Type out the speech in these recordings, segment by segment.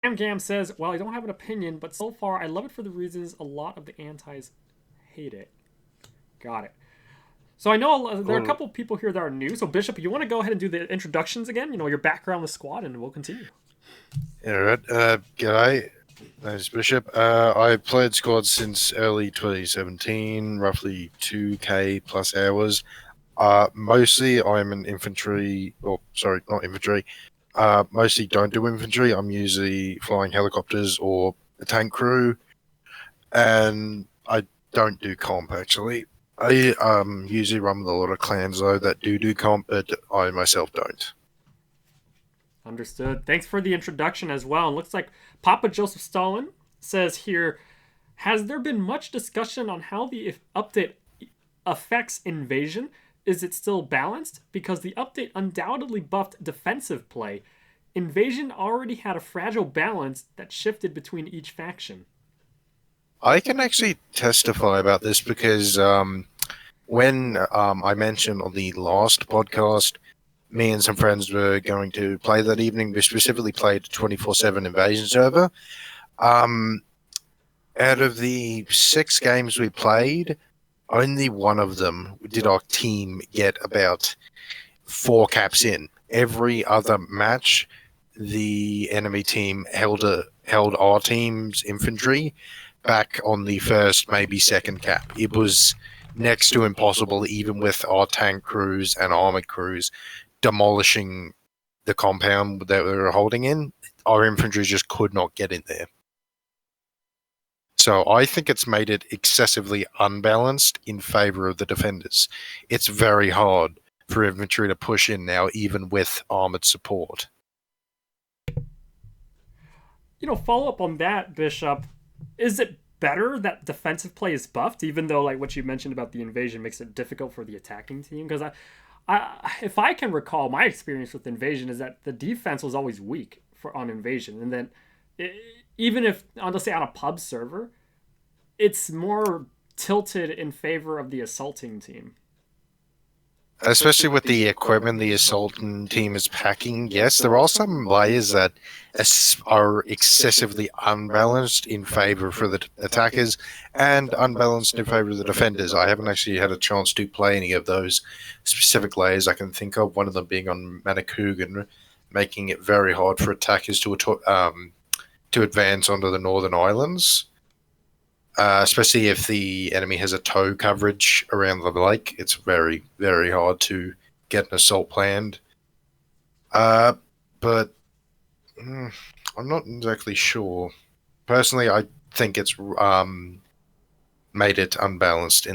Gam says, "Well, I don't have an opinion, but so far I love it for the reasons a lot of the antis hate it." Got it. So I know there are a Cool. couple people here that are new. So Bishop, you want to go ahead and do the introductions again? Your background with squad, and we'll continue. All right. G'day. My name's Bishop. I played squad since early 2017, roughly 2k plus hours. Mostly I'm an infantry, or sorry, not infantry. Mostly don't do infantry. I'm usually flying helicopters or a tank crew, and I don't do comp actually. I usually run with a lot of clans though that do comp, but I myself don't. Understood. Thanks for the introduction as well. And looks like Papa Joseph Stalin says here, has there been much discussion on how the update affects invasion? Is it still balanced? Because the update undoubtedly buffed defensive play. Invasion already had a fragile balance that shifted between each faction. I can actually testify about this because when I mentioned on the last podcast, me and some friends were going to play that evening. We specifically played 24/7 Invasion server. Um, Out of the 6 games we played, only one of them did our team get about 4 caps in. Every other match, the enemy team held our team's infantry back on the first, maybe second cap. It was next to impossible, even with our tank crews and armored crews demolishing the compound that we were holding in. Our infantry just could not get in there. So I think it's made it excessively unbalanced in favor of the defenders. It's very hard for infantry to push in now, even with armored support. Follow up on that, Bishop. Is it better that defensive play is buffed, even though like what you mentioned about the invasion makes it difficult for the attacking team? Because if I can recall, my experience with invasion is that the defense was always weak for on invasion, and then it, even if on let's say on a pub server, it's more tilted in favor of the assaulting team. Especially with the equipment the assaulting team is packing, yes, there are some layers that are excessively unbalanced in favor for the attackers and unbalanced in favor of the defenders. I haven't actually had a chance to play any of those specific layers I can think of, one of them being on Manakougan, making it very hard for attackers to advance onto the northern islands. Especially if the enemy has a tow coverage around the lake, it's very, very hard to get an assault planned. Uh, but I'm not exactly sure. Personally, I think it's made it unbalanced uh,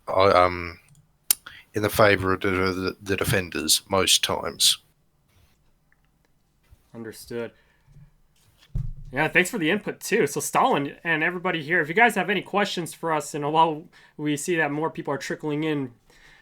um, in the favor of the defenders most times. Understood. Yeah, thanks for the input too. So Stalin and everybody here, if you guys have any questions for us, while we see that more people are trickling in,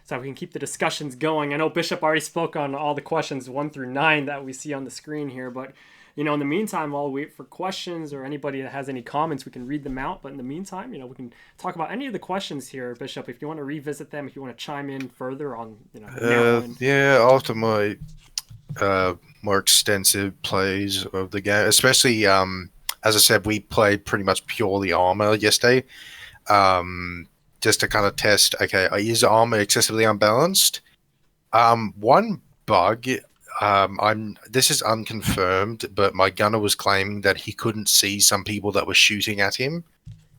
so we can keep the discussions going. I know Bishop already spoke on all the questions 1 through 9 that we see on the screen here, but in the meantime, while we wait for questions or anybody that has any comments, we can read them out. But in the meantime, we can talk about any of the questions here, Bishop. If you want to revisit them, if you want to chime in further on, now and Yeah, after my uh, more extensive plays of the game, especially as I said, we played pretty much purely armor yesterday, just to kind of test. Okay, is armor excessively unbalanced? One bug. I'm. This is unconfirmed, but my gunner was claiming that he couldn't see some people that were shooting at him.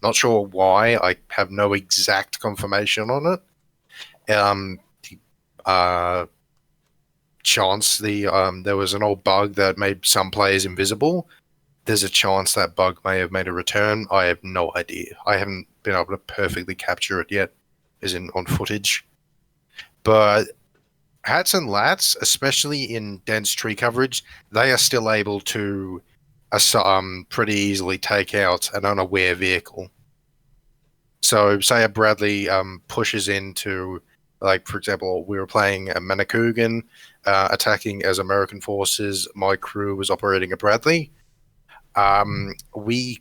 Not sure why. I have no exact confirmation on it. Uh, Chance there was an old bug that made some players invisible. There's a chance that bug may have made a return. I have no idea. I haven't been able to perfectly capture it yet, as in on footage. But hats and lats, especially in dense tree coverage, they are still able to pretty easily take out an unaware vehicle. So, say a Bradley pushes into, like, for example, we were playing a Manakougan, attacking as American forces. My crew was operating a Bradley. We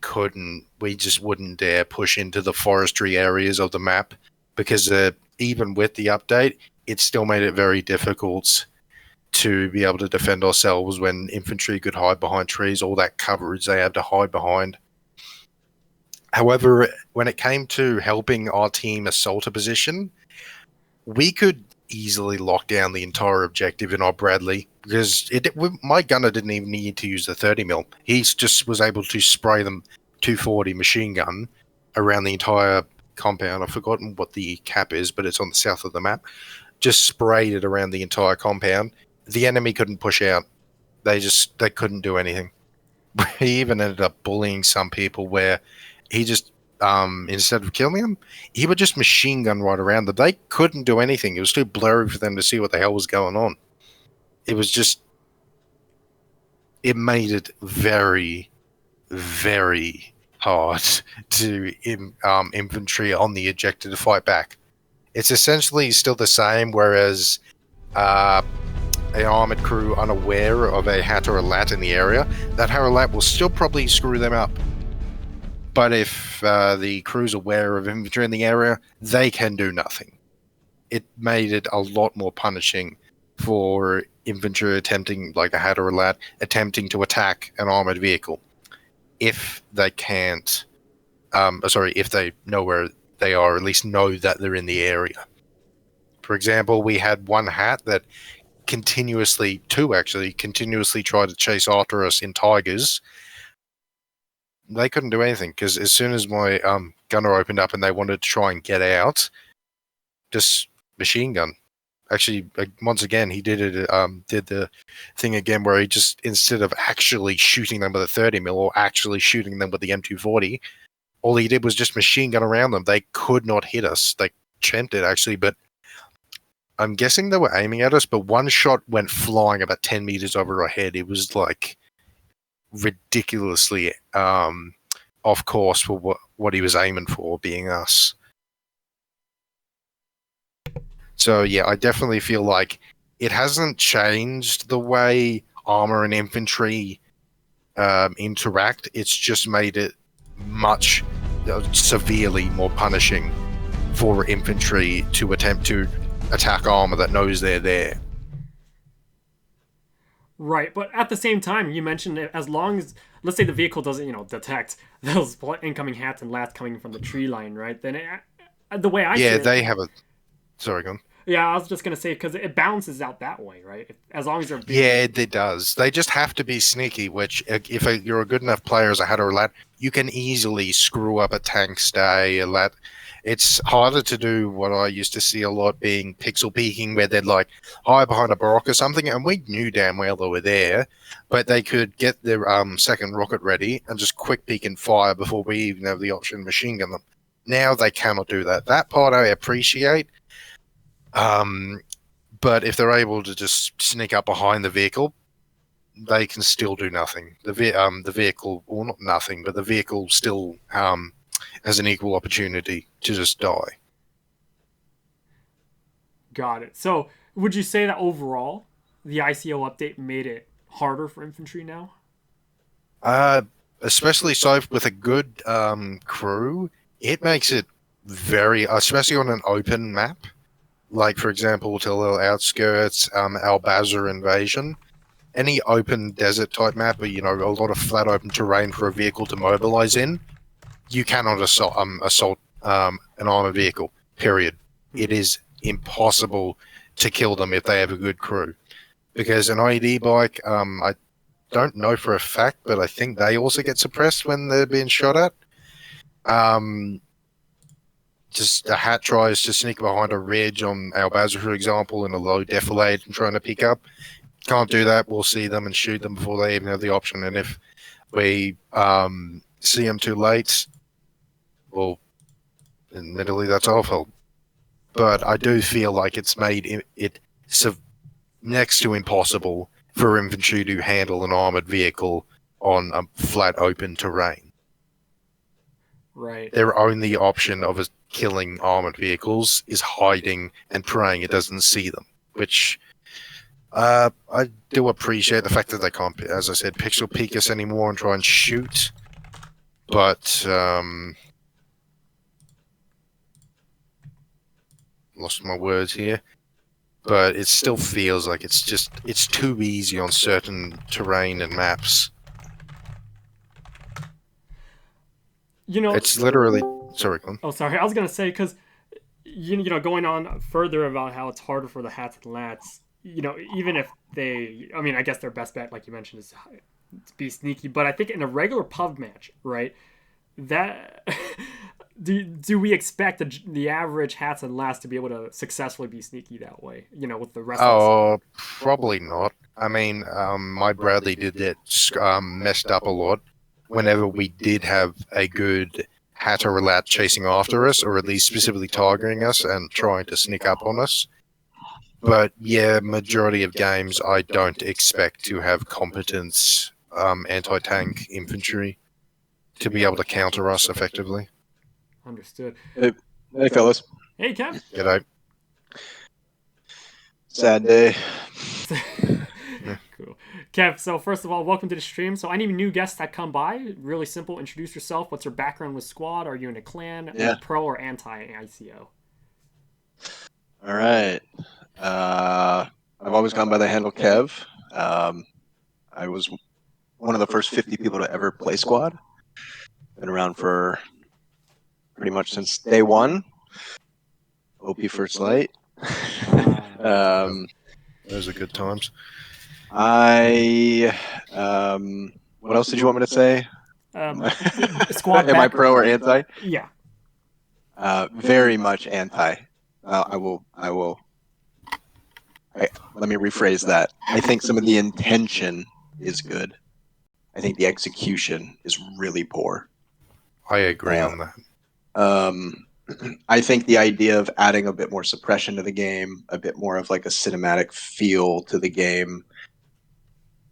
just wouldn't dare push into the forestry areas of the map because even with the update, it still made it very difficult to be able to defend ourselves when infantry could hide behind trees, all that coverage they had to hide behind. However, when it came to helping our team assault a position, we could easily lock down the entire objective in our Bradley because my gunner didn't even need to use the 30 mil. He just was able to spray them 240 machine gun around the entire compound. I've forgotten what the cap is, but it's on the south of the map. Just sprayed it around the entire compound. The enemy couldn't push out. They couldn't do anything. He even ended up bullying some people where he just instead of killing them, he would just machine gun right around them. They couldn't do anything. It was too blurry for them to see what the hell was going on. It was just, it made it very, very hard to infantry on the objective to fight back. It's essentially still the same, whereas an armored crew unaware of a hat or a lat in the area, that hat or lat will still probably screw them up. But if the crew's aware of infantry in the area, they can do nothing. It made it a lot more punishing for infantry attempting, like a hat or a lat, attempting to attack an armored vehicle. If they can't, if they know where they are, at least know that they're in the area. For example, we had one hat that continuously tried to chase after us in Tigers. They couldn't do anything because as soon as my gunner opened up and they wanted to try and get out, just machine gun. Actually, once again, he did the thing again where he just, instead of actually shooting them with a 30 mil or actually shooting them with the M240, all he did was just machine gun around them. They could not hit us. They attempted actually, but I'm guessing they were aiming at us. But one shot went flying about 10 meters over our head. It was like ridiculously off course for what he was aiming for, being us. So yeah, I definitely feel like it hasn't changed the way armor and infantry interact. It's just made it much severely more punishing for infantry to attempt to attack armor that knows they're there. Right, but at the same time, you mentioned it, as long as, let's say, the vehicle doesn't, detect those incoming hats and lats coming from the tree line, right? Then the way I see Yeah, it, they have a. Sorry, go on. yeah, I was just gonna say because it balances out that way, right? As long as they're being, Yeah, it does. They just have to be sneaky, which if you're a good enough player as a hat or a lat, you can easily screw up a tank stay, a lat. It's harder to do what I used to see a lot, being pixel peeking, where they'd like hide behind a Baroque or something, and we knew damn well they were there, but they could get their second rocket ready and just quick peek and fire before we even have the option to machine gun them. Now they cannot do that. That part I appreciate. But if they're able to just sneak up behind the vehicle, they can still do nothing. The vehicle, or not nothing, but the vehicle still has an equal opportunity to just die. got it. So, would you say that overall, the ICO update made it harder for infantry now? Uh, Especially so with a good crew, it makes it very, especially on an open map. Like, for example, Tillel Outskirts, Albazar Invasion, any open desert type map where, a lot of flat open terrain for a vehicle to mobilize in, you cannot assault an armored vehicle, period. It is impossible to kill them if they have a good crew. Because an IED bike, I don't know for a fact, but I think they also get suppressed when they're being shot at. Just a hat tries to sneak behind a ridge on Albazar, for example, in a low defilade and trying to pick up. Can't do that. We'll see them and shoot them before they even have the option. And if we see them too late, well, admittedly, that's our fault. But I do feel like it's made it next to impossible for infantry to handle an armored vehicle on a flat open terrain. Right. Their only option of killing armored vehicles is hiding and praying it doesn't see them, which I do appreciate the fact that they can't, as I said, pixel peek us anymore and try and shoot. But lost my words here. but it still feels like it's too easy on certain terrain and maps. You know, It's literally sorry, Glenn. oh, sorry. I was gonna say because going on further about how it's harder for the hats and lats. Even if I mean, I guess their best bet, like you mentioned, is to be sneaky. But I think in a regular pub match, right? That do we expect the average hats and lats to be able to successfully be sneaky that way? With the rest of the squad. Oh, probably not. I mean, my Bradley did get messed up a lot whenever we did have a good hatter or lat chasing after us, or at least specifically targeting us and trying to sneak up on us. But yeah, majority of games I don't expect to have competence anti-tank infantry to be able to counter us effectively. Understood. Hey, fellas. Hey, Kev. G'day. Sad day. Cool. Kev, so first of all, welcome to the stream. So any new guests that come by, really simple, introduce yourself. What's your background with squad? Are you in a clan? Are you pro or anti ICO? All right. I've always gone by the handle Kev. I was one of the first 50 people to ever play squad. Been around for pretty much since day one. OP First Light. Those are good times. What else did you want me to say? Squad. Am I pro or anti? Yeah. Very much anti. Let me rephrase that. I think some of the intention is good. I think the execution is really poor. I agree on that. I think the idea of adding a bit more suppression to the game, a bit more of like a cinematic feel to the game,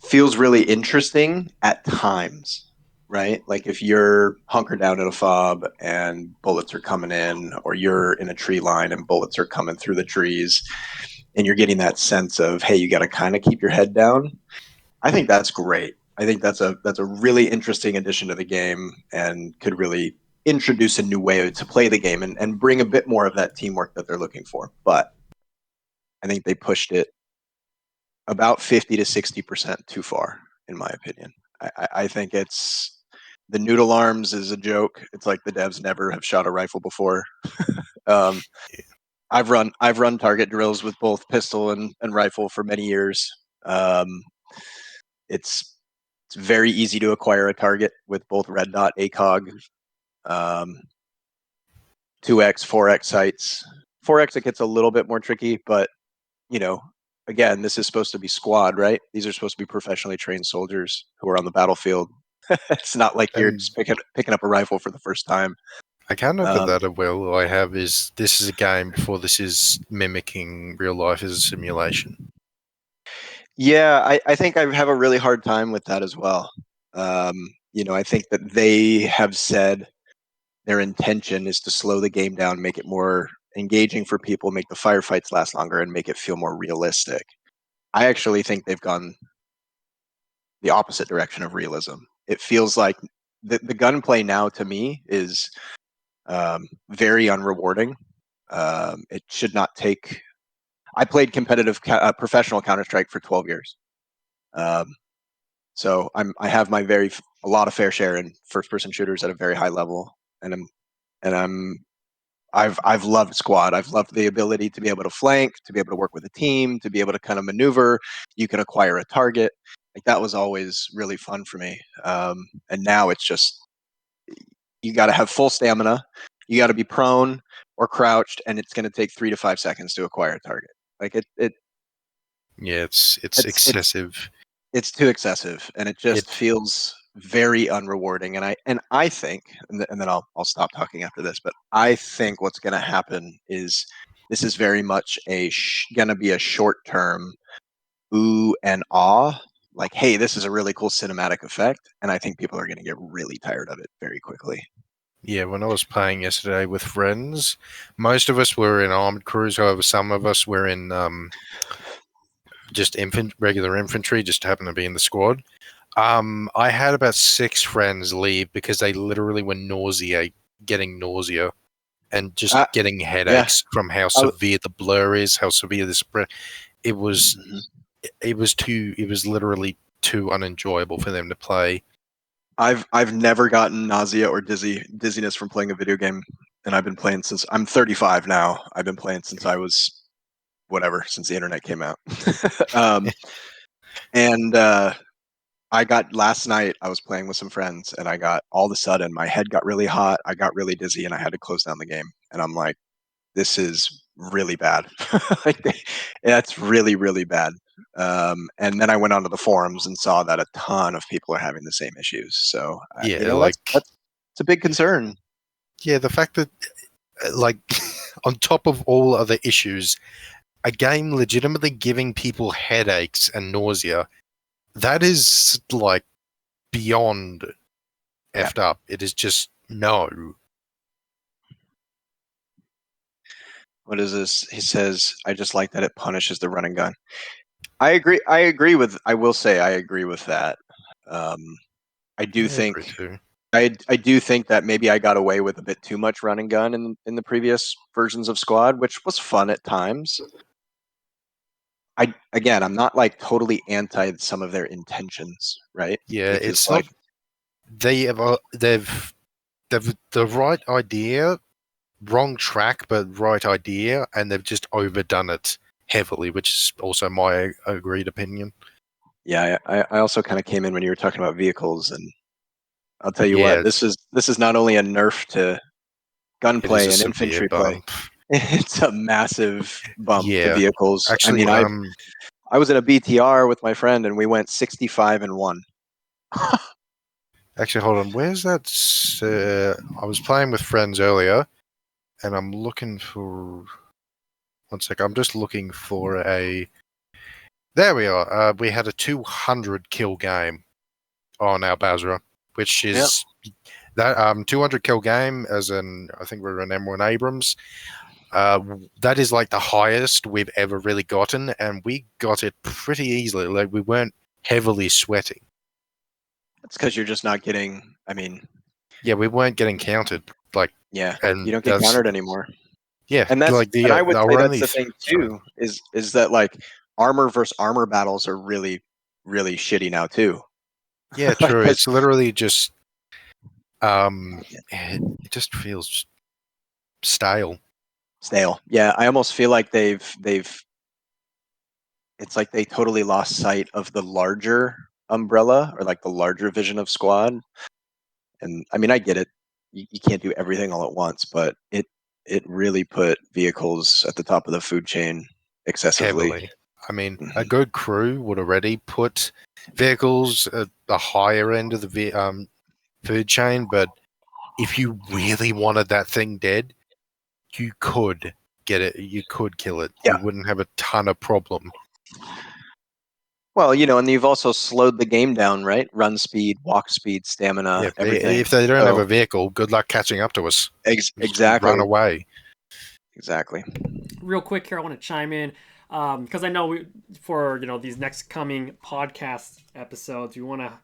feels really interesting at times, right? Like if you're hunkered down at a fob and bullets are coming in, or you're in a tree line and bullets are coming through the trees, and you're getting that sense of, hey, you got to kind of keep your head down. I think that's great. I think that's a really interesting addition to the game and could really introduce a new way to play the game and bring a bit more of that teamwork that they're looking for. But I think they pushed it about 50 to 60% too far, in my opinion. I think it's the noodle arms is a joke. It's like the devs never have shot a rifle before. I've run target drills with both pistol and rifle for many years. It's very easy to acquire a target with both red dot, ACOG, 2x, 4x sights. 4x it gets a little bit more tricky, but again, this is supposed to be squad, right? These are supposed to be professionally trained soldiers who are on the battlefield. It's not like you're just picking up a rifle for the first time. I kind of that a will I have is this is a game before this is mimicking real life as a simulation. Yeah, I think I have a really hard time with that as well. I think that they have said their intention is to slow the game down, make it more engaging for people, make the firefights last longer, and make it feel more realistic. I actually think they've gone the opposite direction of realism. It feels like the gunplay now to me is very unrewarding. It should not take. I played competitive professional Counter-Strike for 12 years. So I have a lot of fair share in first-person shooters at a very high level, I've loved squad. I've loved the ability to be able to flank, to be able to work with a team, to be able to kind of maneuver. You can acquire a target. Like that was always really fun for me. And now it's just you got to have full stamina. You got to be prone or crouched, and it's going to take 3 to 5 seconds to acquire a target. Like it. Yeah, it's excessive. It's too excessive, and it just feels very unrewarding. And I think, and then I'll stop talking after this. But I think what's going to happen is this is very much going to be a short term ooh and ah. Like, hey, this is a really cool cinematic effect, and I think people are going to get really tired of it very quickly. Yeah, when I was playing yesterday with friends, most of us were in armored crews. However, some of us were in just regular infantry, just happened to be in the squad. I had about 6 friends leave because they literally were getting nausea. and just Uh, getting yeah. headaches from how I w- severe the blur is, how severe the spread. It was Mhm. it was literally too unenjoyable for them to play. I've never gotten nausea or dizziness from playing a video game, and I've been playing since I'm 35 now. I've been playing since I was whatever, since the internet came out. um, and I got last night. I was playing with some friends, and I got all of a sudden my head got really hot. I got really dizzy, and I had to close down the game. And I'm like, this is really bad. Like that's really really bad. And then I went onto the forums and saw that a ton of people are having the same issues. So you Yeah, know like that's it's a big concern. yeah, the fact that like on top of all other issues, a game legitimately giving people headaches and nausea, that is like beyond Yeah. effed up. It is just no. What is this? He says, I just like that it punishes the run and gun. I agree. I agree with. I will say I agree with that. Um, I do I agree think too. I do think that maybe I got away with a bit too much run and gun in the previous versions of Squad, which was fun at times. I'm not like totally anti some of their intentions, right? Yeah, Which is it's like, not they've the right idea, wrong track, but right idea, and they've just overdone it heavily, which is also my agreed opinion. yeah. I also kind of came in when you were talking about vehicles, and I'll tell you Yeah, what, this is not only a nerf to it is gunplay a and severe infantry play. bump. It's a massive bump to Yeah, vehicles. I actually, mean, I was in a BTR with my friend, and we went 65 and one. actually, hold on. Where's that? I was playing with friends earlier, and I'm looking for. One sec. I'm just looking for a. There we are. We had a 200 kill game on our Basra, which Yeah, is that 200 kill game. As in, I think we're an M1 Abrams. That is like the highest we've ever really gotten, and we got it pretty easily. Like we weren't heavily sweating. it's because you're just not getting. I mean, Yeah, we weren't getting counted. Like, yeah, you and don't get that's countered anymore. yeah, And that's like the and I would say our that's only the thing sorry. too. Is that like armor versus armor battles are really really shitty now too. Yeah, Like true. because It's literally just it just feels stale. stale. Yeah, I almost feel like they've it's like they totally lost sight of the larger umbrella or like the larger vision of Squad. And I mean, I get it. You can't do everything all at once, but it really put vehicles at the top of the food chain excessively. Heavily. I mean, a Mhm. good crew would already put vehicles at the higher end of the food chain, but if you really wanted that thing dead, you could get it. You could kill it. Yeah. You wouldn't have a ton of problem. Well, and you've also slowed the game down, right? Run speed, walk speed, Yeah, stamina, everything. if they don't have So a vehicle, good luck catching up to us. Just run exactly, away. exactly. Real quick here, I want to chime in because I know for these next coming podcast episodes, we want to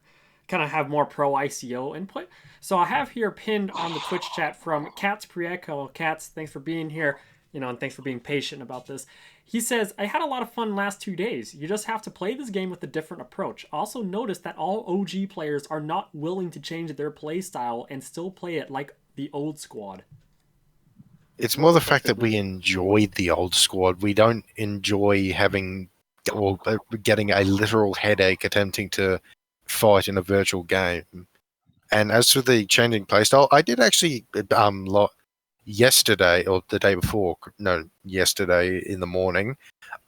kind of have more pro ICO input. So I have here pinned on the Twitch chat from Cats Prieco. Cats, thanks for being here, and thanks for being patient about this. He says, I had a lot of fun last 2 days. You just have to play this game with a different approach. Also notice that all OG players are not willing to change their play style and still play it like the old squad. It's more the fact that we enjoy the old squad. We don't enjoy having or getting a literal headache attempting to fight in a virtual game. And as for the changing playstyle, I did actually yesterday or the day before, no, yesterday in the morning,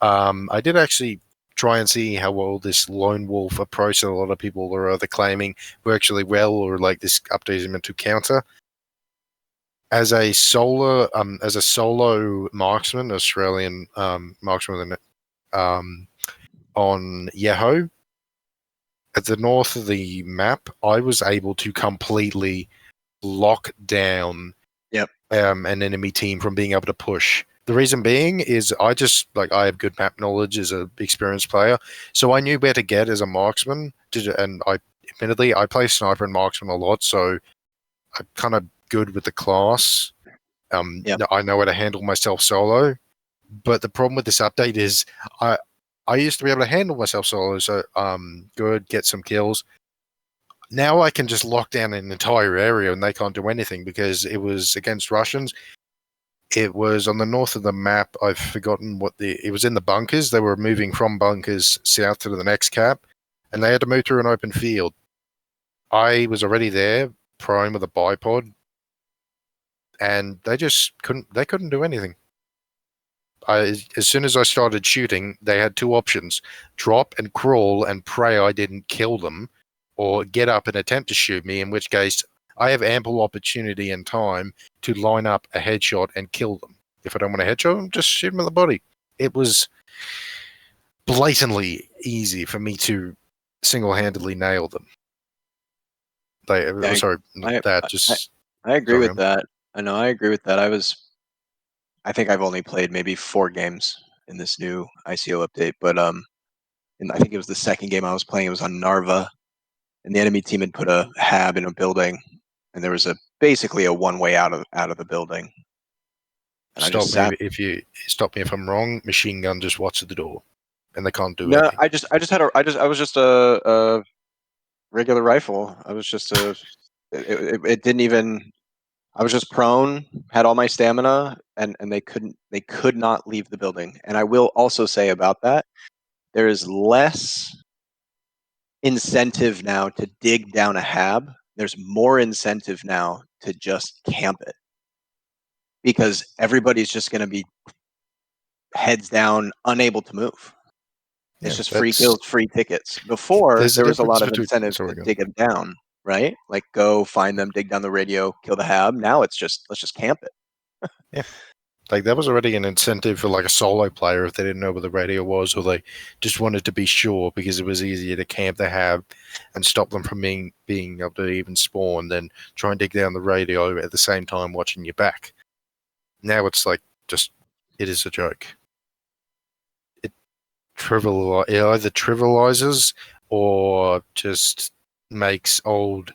I did actually try and see how well this lone wolf approach that a lot of people are either claiming works really well or like this update is meant to counter. As a solo marksman, Australian marksman on Yahoo, at the north of the map, I was able to completely lock down Yep. an enemy team from being able to push. The reason being is I have good map knowledge as an experienced player, so I knew where to get as a marksman. And I play sniper and marksman a lot, so I'm kind of good with the class. Yeah. I know how to handle myself solo, but the problem with this update is I used to be able to handle myself solo, so good, get some kills. Now I can just lock down an entire area and they can't do anything because it was against Russians. It was on the north of the map. I've forgotten it was in the bunkers. They were moving from bunkers south to the next cap, and they had to move through an open field. I was already there, prime with a bipod, and they just couldn't. They couldn't do anything. As soon as I started shooting, they had two options: drop and crawl and pray I didn't kill them, or get up and attempt to shoot me. In which case, I have ample opportunity and time to line up a headshot and kill them. If I don't want a headshot them, just shoot them in the body. It was blatantly easy for me to single-handedly nail them. Yeah, Sorry, I, that I just I agree sorry. with that. I know, I agree with that. I think I've only played maybe 4 games in this new ICO update, but and I think it was the second game I was playing. It was on Narva, and the enemy team had put a hab in a building, and there was basically a one way out of the building, and I just Stop me sat. if I'm wrong. Machine gun just watch at the door, and they can't do No, anything. I was just a regular rifle. I was just it didn't even. I was just prone, had all my stamina, and they could not leave the building. And I will also say about that, there is less incentive now to dig down a hab. There's more incentive now to just camp it because everybody's just going to be heads down, unable to move. It's Yeah, just free that's kills, free tickets. Before, there's a there was a difference lot of between. incentive to Sorry, go on. dig them down, right? Like go find them, dig down the radio, kill the hab. Now it's just let's just camp it. Yeah, like that was already an incentive for like a solo player if they didn't know where the radio was, or they just wanted to be sure because it was easier to camp the hab and stop them from being able to even spawn than try and dig down the radio at the same time watching your back. Now it's like just it is a joke. It either trivializes or just makes old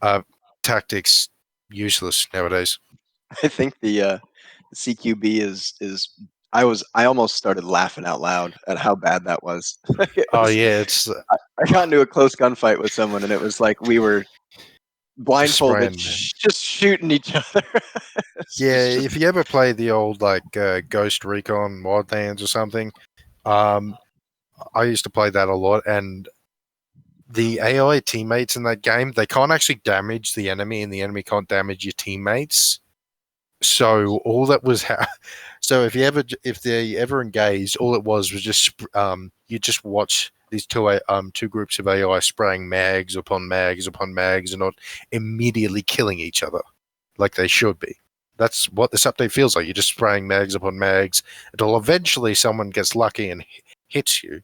uh, tactics useless nowadays. I think the CQB is I almost started laughing out loud at how bad that was. It Oh was yeah, it's I got into a close gunfight with someone and it was like we were just blindfolded spraying, man. just shooting each other. Yeah, It's just if you ever play the old like Ghost Recon Wildlands or something, um, I used to play that a lot, and the AI teammates in that game, they can't actually damage the enemy, and the enemy can't damage your teammates. So all that was, so if they ever engaged, all it was just you just watch these two groups of AI spraying mags upon mags upon mags and not immediately killing each other like they should be. That's what this update feels like. You're just spraying mags upon mags until eventually someone gets lucky and hits you.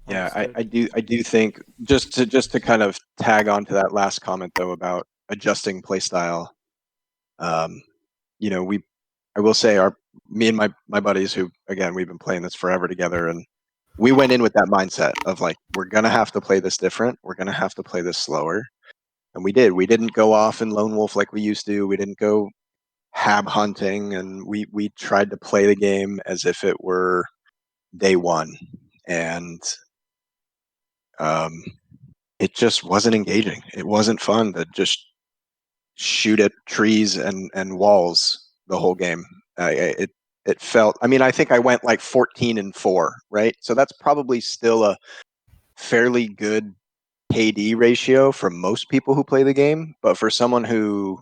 yeah, Understood. I do think just to kind of tag on to that last comment though about adjusting playstyle. Um, you know, I will say our me and my buddies who again we've been playing this forever together and we went in with that mindset of like we're gonna have to play this different, we're gonna have to play this slower, and we did. We didn't go off and lone wolf like we used to. We didn't go hab hunting, and we tried to play the game as if it were day one, and um, it just wasn't engaging. It wasn't fun to just shoot at trees and walls the whole game. It felt. I mean, I think I went like 14-4, right? So that's probably still a fairly good KD ratio for most people who play the game, but for someone who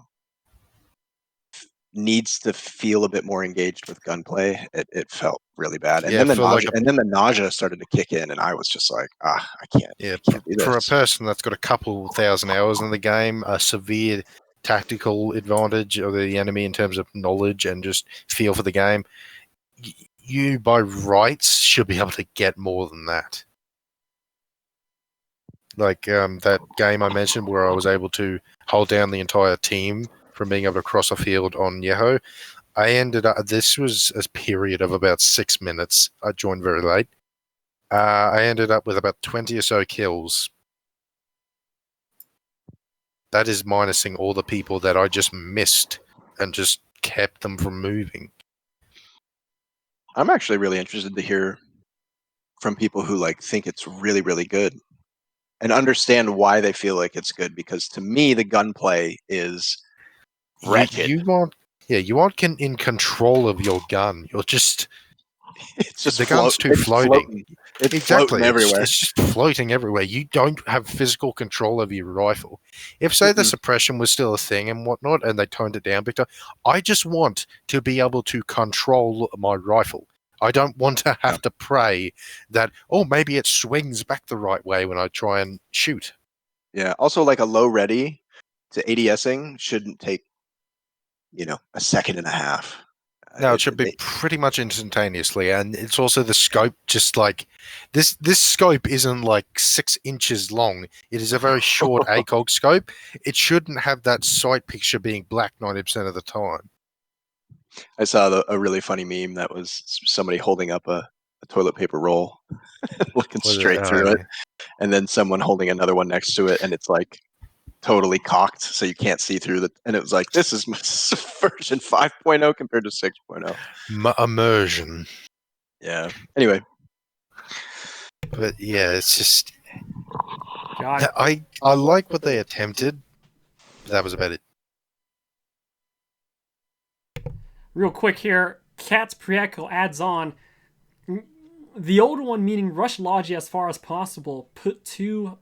needs to feel a bit more engaged with gunplay, it felt really bad. And Yeah, then for like a the nausea started to kick in, and I was just like, yeah, I can't do for a this. person that's got a couple thousand hours in the game, a severe tactical advantage of the enemy in terms of knowledge and just feel for the game, you by rights should be able to get more than that. Like that game I mentioned where I was able to hold down the entire team from being able to cross a field on Yeho. This was a period of about 6 minutes. I joined very late. I ended up with about 20 or so kills. That is minusing all the people that I just missed and just kept them from moving. I'm actually really interested to hear from people who like think it's really, really good and understand why they feel like it's good. Because to me, the gunplay is wretched. You want in control of your gun. You're just It's just the gun's too It's floating. floating. It's Exactly. floating everywhere. It's just floating everywhere. You don't have physical control over your rifle. If, say, the suppression was still a thing and whatnot, and they toned it down big time, I just want to be able to control my rifle. I don't want to have to pray that, maybe it swings back the right way when I try and shoot. Yeah. Also, like a low ready to ADSing shouldn't take, a second and a half. No, it should be pretty much instantaneously, and it's also the scope. Just like this scope isn't like 6 inches long. It is a very short ACOG scope. It shouldn't have that sight picture being black 90% of the time. I saw a really funny meme that was somebody holding up a toilet paper roll, looking straight through it, and then someone holding another one next to it, and it's like totally cocked so you can't see through the. And it was like, this is version 5.0 compared to 6.0. Immersion. Yeah. Anyway. But yeah, it's just. God. I like what they attempted. That was about it. Real quick here, Cat's Prieko adds on, the old one meaning rush Logi as far as possible, put 2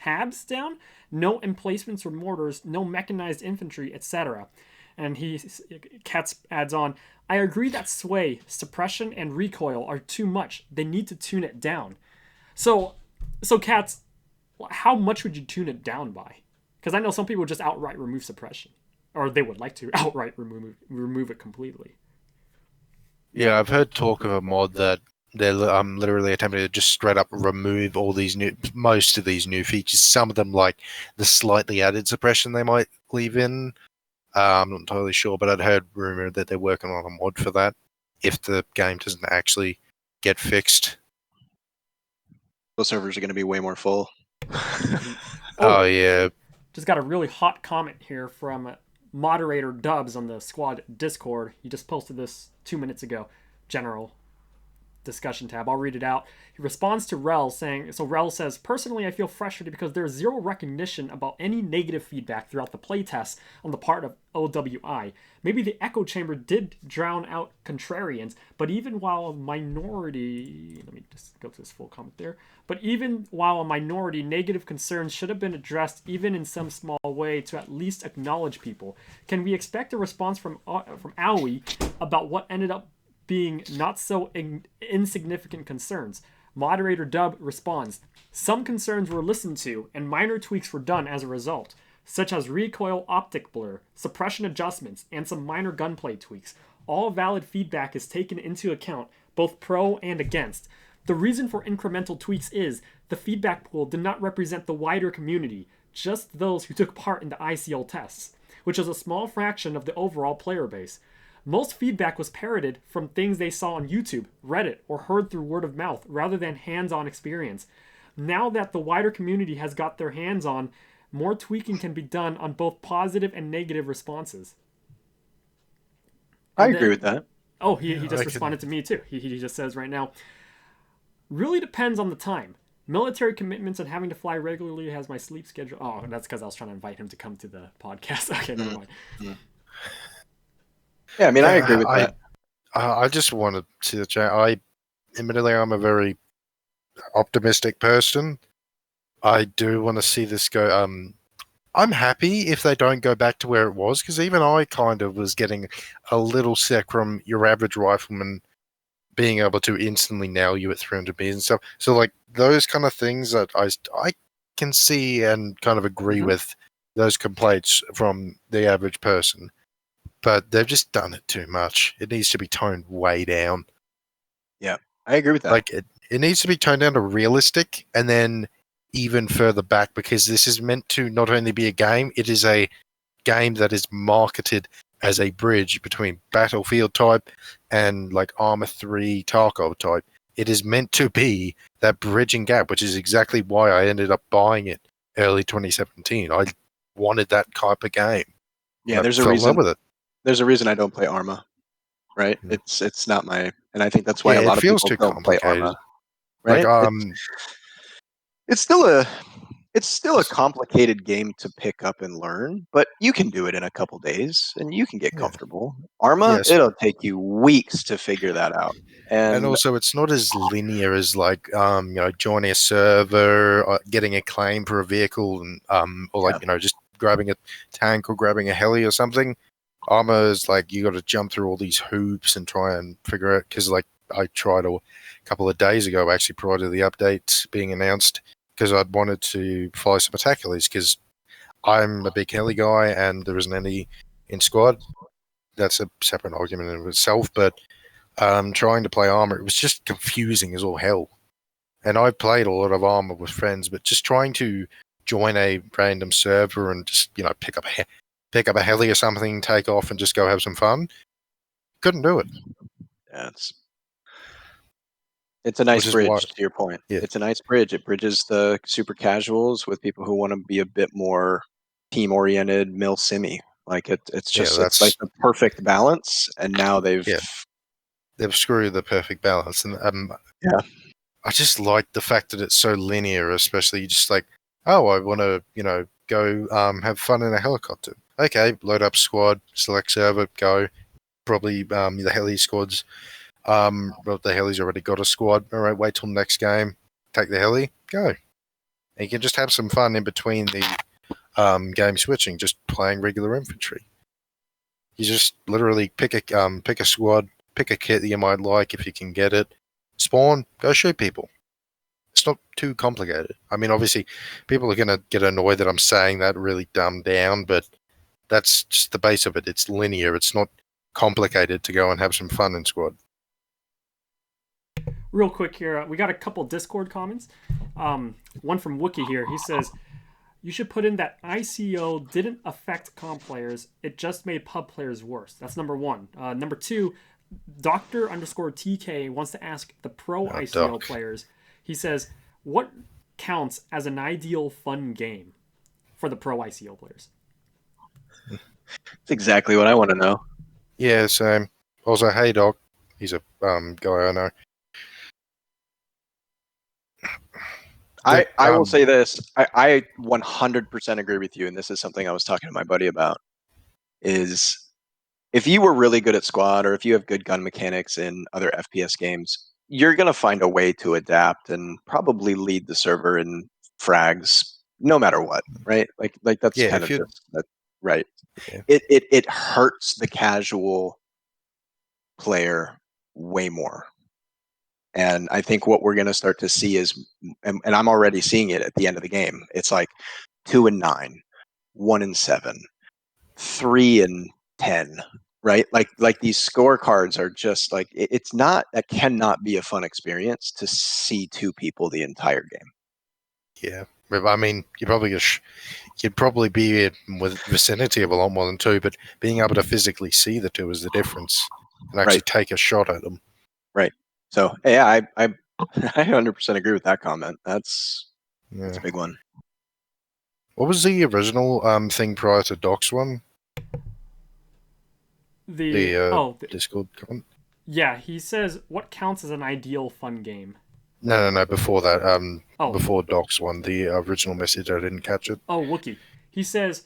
habs down, no emplacements or mortars, no mechanized infantry, etc. And Katz adds on, I agree that sway, suppression, and recoil are too much. They need to tune it down. So Katz, how much would you tune it down by? Because I know some people just outright remove suppression. Or they would like to outright remove it completely. Yeah, I've heard talk of a mod that they're literally attempting to just straight up remove most of these new features. Some of them, like the slightly added suppression, they might leave in. I'm not entirely sure, but I'd heard rumor that they're working on a mod for that if the game doesn't actually get fixed. Those servers are going to be way more full. Oh yeah. Just got a really hot comment here from moderator Dubs on the squad Discord. He just posted this 2 minutes ago. General discussion tab. I'll read it out. He responds to Rel saying, so Rel says, personally, I feel frustrated because there is zero recognition about any negative feedback throughout the playtest on the part of OWI. Maybe the echo chamber did drown out contrarians, but even while a minority, let me just go to this full comment there, but even while a minority, negative concerns should have been addressed even in some small way to at least acknowledge people. Can we expect a response from OWI about what ended up being not so insignificant concerns? Moderator Dub responds, some concerns were listened to and minor tweaks were done as a result, such as recoil optic blur, suppression adjustments, and some minor gunplay tweaks. All valid feedback is taken into account, both pro and against. The reason for incremental tweaks is the feedback pool did not represent the wider community, just those who took part in the ICO tests, which is a small fraction of the overall player base. Most feedback was parroted from things they saw on YouTube, Reddit, or heard through word of mouth, rather than hands-on experience. Now that the wider community has got their hands on, more tweaking can be done on both positive and negative responses. I agree with that. Oh, he just responded to me too. He just says right now, really depends on the time. Military commitments and having to fly regularly has my sleep schedule. Oh, that's because I was trying to invite him to come to the podcast. Okay, never mind. Yeah, I mean, I agree with that. I just wanted to chat. Admittedly, I'm a very optimistic person. I do want to see this go. I'm happy if they don't go back to where it was, because even I kind of was getting a little sick from your average rifleman being able to instantly nail you at 300 meters and stuff. So, like, those kind of things that I can see and kind of agree with those complaints from the average person. But they've just done it too much. It needs to be toned way down. Yeah, I agree with that. Like, it needs to be toned down to realistic, and then even further back, because this is meant to not only be a game, it is a game that is marketed as a bridge between Battlefield type and like Arma 3 Tarkov type. It is meant to be that bridging gap, which is exactly why I ended up buying it early 2017. I wanted that type of game. Yeah, I fell in love with it. There's a reason I don't play Arma, right? Yeah. It's not my, and I think that's why Yeah, a it lot of feels people too don't play complicated. Arma, Like, right? It's still a complicated game to pick up and learn, but you can do it in a couple days and you can get yeah, comfortable. Arma, yes, it'll take you weeks to figure that out. and And also it's not as linear as like joining a server, getting a claim for a vehicle, and or like just grabbing a tank or grabbing a heli or something. Armor is like you got to jump through all these hoops and try and figure out, because like I tried a couple of days ago actually prior to the update being announced, because I'd wanted to fly some attack helis because I'm a big heli guy and there isn't any in squad. That's a separate argument in itself, but trying to play armor, it was just confusing as all hell. And I played a lot of armor with friends, but just trying to join a random server and just pick up a heli or something, take off, and just go have some fun, couldn't do it. yeah, it's a nice Which is why, bridge, to your point. yeah, It's a nice bridge. It bridges the super casuals with people who want to be a bit more team oriented, mil simmy. Like yeah, it's like that's the perfect balance. And now yeah, they've screwed the perfect balance, and yeah, I just like the fact that it's so linear, especially just like, oh, I want to, go have fun in a helicopter. Okay, load up squad, select server, go. Probably the heli squads. Well, the heli's already got a squad. All right, wait till next game. Take the heli, go. And you can just have some fun in between the game switching, just playing regular infantry. You just literally pick a squad, pick a kit that you might like if you can get it. Spawn, go shoot people. It's not too complicated. I mean, obviously, people are going to get annoyed that I'm saying that really dumbed down, but that's just the base of it. It's linear. It's not complicated to go and have some fun in squad. Real quick here, we got a couple Discord comments. One from Wookie here. He says, you should put in that ICO didn't affect comp players. It just made pub players worse. That's number one. Number two, Doctor underscore TK wants to ask the pro ICO Doc. players. He says, what counts as an ideal fun game for the pro ICO players? that's exactly what I want to know. Yeah, same. Also, hey, Doc. He's a guy I know. I will say this. I 100% agree with you, and this is something I was talking to my buddy about, is if you were really good at squad or if you have good gun mechanics in other FPS games, you're going to find a way to adapt and probably lead the server in frags no matter what, right? Like that's Yeah, kind if of you just that, right. yeah, It hurts the casual player way more. And I think what we're going to start to see is, and I'm already seeing it at the end of the game. It's like 2-9, 1-7, 3-10, right? Like these scorecards are just like it's not. That cannot be a fun experience to see two people the entire game. yeah. But, I mean, you'd probably be in with vicinity of a lot more than two, but being able to physically see the two is the difference, and actually Right. take a shot at them. Right. So yeah, I 100% agree with that comment. That's Yeah. a big one. What was the original thing prior to Doc's one? The Discord comment? Yeah, he says, what counts as an ideal fun game? No. Before that, Oh. before Doc's one, the original message, I didn't catch it. Oh, Wookie. He says,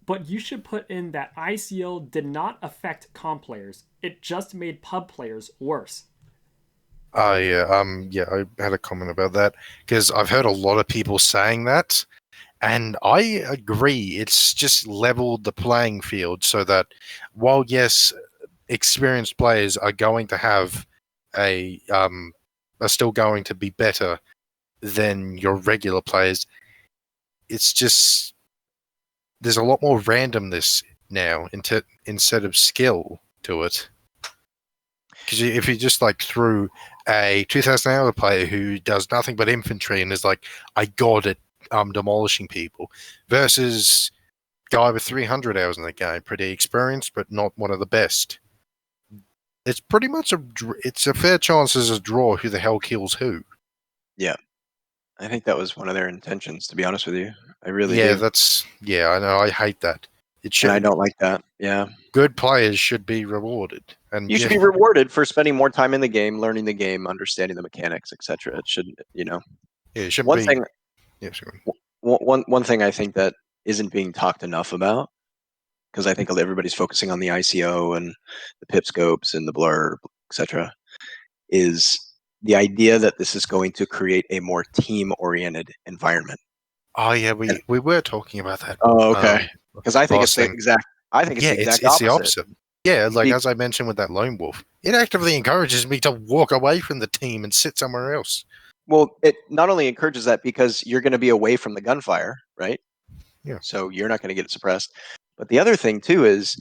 but you should put in that ICO did not affect comp players. It just made pub players worse. Yeah, I had a comment about that because I've heard a lot of people saying that, and I agree. It's just leveled the playing field so that while yes, experienced players are going to have are still going to be better than your regular players, it's just there's a lot more randomness now instead of skill to it. Because if you just like threw a 2,000 hour player who does nothing but infantry and is like, I got it, demolishing people, versus guy with 300 hours in the game, pretty experienced but not one of the best. It's pretty much it's a fair chance as a draw who the hell kills who. Yeah. I think that was one of their intentions, to be honest with you. I really Yeah, do. I know. I hate that. It And I should don't like that. Yeah. good players should be rewarded, and You should yeah, be rewarded for spending more time in the game, learning the game, understanding the mechanics, etc. It shouldn't, yeah, it shouldn't One be. thing, Yeah, sure. one thing I think that isn't being talked enough about, because I think everybody's focusing on the ICO and the pip scopes and the blur, etc., is the idea that this is going to create a more team-oriented environment. Oh yeah, And, we were talking about that. oh, okay. Because I think it's Last the thing. exact. I think it's Yeah, the exact it's the opposite. opposite. Yeah, like Be- as I mentioned with that lone wolf, it actively encourages me to walk away from the team and sit somewhere else. well, it not only encourages that because you're going to be away from the gunfire, right? Yeah. So you're not going to get it suppressed. But the other thing too is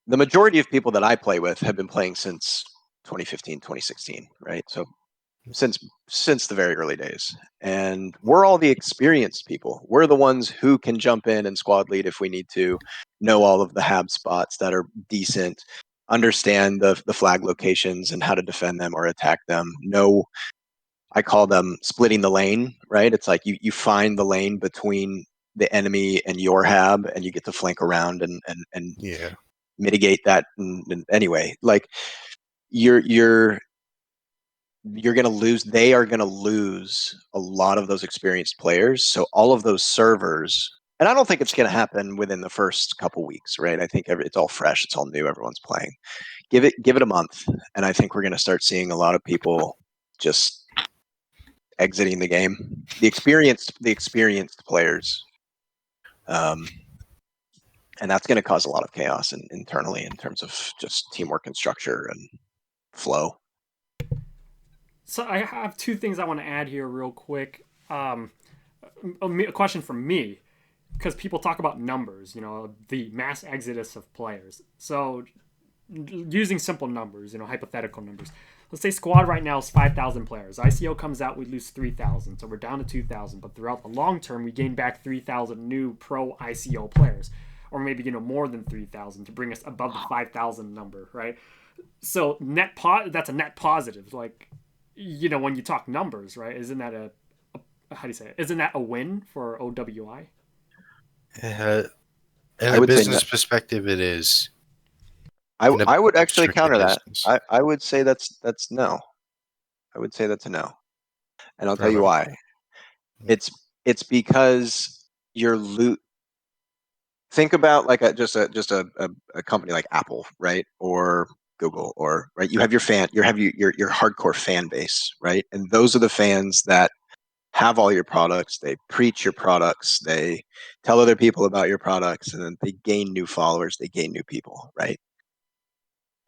the majority of people that I play with have been playing since 2015, 2016, right? So since the very early days. And we're all the experienced people. We're the ones who can jump in and squad lead if we need to, know all of the hab spots that are decent, understand the flag locations and how to defend them or attack them. Know I call them splitting the lane, right? It's like you find the lane between the enemy and your hab and you get to flank around and Yeah. mitigate that anyway. Like you're going to lose, they are going to lose a lot of those experienced players. So all of those servers, and I don't think it's going to happen within the first couple weeks, right? I think it's all fresh, it's all new, everyone's playing. Give it a month, and I think we're going to start seeing a lot of people just exiting the game. The experienced players, and that's going to cause a lot of chaos internally in terms of just teamwork and structure and flow. So I have two things I want to add here real quick. A question from me, because people talk about numbers, the mass exodus of players. So using simple numbers, hypothetical numbers. Let's say squad right now is 5,000 players. ICO comes out, we lose 3,000, so we're down to 2,000. But throughout the long term, we gain back 3,000 new pro ICO players, or maybe more than 3,000 to bring us above the 5,000 number, right? So that's a net positive. Like, when you talk numbers, right? Isn't that how do you say it? Isn't that a win for OWI? In I a would say business perspective, it is. I would actually Strictly counter that. business. I would say that's no. I would say that's a no, and I'll tell you Right. why. It's because you're loot. Think about like a company like Apple, right, or Google, or right. You have your hardcore fan base, right, and those are the fans that have all your products. They preach your products. They tell other people about your products, and then they gain new followers. They gain new people, right?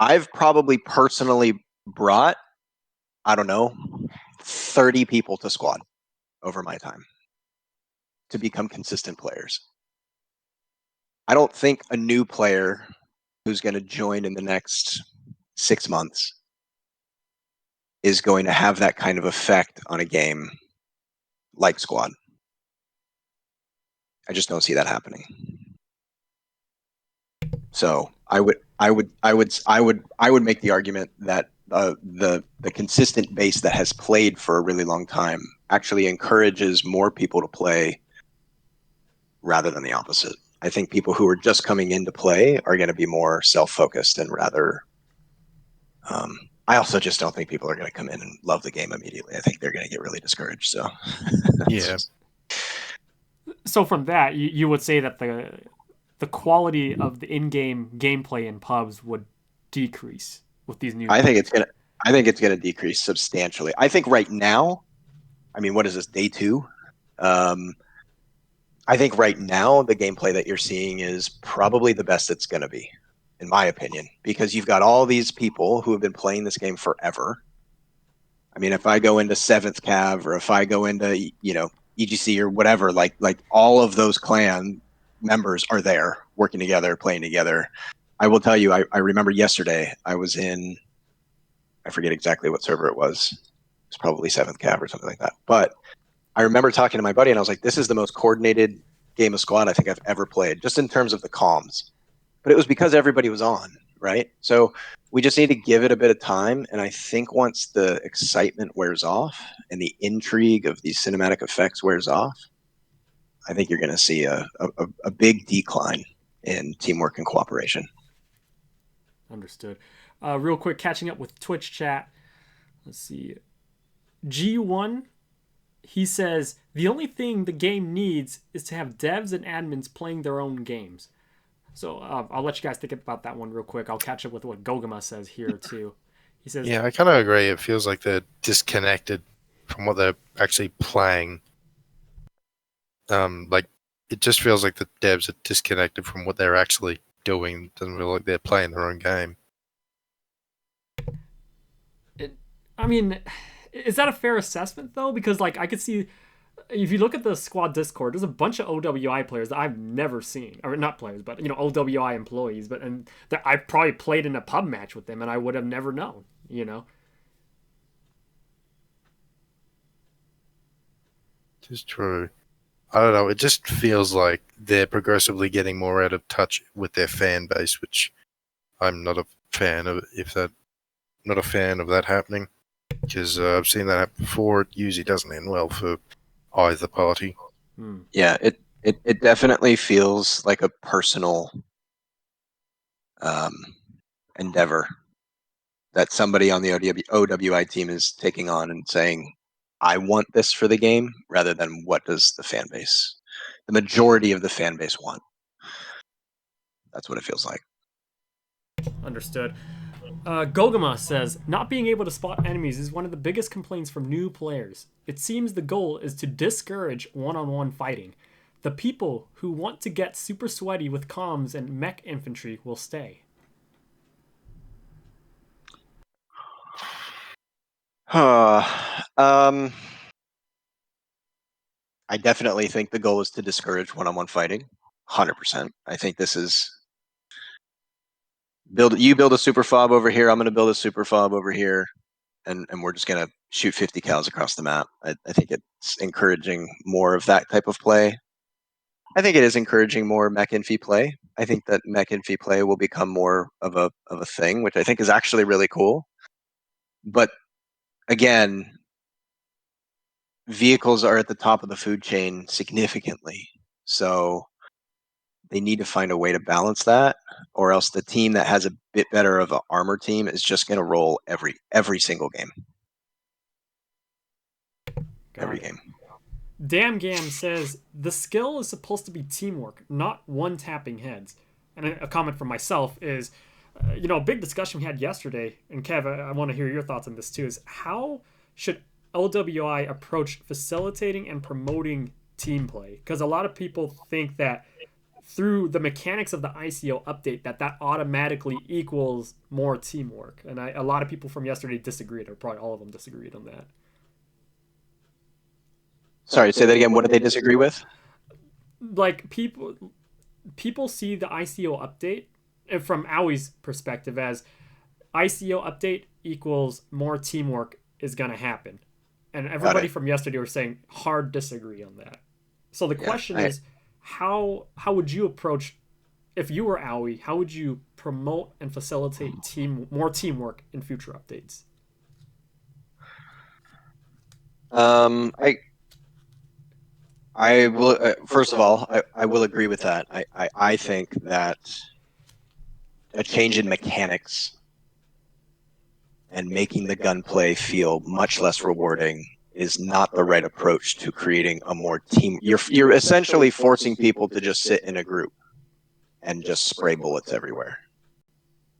I've probably personally brought, I don't know, 30 people to squad over my time to become consistent players. I don't think a new player who's going to join in the next 6 months is going to have that kind of effect on a game like squad. I just don't see that happening. So I would make the argument that the consistent base that has played for a really long time actually encourages more people to play rather than the opposite. I think people who are just coming in to play are going to be more self-focused and rather. I also just don't think people are going to come in and love the game immediately. I think they're going to get really discouraged. So Yeah. So from that, you would say that the quality of the in-game gameplay in pubs would decrease with these new. I think it's gonna decrease substantially. I think right now, I mean, what is this, day two? I think right now the gameplay that you're seeing is probably the best it's going to be, in my opinion, because you've got all these people who have been playing this game forever. I mean, if I go into Seventh Cav or if I go into EGC or whatever, like all of those clan members are there working together, playing together. I will tell you, I remember yesterday I was in, I forget exactly what server it was. It was probably Seventh Cav or something like that. But I remember talking to my buddy and I was like, this is the most coordinated game of squad I think I've ever played, just in terms of the comms. But it was because everybody was on, right? So we just need to give it a bit of time. And I think once the excitement wears off and the intrigue of these cinematic effects wears off, I think you're going to see a big decline in teamwork and cooperation. Understood. Real quick, catching up with Twitch chat. Let's see. G1, he says, the only thing the game needs is to have devs and admins playing their own games. So I'll let you guys think about that one real quick. I'll catch up with what Gogama says here too. He says, Yeah, I kind of agree. It feels like they're disconnected from what they're actually playing. Like it just feels like the devs are disconnected from what they're actually doing. It doesn't feel like they're playing their own game. I mean, is that a fair assessment though? Because like I could see, if you look at the squad Discord, there's a bunch of OWI players that I've never seen, or not players, but OWI employees. But and that I probably played in a pub match with them, and I would have never known. It's true. I don't know. It just feels like they're progressively getting more out of touch with their fan base, which I'm not a fan of. Not a fan of that happening, because I've seen that happen before. It usually doesn't end well for either party. Yeah, it definitely feels like a personal endeavor that somebody on the OWI team is taking on and saying, I want this for the game, rather than what does the majority of the fan base want. That's what it feels like. Understood. Gogama says, not being able to spot enemies is one of the biggest complaints from new players. It seems the goal is to discourage one-on-one fighting. The people who want to get super sweaty with comms and mech infantry will stay. I definitely think the goal is to discourage one-on-one fighting. 100%. I think this is you build a super fob over here, I'm going to build a super fob over here, and we're just going to shoot 50 cows across the map. I think it's encouraging more of that type of play. I think it is encouraging more mech infi play. I think that mech infi play will become more of a thing, which I think is actually really cool. But again, vehicles are at the top of the food chain significantly. So they need to find a way to balance that, or else the team that has a bit better of an armor team is just going to roll every single game. Every game. Damn Gam says, the skill is supposed to be teamwork, not one tapping heads. And a comment from myself is, a big discussion we had yesterday, and Kev, I want to hear your thoughts on this too, is how should LWI approach facilitating and promoting team play? Because a lot of people think that through the mechanics of the ICO update that automatically equals more teamwork. And a lot of people from yesterday disagreed, or probably all of them disagreed on that. Sorry, say that again. What did they disagree with? Like people see the ICO update from Aui's perspective as ICO update equals more teamwork is going to happen. And everybody from yesterday were saying hard disagree on that. So the question is, how would you approach, if you were Aui, how would you promote and facilitate more teamwork in future updates? I will. First of all, I will agree with that. I think that a change in mechanics and making the gunplay feel much less rewarding is not the right approach to creating a more team. You're essentially forcing people to just sit in a group and just spray bullets everywhere.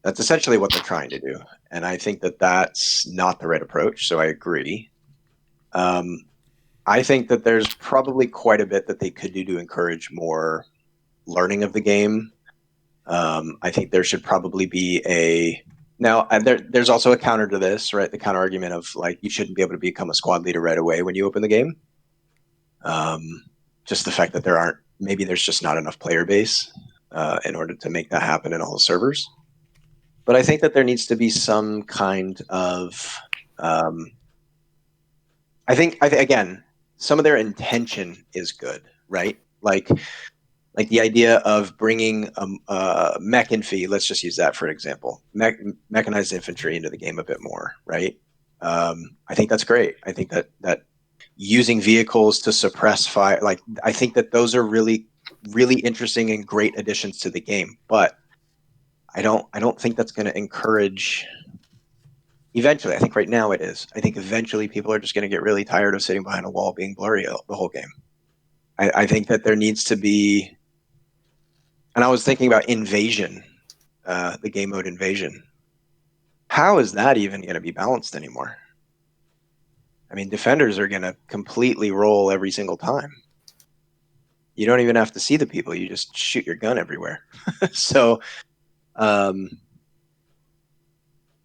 That's essentially what they're trying to do, and I think that that's not the right approach. So I agree. I think that there's probably quite a bit that they could do to encourage more learning of the game. I think there should probably be there's also a counter to this, right? The counter argument of like you shouldn't be able to become a squad leader right away when you open the game. Just the fact that there's just not enough player base in order to make that happen in all the servers. But I think that there needs to be some kind of I think again, some of their intention is good, right? Like Like the idea of bringing mech infi, let's just use that for an example, mechanized infantry into the game a bit more, right? I think that's great. I think that using vehicles to suppress fire, like I think that those are really, really interesting and great additions to the game. But I don't think that's going to encourage. Eventually, I think right now it is. I think eventually people are just going to get really tired of sitting behind a wall being blurry the whole game. I think that there needs to be, and I was thinking about invasion, the game mode invasion. How is that even going to be balanced anymore? I mean, defenders are going to completely roll every single time. You don't even have to see the people; you just shoot your gun everywhere. So,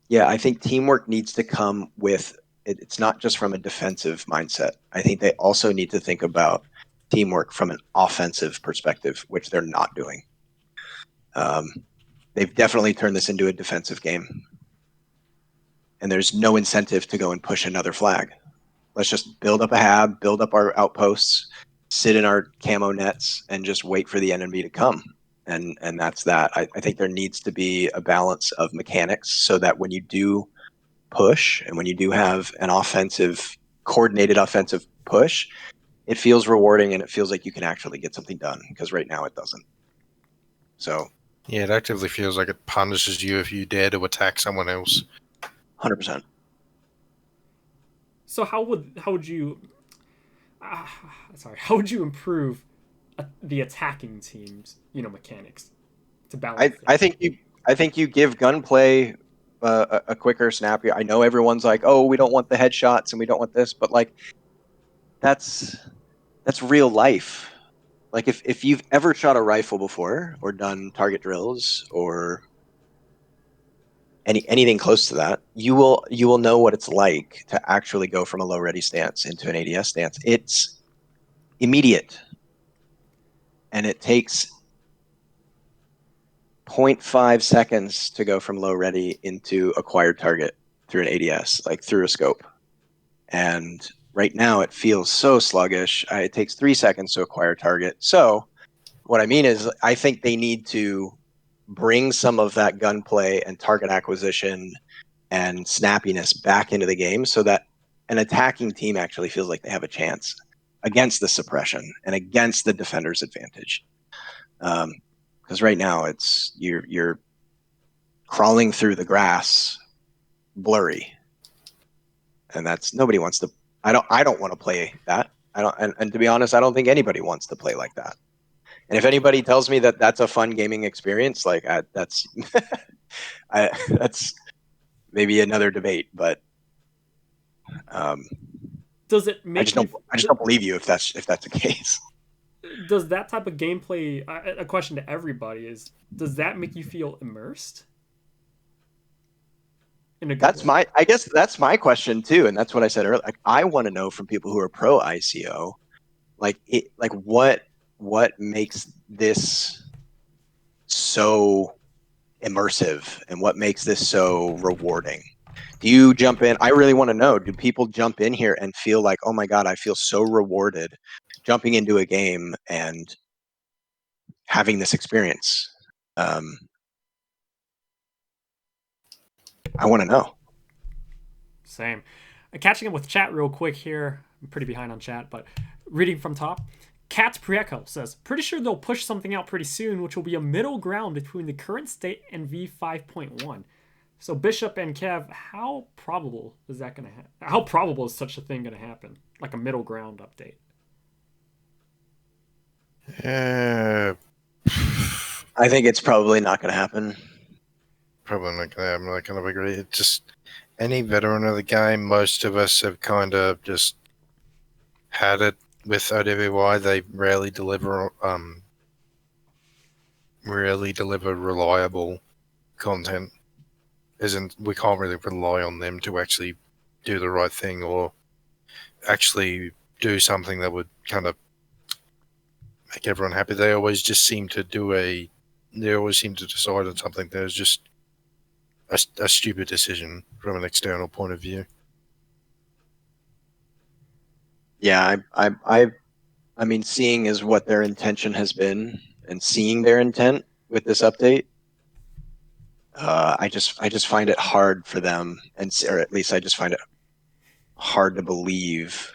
yeah, I think teamwork needs to come with. It's not just from a defensive mindset. I think they also need to think about teamwork from an offensive perspective, which they're not doing. They've definitely turned this into a defensive game, and there's no incentive to go and push another flag. Let's just build up a hab, build up our outposts, sit in our camo nets, and just wait for the enemy to come. And that's that. I think there needs to be a balance of mechanics so that when you do push and when you do have an coordinated offensive push, it feels rewarding and it feels like you can actually get something done, because right now it doesn't. So Yeah, it actively feels like it punishes you if you dare to attack someone else. 100%. So how would you how would you improve the attacking teams, mechanics to balance I things think out? you give gunplay a quicker, snappier. I know everyone's like, oh, we don't want the headshots and we don't want this, but like that's real life. Like if you've ever shot a rifle before or done target drills or anything close to that, you will know what it's like to actually go from a low ready stance into an ADS stance. It's immediate, and it takes 0.5 seconds to go from low ready into acquired target through an ADS, like through a scope. And right now it feels so sluggish. It takes 3 seconds to acquire target. So what I mean is I think they need to bring some of that gunplay and target acquisition and snappiness back into the game so that an attacking team actually feels like they have a chance against the suppression and against the defender's advantage. Because right now it's you're crawling through the grass, blurry, and that's nobody wants to. I don't want to play that. I don't, and to be honest, I don't think anybody wants to play like that. And if anybody tells me that that's a fun gaming experience, like that's that's maybe another debate, but um, Does it I make just you? don't believe you if that's the case. Does that type of gameplay? A question to everybody is: does that make you feel immersed in a good That's way? my I guess that's my question too, and that's what I said earlier. Like I want to know from people who are pro ICO, like what makes this so immersive and what makes this so rewarding. Do you jump in? I really want to know. Do people jump in here and feel like, oh my god, I feel so rewarded jumping into a game and having this experience? Um, I want to know. Same. Catching up with chat real quick here. I'm pretty behind on chat, but reading from top. Cat Prieco says, pretty sure they'll push something out pretty soon, which will be a middle ground between the current state and V5.1. So Bishop and Kev, how probable is that going to happen? How probable is such a thing going to happen? Like a middle ground update? Yeah, I think it's probably not going to happen. probably not gonna happen. I kind of agree. It's just any veteran of the game, most of us have kind of just had it with OWY. They rarely deliver reliable content. Isn't we can't really rely on them to actually do the right thing or actually do something that would kind of make everyone happy. They always just seem to they always seem to decide on something that is just a stupid decision from an external point of view. Yeah, I mean, seeing as what their intention has been, and seeing their intent with this update, I just find it hard for them, or at least I just find it hard to believe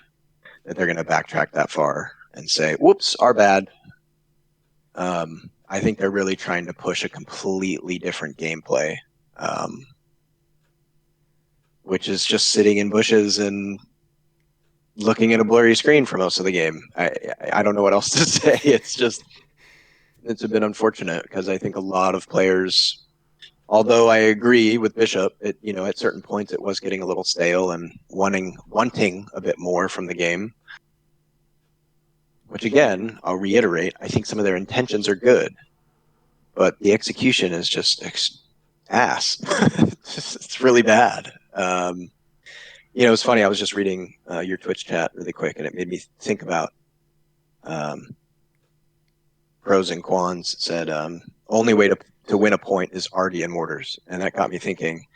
that they're going to backtrack that far and say, "Whoops, our bad." I think they're really trying to push a completely different gameplay, which is just sitting in bushes and looking at a blurry screen for most of the game. I don't know what else to say. It's a bit unfortunate because I think a lot of players, although I agree with Bishop, at certain points it was getting a little stale and wanting a bit more from the game. Which again, I'll reiterate, I think some of their intentions are good, but the execution is just ass. It's really bad. It's funny. I was just reading your Twitch chat really quick, and it made me think about Pros and Quans said only way to win a point is Artie and Mortars, and that got me thinking.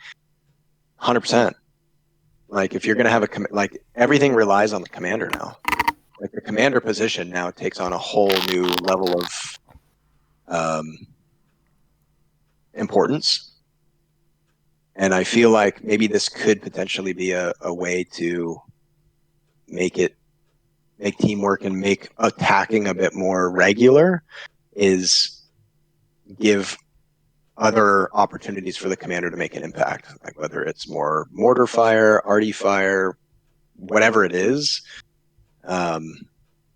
100%. Like if you're gonna have like everything relies on the commander now. Like the commander position now takes on a whole new level of importance. And I feel like maybe this could potentially be a way to make teamwork and make attacking a bit more regular, is give other opportunities for the commander to make an impact, like whether it's more mortar fire, arty fire, whatever it is.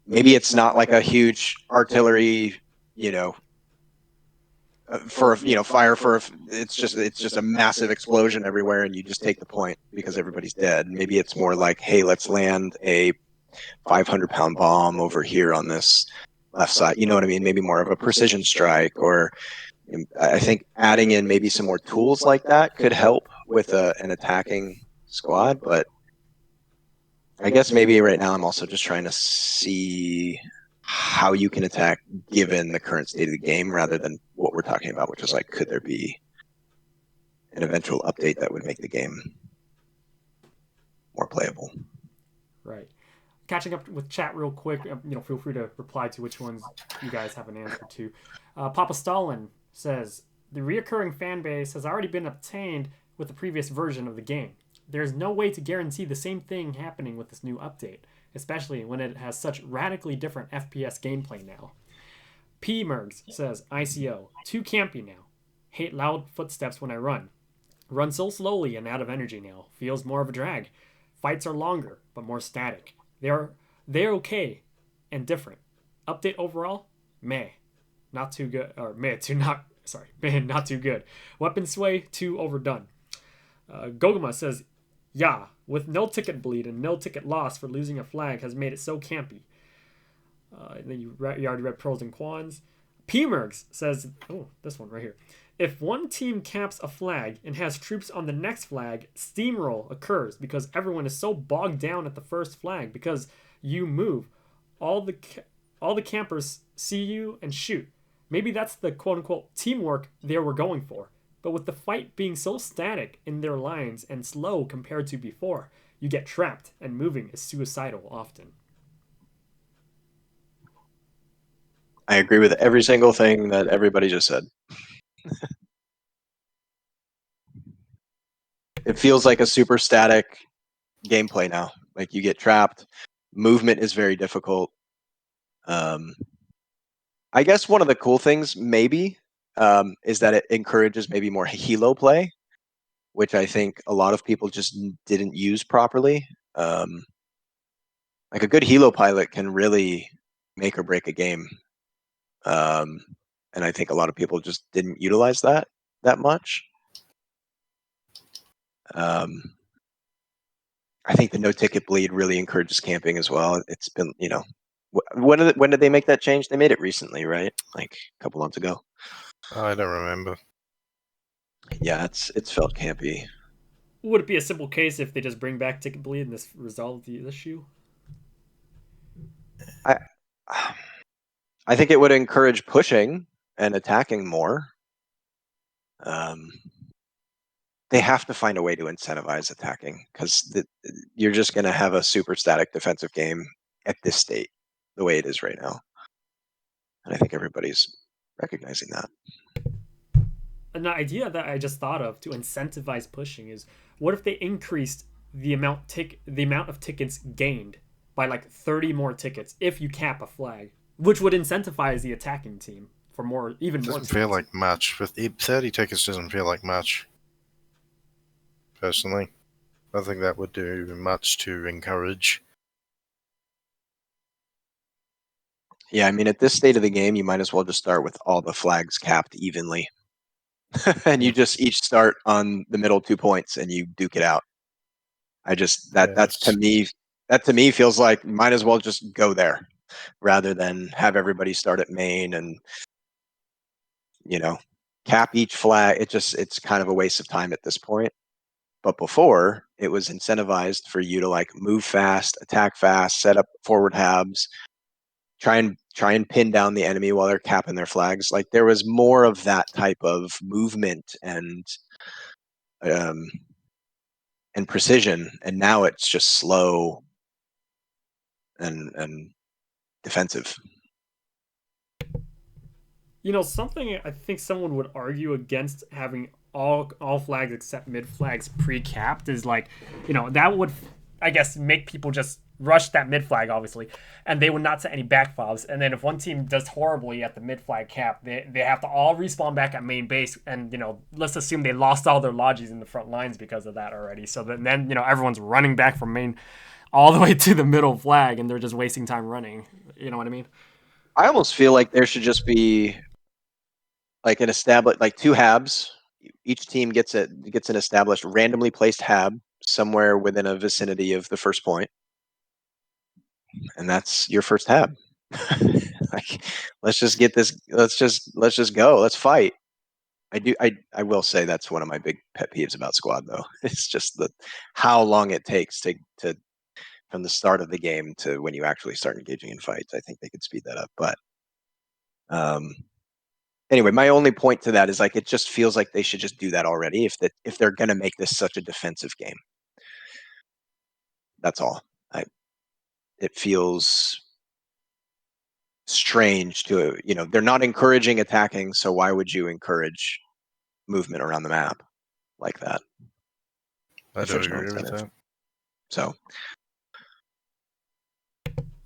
Maybe it's not like a huge artillery, fire for it's just a massive explosion everywhere and you just take the point because everybody's dead. Maybe it's more like, hey, let's land a 500-pound bomb over here on this left side. You know what I mean? Maybe more of a precision strike, or I think adding in maybe some more tools like that could help with an attacking squad. But I guess maybe right now I'm also just trying to see how you can attack given the current state of the game, rather than what we're talking about, which is like, could there be an eventual update that would make the game more playable? Right. Catching up with chat real quick. Feel free to reply to which ones you guys have an answer to. Papa Stalin says the reoccurring fan base has already been obtained with the previous version of the game. There's no way to guarantee the same thing happening with this new update, especially when it has such radically different FPS gameplay now. P Mergs says ICO, too campy now. Hate loud footsteps when I run. Run so slowly and out of energy now. Feels more of a drag. Fights are longer, but more static. They're okay and different. Update overall, meh. Not too good, or meh, too not, sorry, meh, not too good. Weapon sway, too overdone. Gogama says, yeah, with no ticket bleed and no ticket loss for losing a flag has made it so campy. And then you already read pros and quans. P-Mergs says, oh, this one right here. If one team caps a flag and has troops on the next flag, steamroll occurs because everyone is so bogged down at the first flag because you move. All the campers see you and shoot. Maybe that's the quote-unquote teamwork they were going for. But with the fight being so static in their lines and slow compared to before, you get trapped and moving is suicidal often. I agree with every single thing that everybody just said. It feels like a super static gameplay now. Like you get trapped. Movement is very difficult. I guess one of the cool things maybe is that it encourages maybe more helo play, which I think a lot of people just didn't use properly. Like a good helo pilot can really make or break a game. And I think a lot of people just didn't utilize that much. I think the no ticket bleed really encourages camping as well. It's been, when did they make that change? They made it recently, right? Like a couple months ago. I don't remember. Yeah, it's felt campy. Would it be a simple case if they just bring back ticket bleed and this resolve the issue? I I think it would encourage pushing and attacking more. They have to find a way to incentivize attacking, because you're just going to have a super static defensive game at this state, the way it is right now. And I think everybody's recognizing that. An idea that I just thought of to incentivize pushing is, what if they increased the amount of tickets gained by like 30 more tickets if you cap a flag, which would incentivize the attacking team for even It more doesn't tickets. feel like much. With 30 tickets, doesn't feel like much. Personally, I think that would do much to encourage. Yeah, I mean, at this state of the game, you might as well just start with all the flags capped evenly. And you just each start on the middle 2 points and you duke it out. That to me feels like might as well just go there rather than have everybody start at main and cap each flag. It's kind of a waste of time at this point. But before, it was incentivized for you to like move fast, attack fast, set up forward habs, try and pin down the enemy while they're capping their flags. Like there was more of that type of movement um, and precision, and now it's just slow and defensive. Something I think someone would argue against having all flags except mid flags pre-capped is like, that would, I guess, make people just rush that mid flag, obviously, and they would not set any back fobs. And then if one team does horribly at the mid flag cap, they have to all respawn back at main base, and let's assume they lost all their lodges in the front lines because of that already. So then everyone's running back from main all the way to the middle flag, and they're just wasting time running. You know what I mean? I almost feel like there should just be like an established, like two habs. Each team gets an established randomly placed hab somewhere within a vicinity of the first point, and that's your first hab. Like, let's just get this. Let's just go. Let's fight. I will say that's one of my big pet peeves about squad, though. It's just how long it takes to from the start of the game to when you actually start engaging in fights. I think they could speed that up, but um, anyway, my only point to that is like it just feels like they should just do that already if they're going to make this such a defensive game. That's all. It feels strange to they're not encouraging attacking, so why would you encourage movement around the map like that I if do there's no agree with incentive? that. So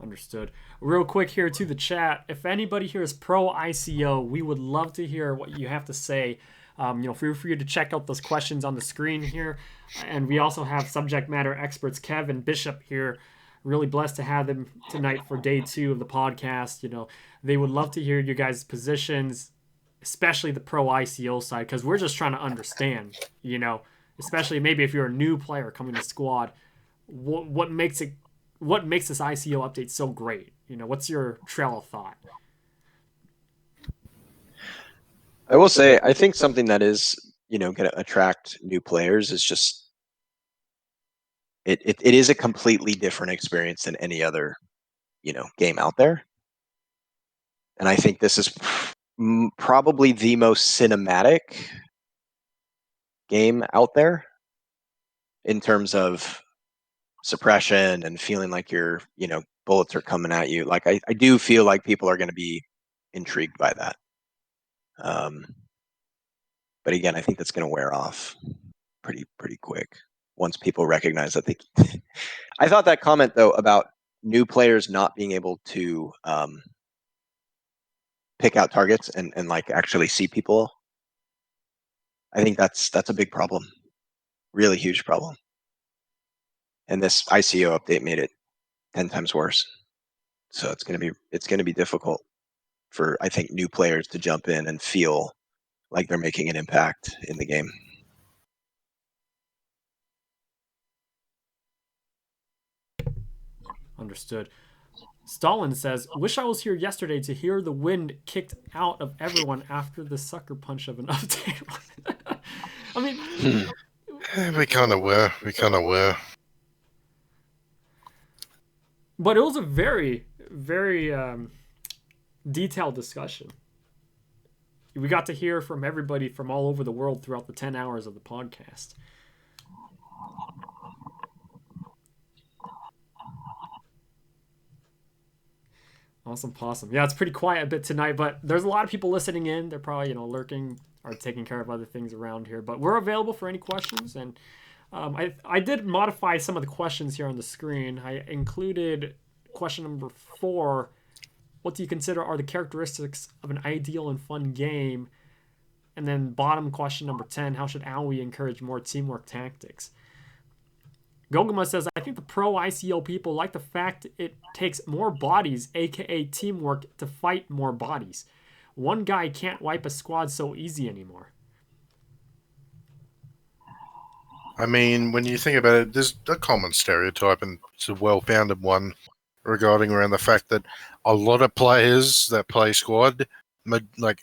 Understood. Real quick here to the chat. If anybody here is pro ICO, we would love to hear what you have to say. Feel free to check out those questions on the screen here. And we also have subject matter experts Kev and Bishop here. Really blessed to have them tonight for day 2 of the podcast. They would love to hear you guys' positions, especially the pro ICO side, because we're just trying to understand, especially maybe if you're a new player coming to squad, what makes this ICO update so great? What's your trail of thought? I will say, I think something that is, going to attract new players is just it is a completely different experience than any other, game out there. And I think this is probably the most cinematic game out there in terms of suppression and feeling like bullets are coming at you. Like I do feel like people are going to be intrigued by that. But again, I think that's going to wear off pretty quick once people recognize that they. I thought that comment though about new players not being able to pick out targets and like actually see people. I think that's a big problem, really huge problem. And this ICO update made it 10 times worse. So it's gonna be difficult for I think new players to jump in and feel like they're making an impact in the game. Understood. Stalin says, "Wish I was here yesterday to hear the wind kicked out of everyone after the sucker punch of an update." I mean, We kind of were. but it was a very, very detailed discussion. We got to hear from everybody from all over the world throughout the 10 hours of the podcast. Awesome possum. Yeah, it's pretty quiet a bit tonight, but there's a lot of people listening in. They're probably lurking or taking care of other things around here. But we're available for any questions, and I did modify some of the questions here on the screen. I included question number 4. What do you consider are the characteristics of an ideal and fun game? And then bottom question number 10, how should AOE encourage more teamwork tactics? Goguma says, I think the pro ICO people like the fact it takes more bodies, aka teamwork, to fight more bodies. One guy can't wipe a squad so easy anymore. I mean, when you think about it, there's a common stereotype, and it's a well-founded one, regarding around the fact that a lot of players that play squad, like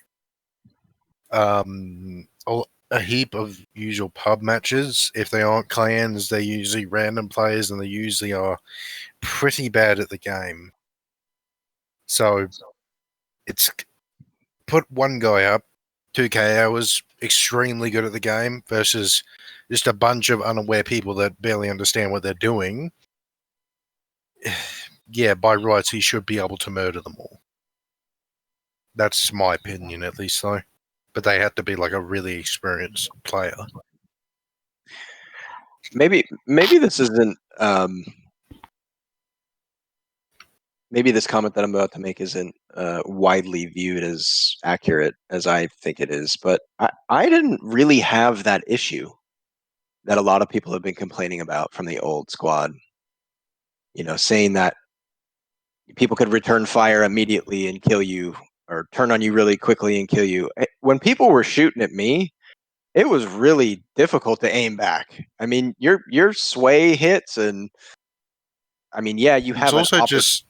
a heap of usual pub matches, if they aren't clans, they're usually random players, and they usually are pretty bad at the game. So it's put one guy up, 2K hours, extremely good at the game, versus just a bunch of unaware people that barely understand what they're doing. Yeah, by rights, he should be able to murder them all. That's my opinion, at least, though. But they have to be like a really experienced player. Maybe this isn't. Maybe this comment that I'm about to make isn't widely viewed as accurate as I think it is, but I didn't really have that issue that a lot of people have been complaining about from the old squad. Saying that people could return fire immediately and kill you, or turn on you really quickly and kill you. When people were shooting at me, it was really difficult to aim back. I mean, your sway hits, and I mean, yeah, you It's have also just.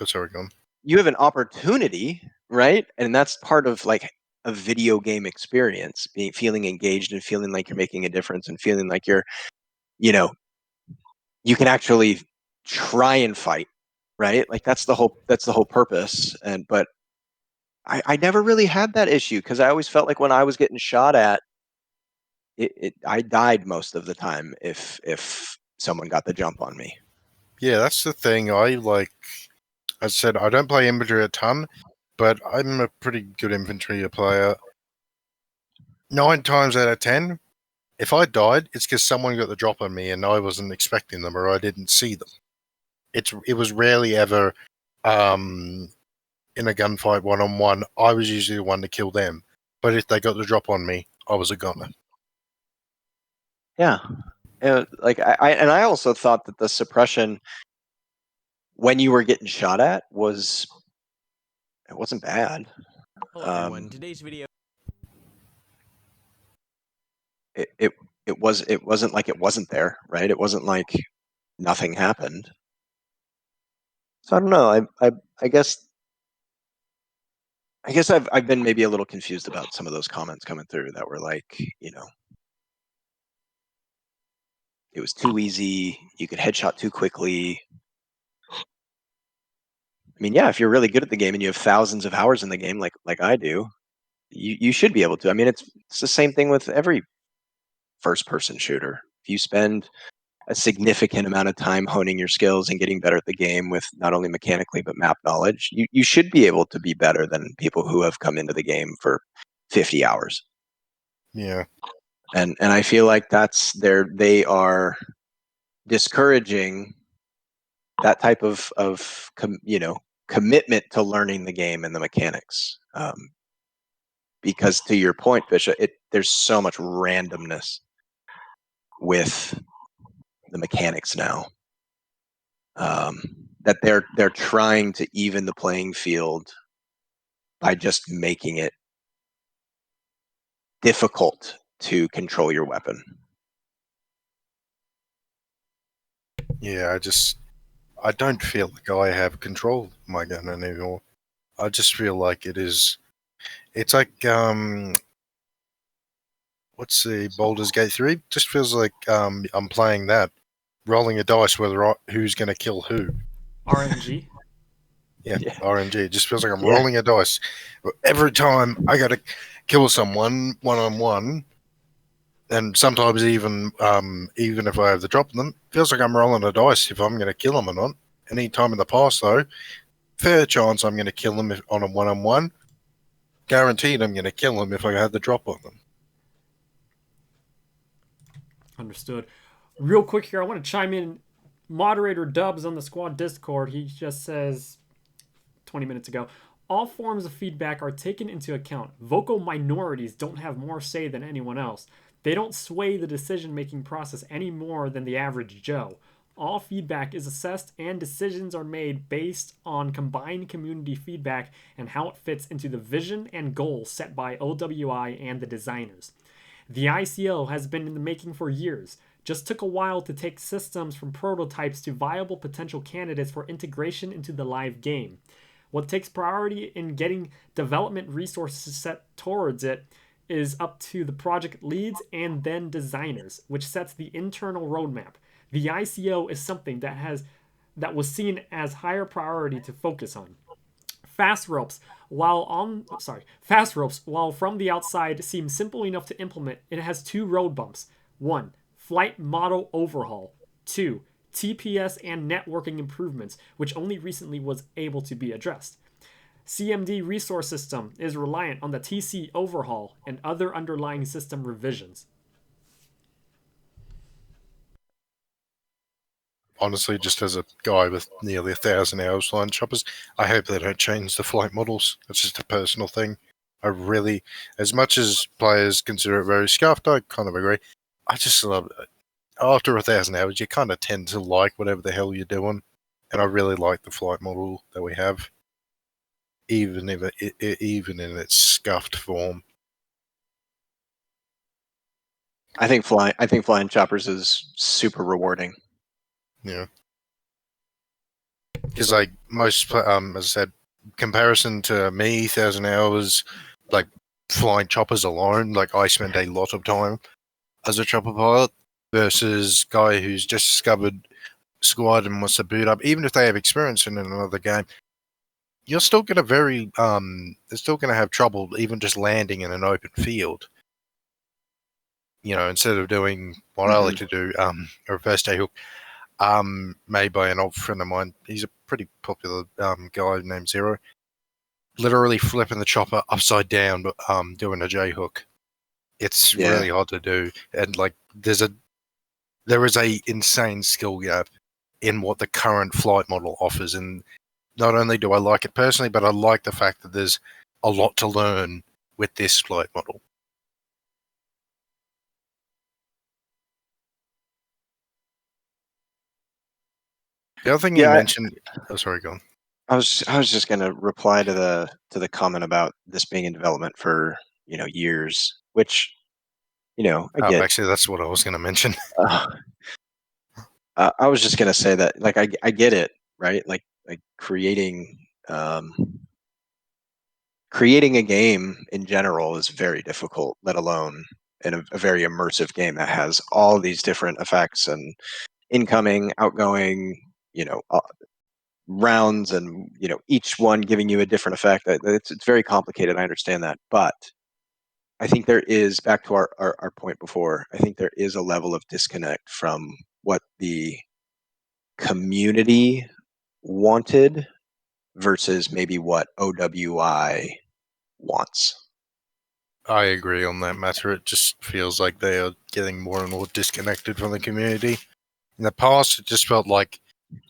Oh, sorry, go on. You have an opportunity, right? And that's part of like a video game experience, feeling engaged and feeling like you're making a difference and feeling like you know, you can actually try and fight, right? Like that's the whole purpose. But I never really had that issue because I always felt like when I was getting shot at, I died most of the time if someone got the jump on me. Yeah, that's the thing. I said, I don't play infantry a ton, but I'm a pretty good infantry player. 9 times out of 10, if I died, it's because someone got the drop on me and I wasn't expecting them or I didn't see them. It was rarely ever in a gunfight one-on-one. I was usually the one to kill them. But if they got the drop on me, I was a gunner. Yeah. I also thought that the suppression when you were getting shot at it wasn't bad. Hello everyone. Today's video. It wasn't like it wasn't there, right? It wasn't like nothing happened. So I don't know. I guess I've been maybe a little confused about some of those comments coming through that were like, it was too easy. You could headshot too quickly. I mean, yeah, if you're really good at the game and you have thousands of hours in the game, like I do, you should be able to. I mean, it's the same thing with every first-person shooter. If you spend a significant amount of time honing your skills and getting better at the game with not only mechanically but map knowledge, you should be able to be better than people who have come into the game for 50 hours. Yeah. And I feel like they are discouraging that type of commitment to learning the game and the mechanics. Because to your point, Bishop, there's so much randomness with the mechanics now. That they're trying to even the playing field by just making it difficult to control your weapon. Yeah, I don't feel like I have control of my gun anymore. I just feel like it's like, what's the Baldur's Gate 3? Just feels like I'm playing that, rolling a dice who's going to kill who. RNG. Yeah, Yeah. RNG. It just feels like I'm Yeah. rolling a dice. Every time I got to kill someone one-on-one, and sometimes even if I have the drop on them, feels like I'm rolling a dice if I'm going to kill them or not. Any time in the past, though, fair chance I'm going to kill them on a one-on-one. Guaranteed I'm going to kill them if I had the drop on them. Understood. Real quick here, I want to chime in. Moderator Dubs on the squad Discord, he just says 20 minutes ago, all forms of feedback are taken into account. Vocal minorities don't have more say than anyone else. They don't sway the decision making process any more than the average Joe. All feedback is assessed and decisions are made based on combined community feedback and how it fits into the vision and goals set by OWI and the designers. The ICO has been in the making for years. Just took a while to take systems from prototypes to viable potential candidates for integration into the live game. What takes priority in getting development resources set towards it is up to the project leads and then designers, which sets the internal roadmap. The ICO is something that was seen as higher priority to focus on. Fast ropes, while from the outside seem simple enough to implement, it has two road bumps. 1. Flight model overhaul. 2. TPS and networking improvements, which only recently was able to be addressed. CMD resource system is reliant on the TC overhaul and other underlying system revisions. Honestly, just as a guy with nearly 1,000 hours flying choppers, I hope they don't change the flight models. It's just a personal thing. I really, as much as players consider it very scuffed, I kind of agree. I just love it. After 1,000 hours, you kind of tend to like whatever the hell you're doing, and I really like the flight model that we have, even if even in its scuffed form. I think flying choppers is super rewarding. Yeah. Because like most, as I said, comparison to me, 1,000 hours, like flying choppers alone, like I spend a lot of time as a chopper pilot versus guy who's just discovered squad and wants to boot up. Even if they have experience in another game, you're still gonna they're still gonna have trouble even just landing in an open field. You know, instead of doing what I like to do, a reverse day hook, made by an old friend of mine. He's a pretty popular guy named Zero. Literally flipping the chopper upside down, but doing a J hook. It's really hard to do, and like there is a insane skill gap in what the current flight model offers, and not only do I like it personally, but I like the fact that there's a lot to learn with this flight model. The other thing you mentioned, oh sorry, go on. I was just going to reply to the comment about this being in development for years, which I get. Actually, that's what I was going to mention. I was just going to say that like I get it, right? Like creating creating a game in general is very difficult, let alone in a very immersive game that has all these different effects and incoming, outgoing, rounds, and each one giving you a different effect. It's very complicated. I understand that, but I think there is, back to our point before, I think there is a level of disconnect from what the community wanted versus maybe what OWI wants. I agree on that matter. It just feels like they are getting more and more disconnected from the community. In the past, it just felt like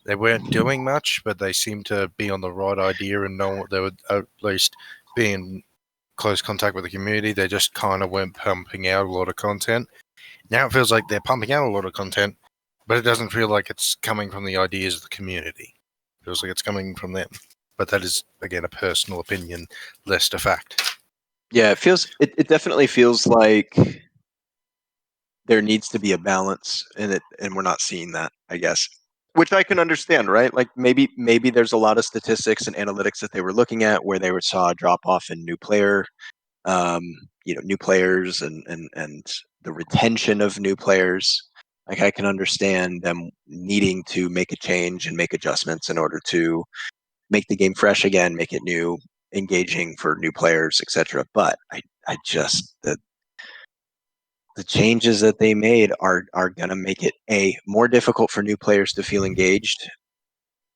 they weren't doing much, but they seemed to be on the right idea and know what they would at least be in close contact with the community. They just kind of weren't pumping out a lot of content. Now it feels like they're pumping out a lot of content, but it doesn't feel like it's coming from the ideas of the community. It feels like it's coming from them. But that is, again, a personal opinion, less a fact. Yeah, it definitely feels like there needs to be a balance in it, and we're not seeing that, I guess. Which I can understand, right? Like maybe there's a lot of statistics and analytics that they were looking at where they saw a drop off in new players and the retention of new players. Like I can understand them needing to make a change and make adjustments in order to make the game fresh again, make it new, engaging for new players, etc. But I just the changes that they made are going to make it more difficult for new players to feel engaged,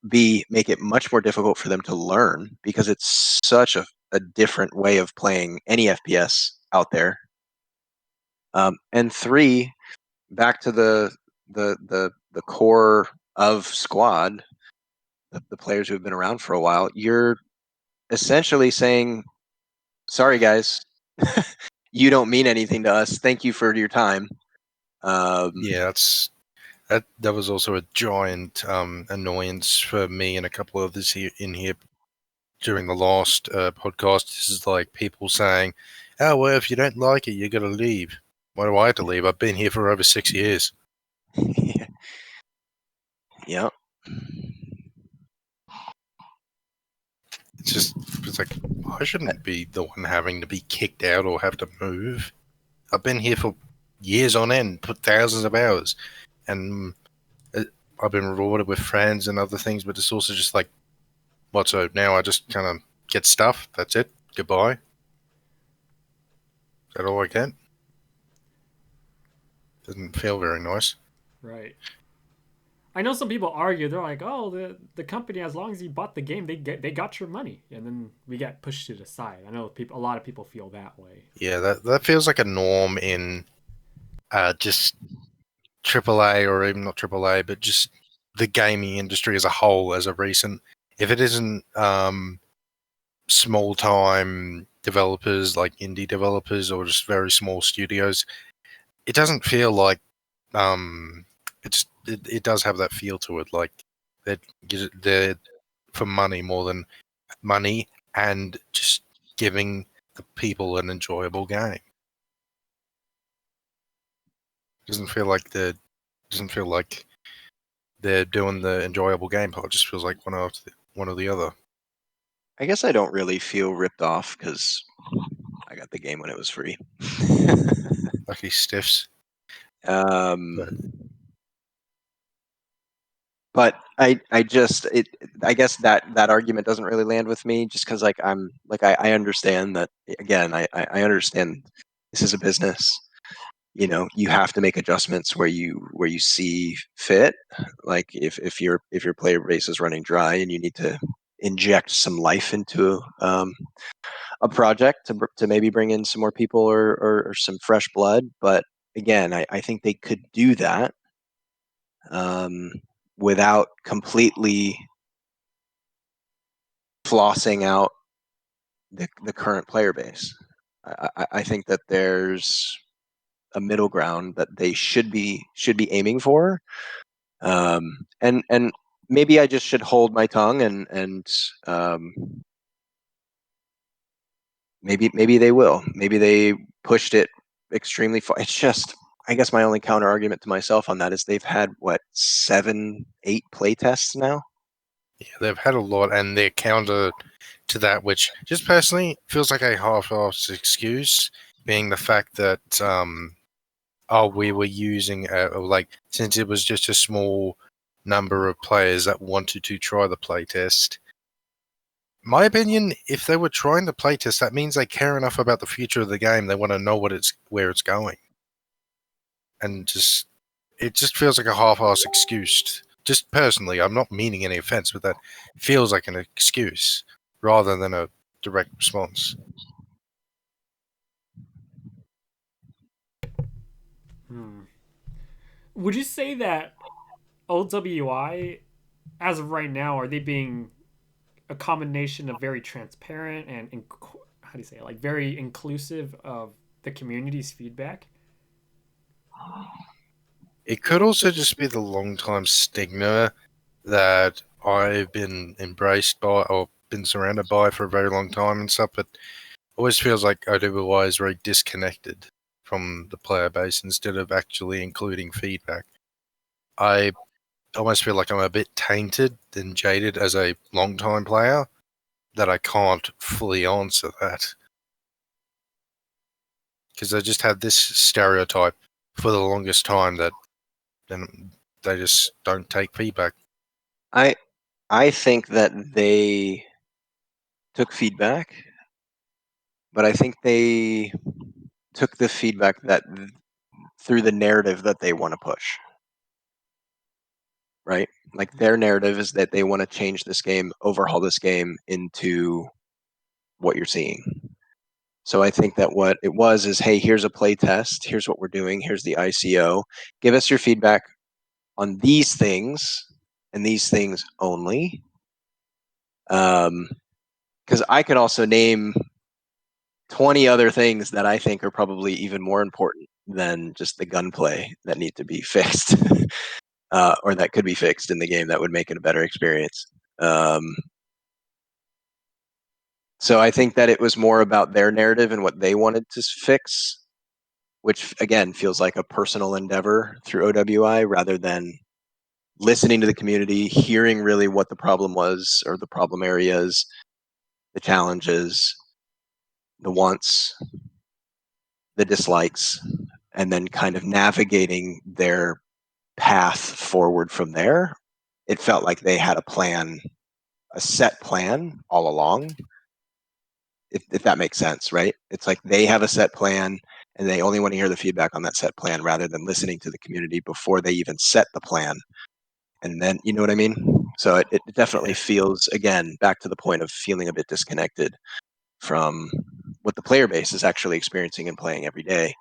B, make it much more difficult for them to learn because it's such a different way of playing any FPS out there. And 3, back to the core of squad, the players who have been around for a while, you're essentially saying, sorry guys, you don't mean anything to us. Thank you for your time. Yeah, that was also a giant annoyance for me and a couple of others in here during the last podcast. This is like people saying, "Oh well, if you don't like it, you got to leave." Why do I have to leave? I've been here for over 6 years. Yeah. It's like I shouldn't be the one having to be kicked out or have to move. I've been here for years on end, put thousands of hours, and I've been rewarded with friends and other things. But it's also just like, what? So now I just kind of get stuff. That's it. Goodbye. Is that all I get? Doesn't feel very nice. Right. I know some people argue. They're like, "Oh, the company, as long as you bought the game, they got your money," and then we get pushed to the side. I know a lot of people feel that way. Yeah, that feels like a norm in just AAA, or even not AAA, but just the gaming industry as a whole. As of recent, if it isn't small time developers like indie developers or just very small studios, it doesn't feel like it does have that feel to it, like they're for money more than money, and just giving the people an enjoyable game. Doesn't feel like they're doing the enjoyable game part. It just feels like one or the other. I guess I don't really feel ripped off because I got the game when it was free. Lucky stiffs. um, but I just I guess that argument doesn't really land with me just because like I understand that again I understand this is a business. You have to make adjustments where you see fit. Like if your player base is running dry and you need to inject some life into a project to maybe bring in some more people or some fresh blood. But again, I think they could do that um, without completely flossing out the current player base. I think that there's a middle ground that they should be aiming for, and maybe I just should hold my tongue and maybe they will. Maybe they pushed it extremely far. It's just, I guess my only counter argument to myself on that is they've had what 7, 8 play tests now. Yeah, they've had a lot, and their counter to that, which just personally feels like a half-assed excuse, being the fact that we were using since it was just a small number of players that wanted to try the playtest. My opinion, if they were trying the playtest, that means they care enough about the future of the game. They want to know where it's going, and it just feels like a half-assed excuse. Just personally, I'm not meaning any offense, but that feels like an excuse rather than a direct response. Would you say that OWI, as of right now, are they being a combination of very transparent and how do you say it, like very inclusive of the community's feedback? It could also just be the long time stigma that I've been embraced by or been surrounded by for a very long time and stuff, but it always feels like OWI is very disconnected from the player base instead of actually including feedback. I almost feel like I'm a bit tainted and jaded as a long time player that I can't fully answer that. Because I just had this stereotype for the longest time that then they just don't take feedback. I think that they took feedback, but I think they took the feedback that through the narrative that they want to push. right? Like their narrative is that they want to change this game, overhaul this game into what you're seeing. So I think that what it was is, hey, here's a play test. Here's what we're doing. Here's the ICO. Give us your feedback on these things and these things only. Because I can also name 20 other things that I think are probably even more important than just the gunplay that need to be fixed, or that could be fixed in the game that would make it a better experience. So I think that it was more about their narrative and what they wanted to fix, which again feels like a personal endeavor through OWI rather than listening to the community, hearing really what the problem was or the problem areas, the challenges, the wants, the dislikes, and then kind of navigating their path forward from there. It felt like they had a plan, a set plan all along, if that makes sense, right? It's like they have a set plan and they only want to hear the feedback on that set plan rather than listening to the community before they even set the plan. And then, you know what I mean? So it definitely feels, again, back to the point of feeling a bit disconnected from what the player base is actually experiencing and playing every day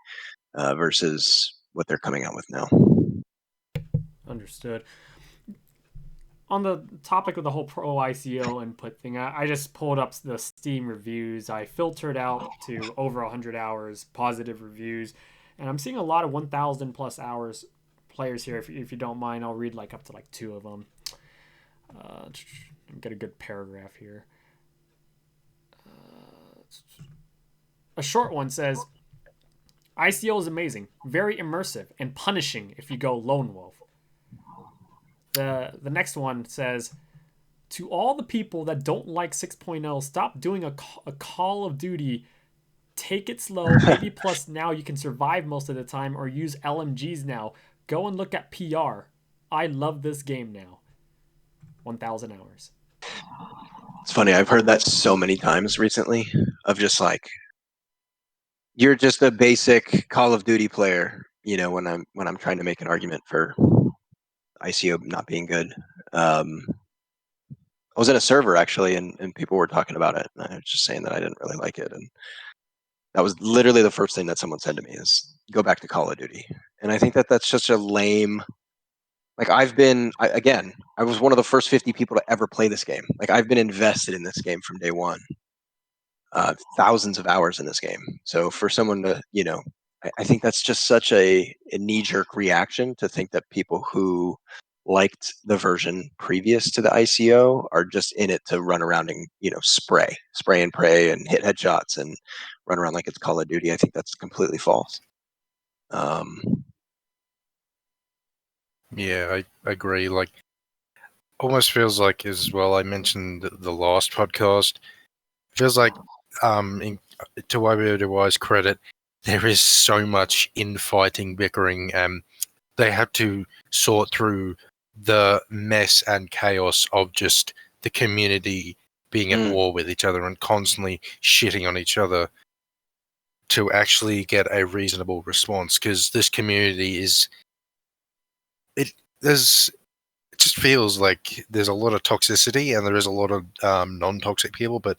versus what they're coming out with now. Understood. On the topic of the whole pro ICO input thing, I just pulled up the Steam reviews. I filtered out to over 100 hours positive reviews, and I'm seeing a lot of 1,000 plus hours players here. If you don't mind, I'll read like up to like two of them. Get a good paragraph here. A short one says, ICO is amazing, very immersive, and punishing if you go lone wolf. The next one says, to all the people that don't like 6.0, stop doing a Call of Duty. Take it slow. Maybe plus now you can survive most of the time or use LMGs now. Go and look at PR. I love this game now. 1,000 hours. It's funny. I've heard that so many times recently of just like, you're just a basic Call of Duty player, you know, when I'm trying to make an argument for ICO not being good. I was in a server actually, and people were talking about it, and I was just saying that I didn't really like it, and that was literally the first thing that someone said to me is, "Go back to Call of Duty." And I think that that's just a lame. Like I was one of the first 50 people to ever play this game. Like I've been invested in this game from day one. Thousands of hours in this game. So for someone to, you know, I think that's just such a knee-jerk reaction to think that people who liked the version previous to the ICO are just in it to run around and, you know, spray and pray and hit headshots and run around like it's Call of Duty. I think that's completely false. Yeah, I agree. Like, almost feels like as well. I mentioned the last podcast. Feels like, to YBO's credit, there is so much infighting, bickering, and they had to sort through the mess and chaos of just the community being at war with each other and constantly shitting on each other to actually get a reasonable response. Because this community is, it just feels like there's a lot of toxicity and there is a lot of non-toxic people, but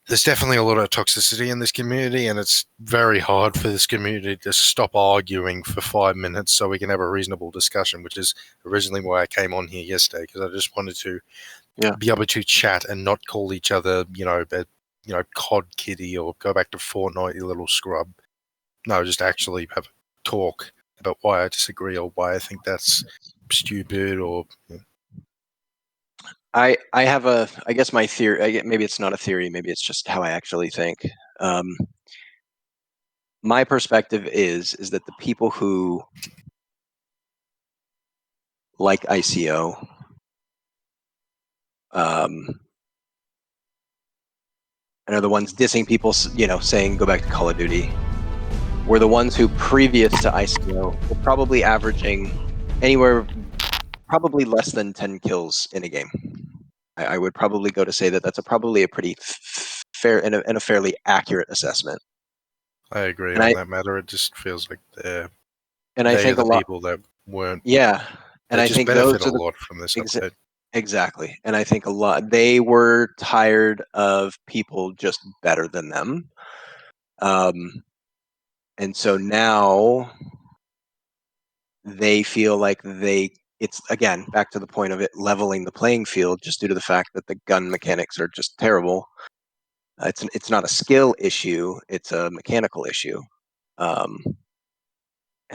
there's definitely a lot of toxicity in this community, and it's very hard for this community to stop arguing for 5 minutes so we can have a reasonable discussion, which is originally why I came on here yesterday, because I just wanted to be able to chat and not call each other, COD kitty or go back to Fortnite, you little scrub. No, just actually have a talk about why I disagree or why I think that's stupid or... I have I guess my theory, maybe it's not a theory, maybe it's just how I actually think. My perspective is that the people who like ICO, and are the ones dissing people, you know, saying go back to Call of Duty, were the ones who previous to ICO were probably averaging anywhere, probably less than 10 kills in a game. I would probably go to say that that's probably a pretty fair and a fairly accurate assessment. I agree on that matter. It just feels like they're I think the a lot, people that weren't. Yeah, And they I just think benefit those a are the lot from this exa- update. exactly. And I think they were tired of people just better than them. And so now they feel like it's again back to the point of it leveling the playing field, just due to the fact that the gun mechanics are just terrible. It's not a skill issue; it's a mechanical issue. And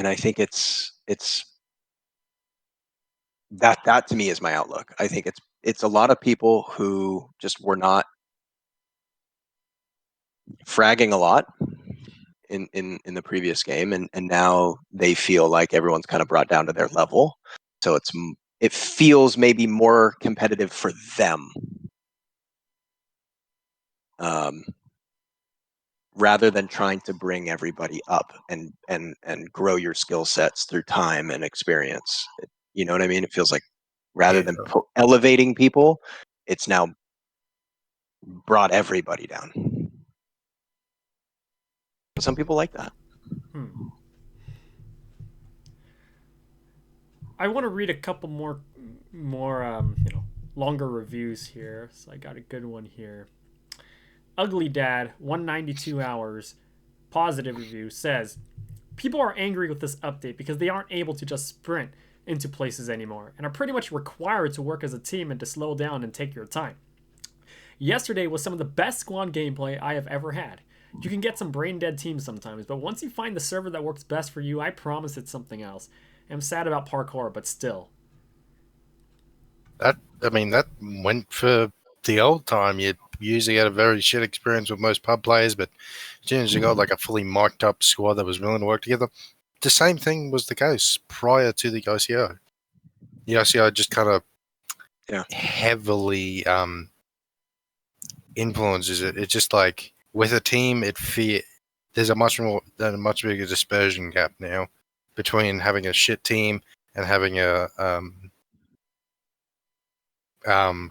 I think it's that to me is my outlook. I think it's a lot of people who just were not fragging a lot in the previous game, and now they feel like everyone's kind of brought down to their level. So it feels maybe more competitive for them, rather than trying to bring everybody up and grow your skill sets through time and experience. You know what I mean? It feels like rather than elevating people, it's now brought everybody down. Some people like that. I want to read a couple more longer reviews here. So I got a good one here. Ugly Dad 192 hours positive review says people are angry with this update because they aren't able to just sprint into places anymore and are pretty much required to work as a team and to slow down and take your time. Yesterday was some of the best squad gameplay I have ever had. You can get some brain dead teams sometimes, but once you find the server that works best for you, I promise it's something else. I'm sad about parkour, but still. That went for the old time. You usually had a very shit experience with most pub players, but as soon as you got like a fully mic'd up squad that was willing to work together, the same thing was the case prior to the ICO. The ICO just kind of heavily influences it. It's just like with a team, there's a much bigger dispersion gap now between having a shit team and having a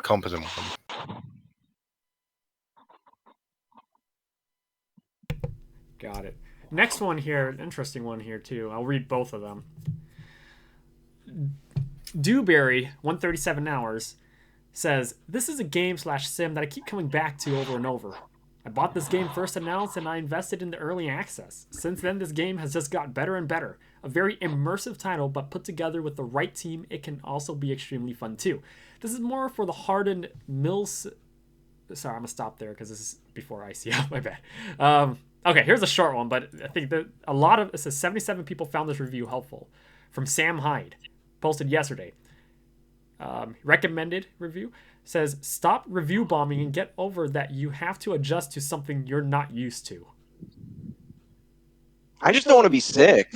competent one. Got it. Next one here, interesting one here too. I'll read both of them. Dewberry 137 hours says, this is a game/sim that I keep coming back to over and over. I bought this game first announced and I invested in the early access. Since then, this game has just got better and better. A very immersive title, but put together with the right team, it can also be extremely fun too. This is more for the hardened mills. Sorry, I'm gonna stop there because this is before ICO. My bad. Okay, here's a short one, but I think that it says 77 people found this review helpful. From Sam Hyde, posted yesterday. Recommended review says, stop review bombing and get over that you have to adjust to something you're not used to. I just don't want to be sick.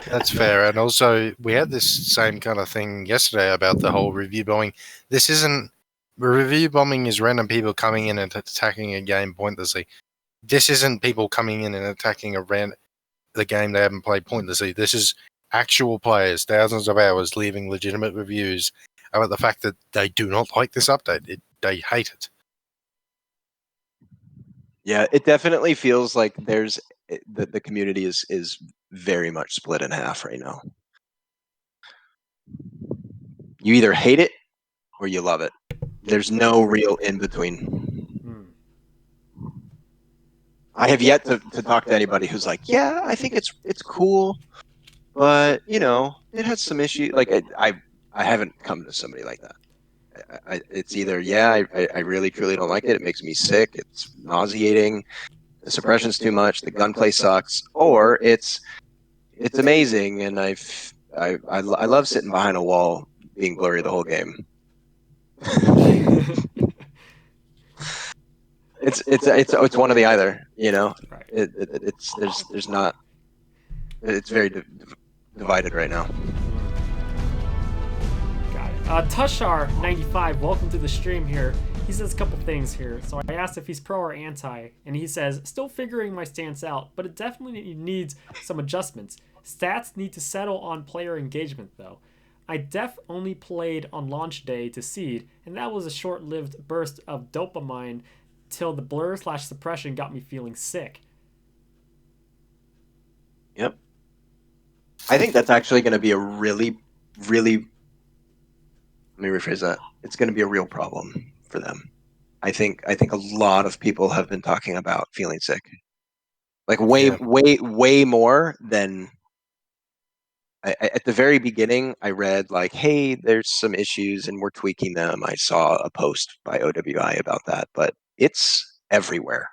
That's fair. And also, we had this same kind of thing yesterday about the whole review bombing. Review bombing is random people coming in and attacking a game pointlessly. This isn't people coming in and attacking the game they haven't played pointlessly. This is actual players, thousands of hours, leaving legitimate reviews about the fact that they do not like this update. They hate it. Yeah, it definitely feels like the community is very much split in half right now. You either hate it or you love it. There's no real in between. I have yet to talk to anybody who's like, yeah, I think it's cool, but it has some issues. Like I haven't come to somebody like that. It's either I really truly don't like it. It makes me sick. It's nauseating. The suppression's too much. The gunplay sucks. Or it's amazing, and I love sitting behind a wall being blurry the whole game. It's one or the other. Right. There's not. It's very divided right now. Got it. Tushar95, welcome to the stream here. He says a couple things here. So I asked if he's pro or anti, and he says, still figuring my stance out, but it definitely needs some adjustments. Stats need to settle on player engagement, though. I only played on launch day to seed, and that was a short-lived burst of dopamine till the blur/suppression got me feeling sick. Yep. I think that's actually going to be a really, really. Let me rephrase that. It's going to be a real problem for them. I think a lot of people have been talking about feeling sick, like Yeah. way more than. At the very beginning, I read like, "Hey, there's some issues and we're tweaking them." I saw a post by OWI about that, but it's everywhere.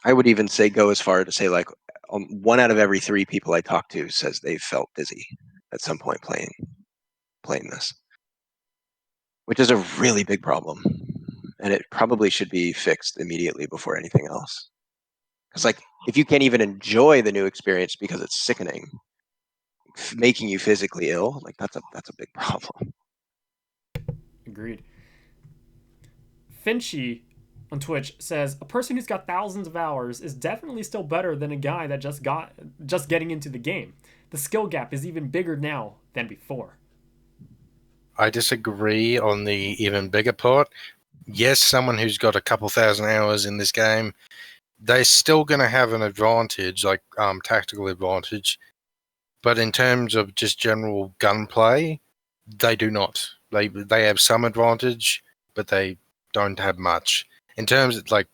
I would even say go as far to say like 1 out of every 3 people I talk to says they felt dizzy at some point playing this, which is a really big problem, and it probably should be fixed immediately before anything else. Because like if you can't even enjoy the new experience because it's sickening, making you physically ill, like that's a big problem. Agreed. Finchy on Twitch says a person who's got thousands of hours is definitely still better than a guy that just getting into the game. The skill gap is even bigger now than before. I disagree on the even bigger part. Yes, someone who's got a couple thousand hours in this game, they're still going to have an advantage, like tactical advantage. But in terms of just general gunplay, they do not. They have some advantage, but they don't have much. In terms of like,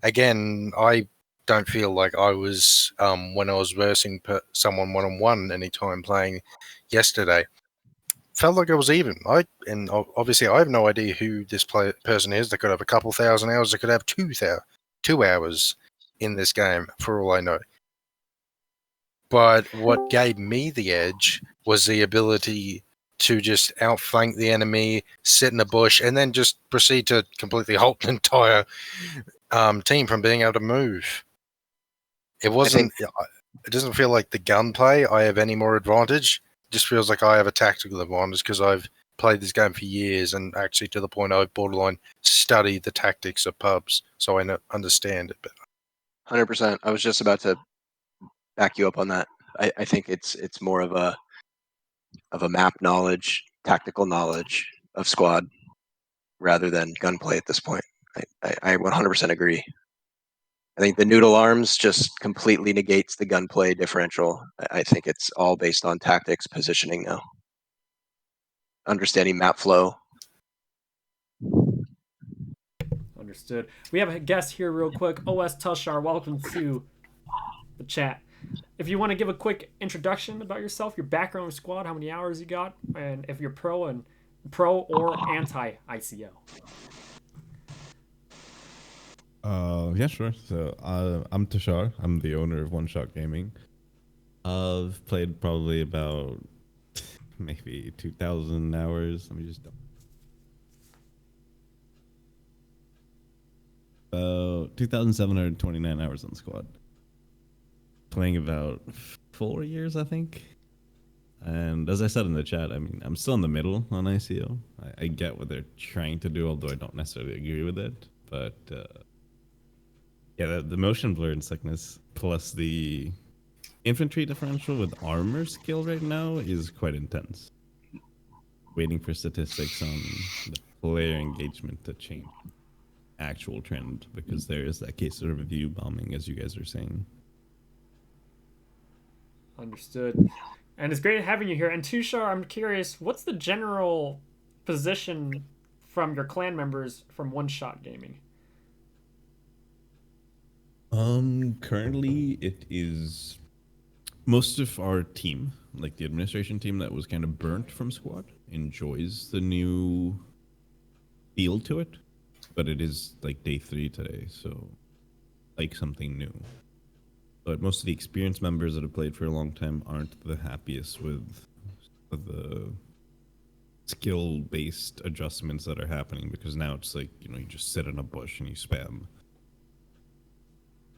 again, I don't feel like I was when I was versing someone 1-on-1 anytime playing yesterday. Felt like I was even. And obviously I have no idea who this person is. They could have a couple thousand hours. They could have 2 hours in this game, for all I know. But what gave me the edge was the ability to just outflank the enemy, sit in a bush, and then just proceed to completely halt the entire team from being able to move. It wasn't. It doesn't feel like the gunplay I have any more advantage. It just feels like I have a tactical advantage because I've played this game for years and actually to the point I've borderline studied the tactics of pubs, so I understand it better. 100%. I was just about to back you up on that. I think it's more of a map knowledge, tactical knowledge of squad rather than gunplay at this point. I 100% agree. I think the noodle arms just completely negates the gunplay differential. I think it's all based on tactics, positioning now, understanding map flow. Understood. We have a guest here real quick. OS Tushar, welcome to the chat. If you want to give a quick introduction about yourself, your background in squad, how many hours you got, and if you're pro or anti ICO. Yeah, sure. So I'm Tushar. I'm the owner of One Shot Gaming. I've played probably about maybe 2,000 hours. Let me just about 2,729 hours on squad. Playing about 4 years, I think. And as I said in the chat, I mean, I'm still in the middle on ICO. I get what they're trying to do, although I don't necessarily agree with it. But yeah, the motion blur and sickness plus the infantry differential with armor skill right now is quite intense. Waiting for statistics on the player engagement to change actual trend, because there is that case of review bombing, as you guys are saying. Understood. And it's great having you here. And Tushar, I'm curious, what's the general position from your clan members from One Shot Gaming? Currently it is most of our team, like the administration team that was kind of burnt from squad, enjoys the new feel to it, but it is like day 3 today, so like something new. But most of the experienced members that have played for a long time aren't the happiest with the skill-based adjustments that are happening, because now it's like, you know, you just sit in a bush and you spam.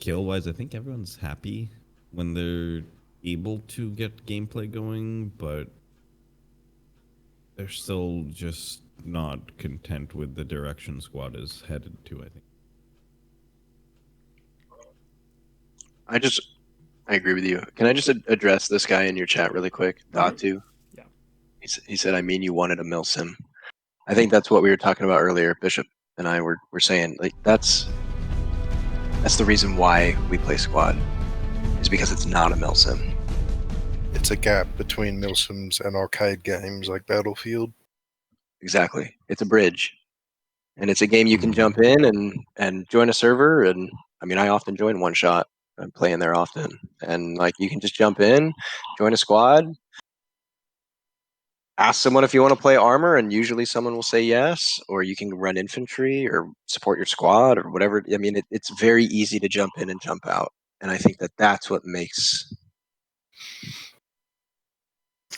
Kill-wise, I think everyone's happy when they're able to get gameplay going, but they're still just not content with the direction squad is headed to, I think. I agree with you. Can I just address this guy in your chat really quick? Datu. Yeah. He said, I mean, you wanted a milsim. I think that's what we were talking about earlier. Bishop and I were saying, like, that's the reason why we play squad, is because it's not a milsim. it's a gap between milsims and arcade games like Battlefield. Exactly. It's a bridge. And it's a game you can jump in and join a server. And I mean, I often join One Shot. I'm playing there often. And like, you can just jump in, join a squad, ask someone if you want to play armor, and usually someone will say yes. Or you can run infantry or support your squad or whatever. I mean, it's very easy to jump in and jump out. And I think that that's what makes.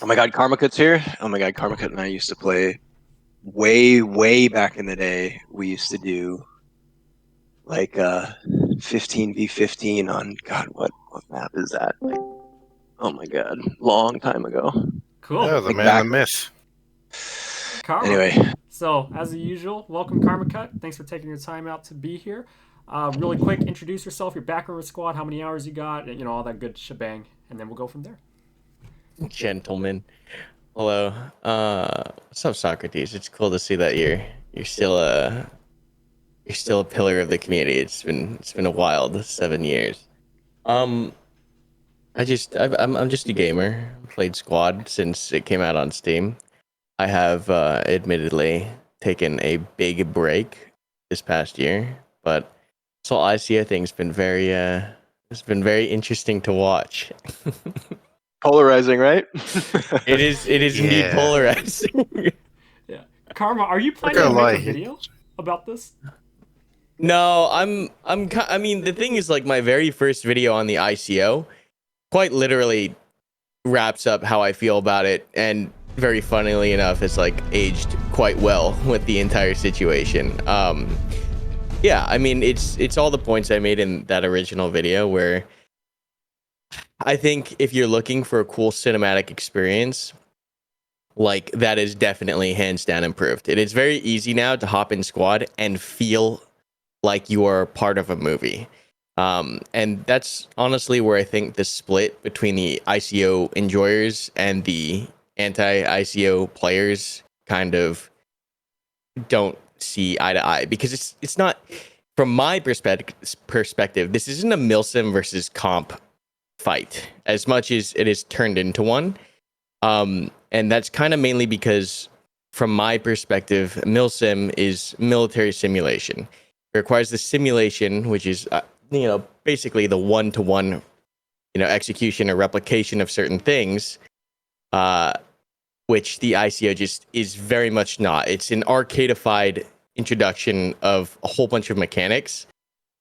Oh my God, Karmakut's here. Oh my God, Karmakut and I used to play way back in the day. We used to do like 15v15 on God, what map is that? Like, oh my God, long time ago. Cool. Yeah, the Like man, back. the myth. Karma. Anyway, So, as usual, welcome Karma Cut. Thanks for taking your time out to be here. Really quick, introduce yourself, your background with squad, how many hours you got, and all that good shebang, and then we'll go from there. Gentlemen. Hello. What's up, Socrates? It's cool to see that you're still a pillar of the community. It's been a wild 7 years. I'm just a gamer. Played Squad since it came out on Steam. I have admittedly taken a big break this past year, but this whole ICO thing's been it's been very interesting to watch. polarizing, right? It is indeed Yeah. polarizing. Yeah. Karma, are you planning gonna to make lie, a video about this? No, I mean, the thing is, like, my very first video on the ICO quite literally wraps up how I feel about it, and very funnily enough, it's like aged quite well with the entire situation. Yeah, I mean, it's all the points I made in that original video, where I think if you're looking for a cool cinematic experience, like, that is definitely hands down improved. It is very easy now to hop in Squad and feel like you are part of a movie. And that's honestly where I think the split between the ICO enjoyers and the anti-ICO players kind of don't see eye to eye, because it's not, from my perspective, this isn't a milsim versus comp fight as much as it is turned into one. And that's kind of mainly because, from my perspective, milsim is military simulation. It requires the simulation, which is basically the one-to-one execution or replication of certain things, which the ICO just is very much not. It's an arcadified introduction of a whole bunch of mechanics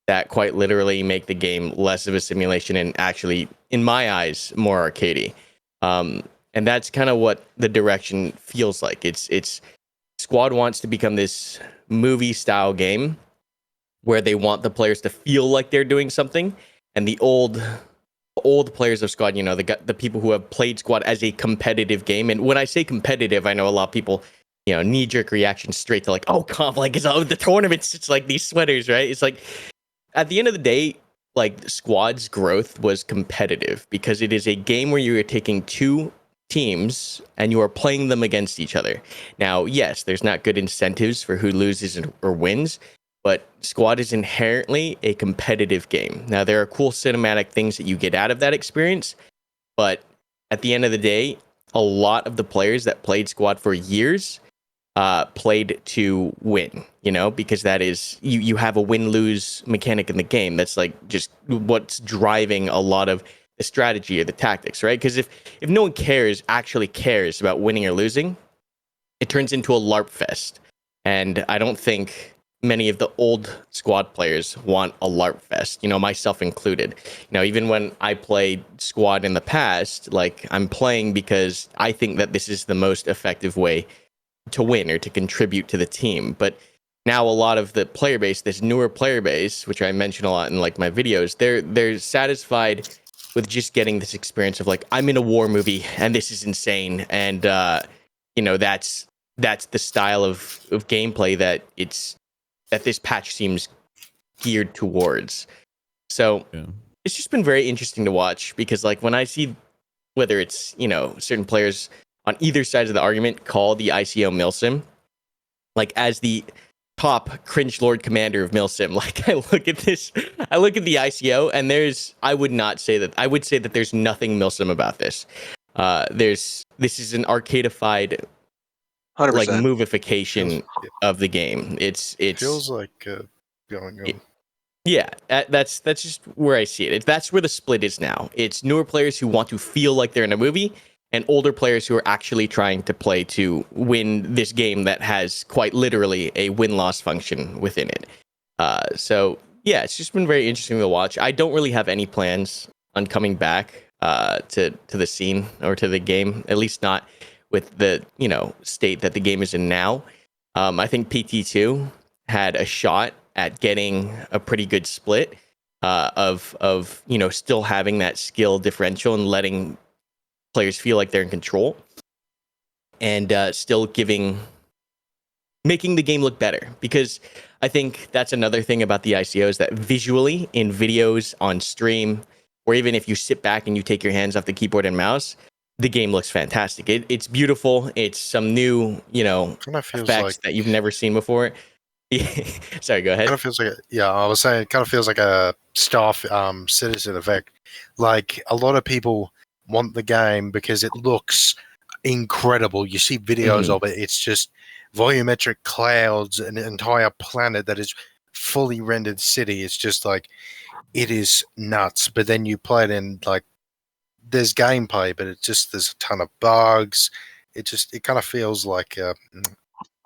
that quite literally make the game less of a simulation and actually, in my eyes, more arcadey. And that's kind of what the direction feels like. It's Squad wants to become this movie style game where they want the players to feel like they're doing something, and the old players of Squad, the people who have played Squad as a competitive game. And when I say competitive, I know a lot of people, knee-jerk reaction straight to, like, oh, comp, like, it's the tournaments, it's like these sweaters, right? It's like, at the end of the day, like, Squad's growth was competitive because it is a game where you are taking two teams and you are playing them against each other. Now, yes, there's not good incentives for who loses or wins, but Squad is inherently a competitive game. Now, there are cool cinematic things that you get out of that experience, but at the end of the day, a lot of the players that played Squad for years played to win, because that is, you have a win-lose mechanic in the game. That's like just what's driving a lot of the strategy or the tactics, right? Because if no one actually cares about winning or losing, it turns into a LARP fest. And I don't think many of the old Squad players want a LARP fest, myself included. Even when I played Squad in the past, like, I'm playing because I think that this is the most effective way to win or to contribute to the team. But now a lot of the player base, this newer player base, which I mention a lot in, like, my videos, they're satisfied with just getting this experience of, like, I'm in a war movie and this is insane, and that's the style of gameplay that this patch seems geared towards. So Yeah. it's just been very interesting to watch, because, like, when I see whether it's certain players on either side of the argument call the ICO milsim, like, as the top cringe lord commander of milsim, like, I look at the ICO, and I would say that there's nothing milsim about this. This is an arcadified 100%. like movification Yeah. of the game. It's Feels like going on. yeah, that's just where I see it. That's where the split is now. It's newer players who want to feel like they're in a movie, and older players who are actually trying to play to win this game that has quite literally a win-loss function within it. So yeah, it's just been very interesting to watch. I don't really have any plans on coming back to the scene or to the game, at least not with the state that the game is in now. I think PT2 had a shot at getting a pretty good split of still having that skill differential and letting players feel like they're in control, and still making the game look better. Because I think that's another thing about the ICOs, that visually in videos on stream, or even if you sit back and you take your hands off the keyboard and mouse, the game looks fantastic. It's beautiful. It's some new Kind of feels effects like that you've never seen before. Sorry, go ahead. kind of feels like I was saying it kind of feels like a staff citizen effect. Like a lot of people want the game because it looks incredible. You see videos of it, it's just volumetric clouds, an entire planet that is fully rendered city. It's just like, it is nuts. But then you play it and like there's gameplay, but there's a ton of bugs. It kind of feels like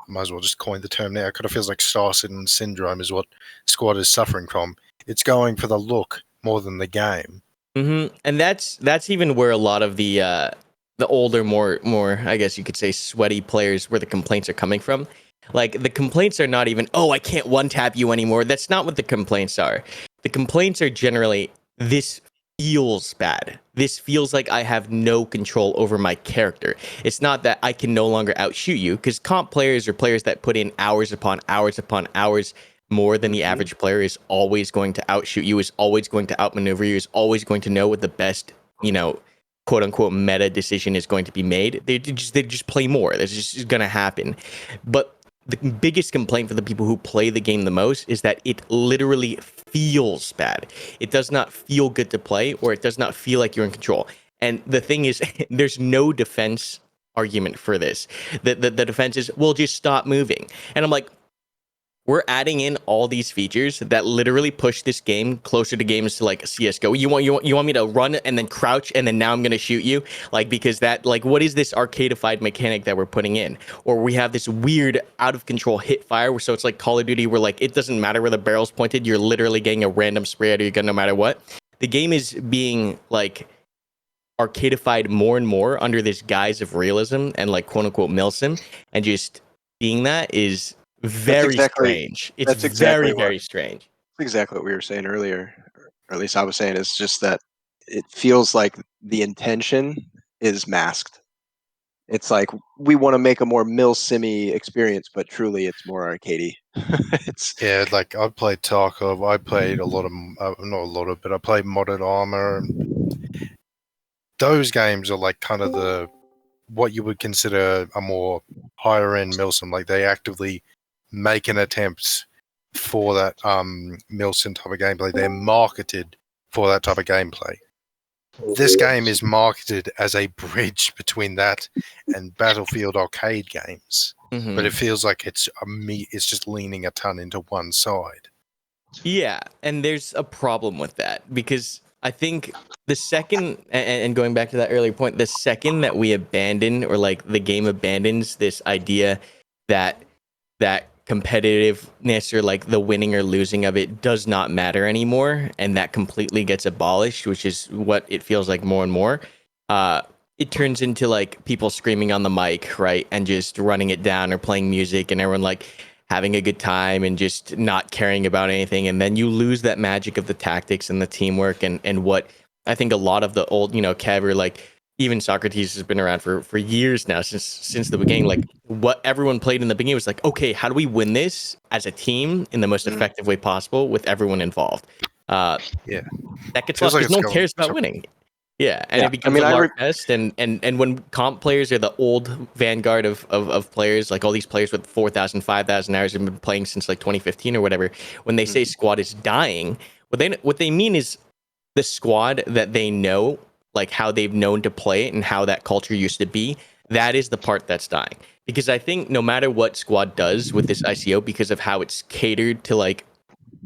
might as well just coin the term now. It kind of feels like Star Citizen syndrome is what Squad is suffering from. It's going for the look more than the game. And that's even where a lot of the older, more I guess you could say sweaty players, where the complaints are coming from. Like, the complaints are not even, oh, I can't one tap you anymore. That's not what the complaints are. The complaints are generally, this feels bad. This feels like I have no control over my character. It's not that I can no longer outshoot you, because comp players, or players that put in hours upon hours upon hours more than the average player, is always going to outshoot you, is always going to outmaneuver you, is always going to know what the best, quote unquote meta decision is going to be made. They just play more. That's just going to happen. But the biggest complaint for the people who play the game the most is that it literally feels bad. It does not feel good to play, or it does not feel like you're in control. And the thing is, there's no defense argument for this. The defense is, well, just stop moving. And I'm like, we're adding in all these features that literally push this game closer to games to like CS:GO. You want me to run and then crouch and then now I'm gonna shoot you? Like, because that, like, what is this arcadified mechanic that we're putting in? Or we have this weird out of control hit fire, where so it's like Call of Duty, where like it doesn't matter where the barrel's pointed, you're literally getting a random spray out of your gun no matter what. The game is being like arcadified more and more under this guise of realism and like quote unquote milsim, and just seeing that is very strange. It's very strange. That's exactly what we were saying earlier, or at least I was saying. It's just that it feels like the intention is masked. It's like we want to make a more milsimmy experience, but truly it's more arcadey. Yeah, like I played Tarkov. I played a lot of, not a lot of, but I played Modded Armor. Those games are like kind of what you would consider a more higher end milsim. Like they actively make an attempt for that milsim type of gameplay. They're marketed for that type of gameplay. This game is marketed as a bridge between that and Battlefield arcade games, but it feels like it's just leaning a ton into one side. Yeah, and there's a problem with that, because I think the second, and going back to that earlier point, the second that we abandon, or like the game abandons this idea that competitiveness, or like the winning or losing of it, does not matter anymore, and that completely gets abolished, which is what it feels like more and more, it turns into like people screaming on the mic, right, and just running it down, or playing music, and everyone like having a good time and just not caring about anything. And then you lose that magic of the tactics and the teamwork, and what I think a lot of the old, Kev, or like even Socrates has been around for years now, since the beginning. Like, what everyone played in the beginning was like, okay, how do we win this as a team in the most effective way possible with everyone involved? Yeah, that gets lost because no one cares about winning. Yeah, and it becomes a large test, and when comp players are the old vanguard of players, like all these players with 4,000, 5,000 hours have been playing since like 2015 or whatever, when they say squad is dying, what they mean is the squad that they know like how they've known to play it and how that culture used to be, that is the part that's dying. Because I think no matter what Squad does with this ICO, because of how it's catered to like,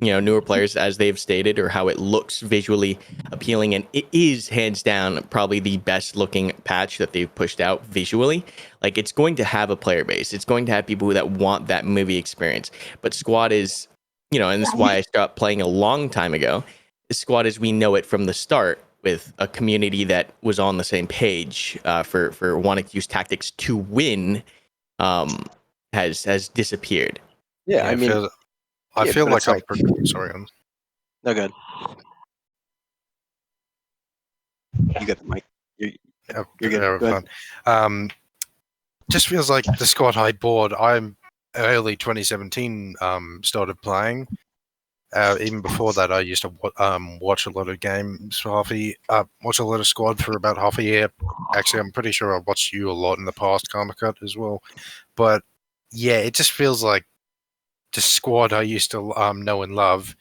you know, newer players, as they've stated, or how it looks visually appealing, and it is hands down probably the best looking patch that they've pushed out visually. Like, it's going to have a player base. It's going to have people that want that movie experience. But Squad is, you know, and this is why I stopped playing a long time ago. Squad, as we know it from the start, with a community that was on the same page for wanting to use tactics to win, has disappeared. Yeah, I mean, I yeah, feel but like it's I'm like- sorry. no good. You got the mic. You're good. Go ahead. Fun. Just feels like the squad I bought. I'm early 2017 started playing. Even before that, I used to watch a lot of games for watch a lot of Squad for about half a year. Actually, I'm pretty sure I've watched you a lot in the past, Karma Cut, as well. But yeah, it just feels like the Squad I used to know and love.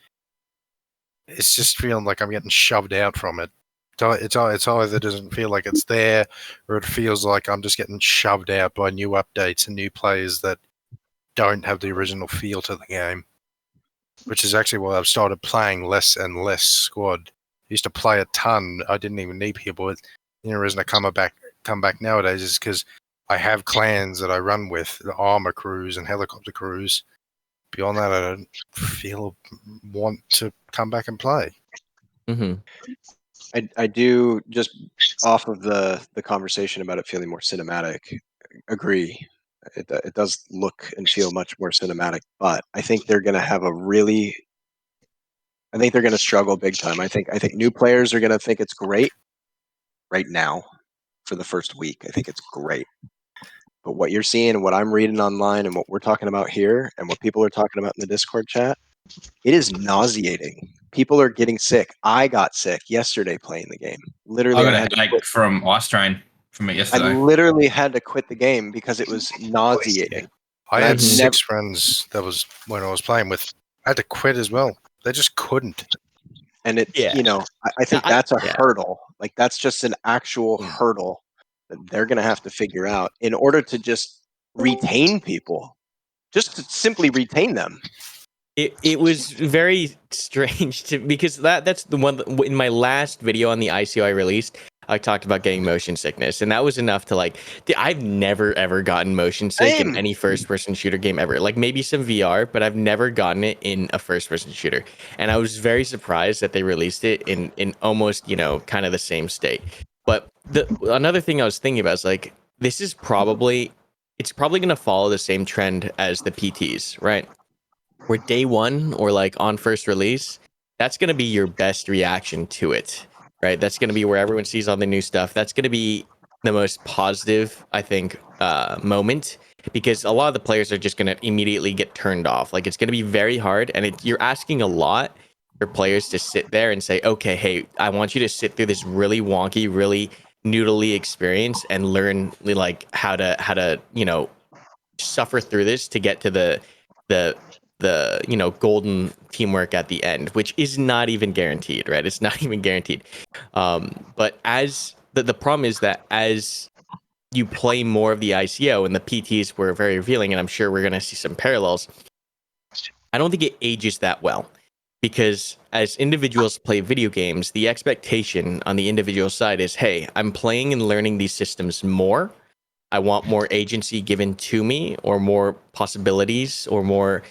It's just feeling like I'm getting shoved out from it. It's either doesn't feel like it's there, or it feels like I'm just getting shoved out by new updates and new players that don't have the original feel to the game. Which is actually why I've started playing less and less Squad. I used to play a ton. I didn't even need people. But the only reason I come back nowadays is because I have clans that I run with, the armor crews and helicopter crews. Beyond that, I don't want to come back and play. Mm-hmm. I do, just off of the conversation about it feeling more cinematic, agree. It does look and feel much more cinematic, but I think they're going to have I think they're going to struggle big time. I think new players are going to think it's great right now for the first week. I think it's great. But what you're seeing and what I'm reading online and what we're talking about here and what people are talking about in the Discord chat, it is nauseating. People are getting sick. I got sick yesterday playing the game. Literally, I got a headache from Austrain from it I yesterday. literally had to quit the game because it was nauseating. I And had I've 6 friends that was when I was playing with. I had to quit as well. They just couldn't. And it's, Yeah. you know, I think I- that's a yeah. hurdle. Like, that's just an actual hurdle that they're going to have to figure out in order to just retain people, just to simply retain them. It was very strange because that's the one in my last video on the ICO I released. I talked about getting motion sickness, and that was enough to like. I've never ever gotten motion sick Same. in any first-person shooter game ever. Like maybe some VR, but I've never gotten it in a first-person shooter. And I was very surprised that they released it in almost kind of the same state. But another thing I was thinking about is like this is probably going to follow the same trend as the PTs, right? Where day one or like on first release, that's going to be your best reaction to it, right? That's going to be where everyone sees all the new stuff. That's going to be the most positive, I think, moment, because a lot of the players are just going to immediately get turned off. Like it's going to be very hard, and you're asking a lot for players to sit there and say, okay, hey, I want you to sit through this really wonky, really noodly experience and learn like how to suffer through this to get to the golden teamwork at the end, which is not even guaranteed, right? It's not even guaranteed. But as the problem is that as you play more of the ICO, and the PTs were very revealing, and I'm sure we're going to see some parallels, I don't think it ages that well, because as individuals play video games, the expectation on the individual side is, hey, I'm playing and learning these systems more. I want more agency given to me, or more possibilities, or more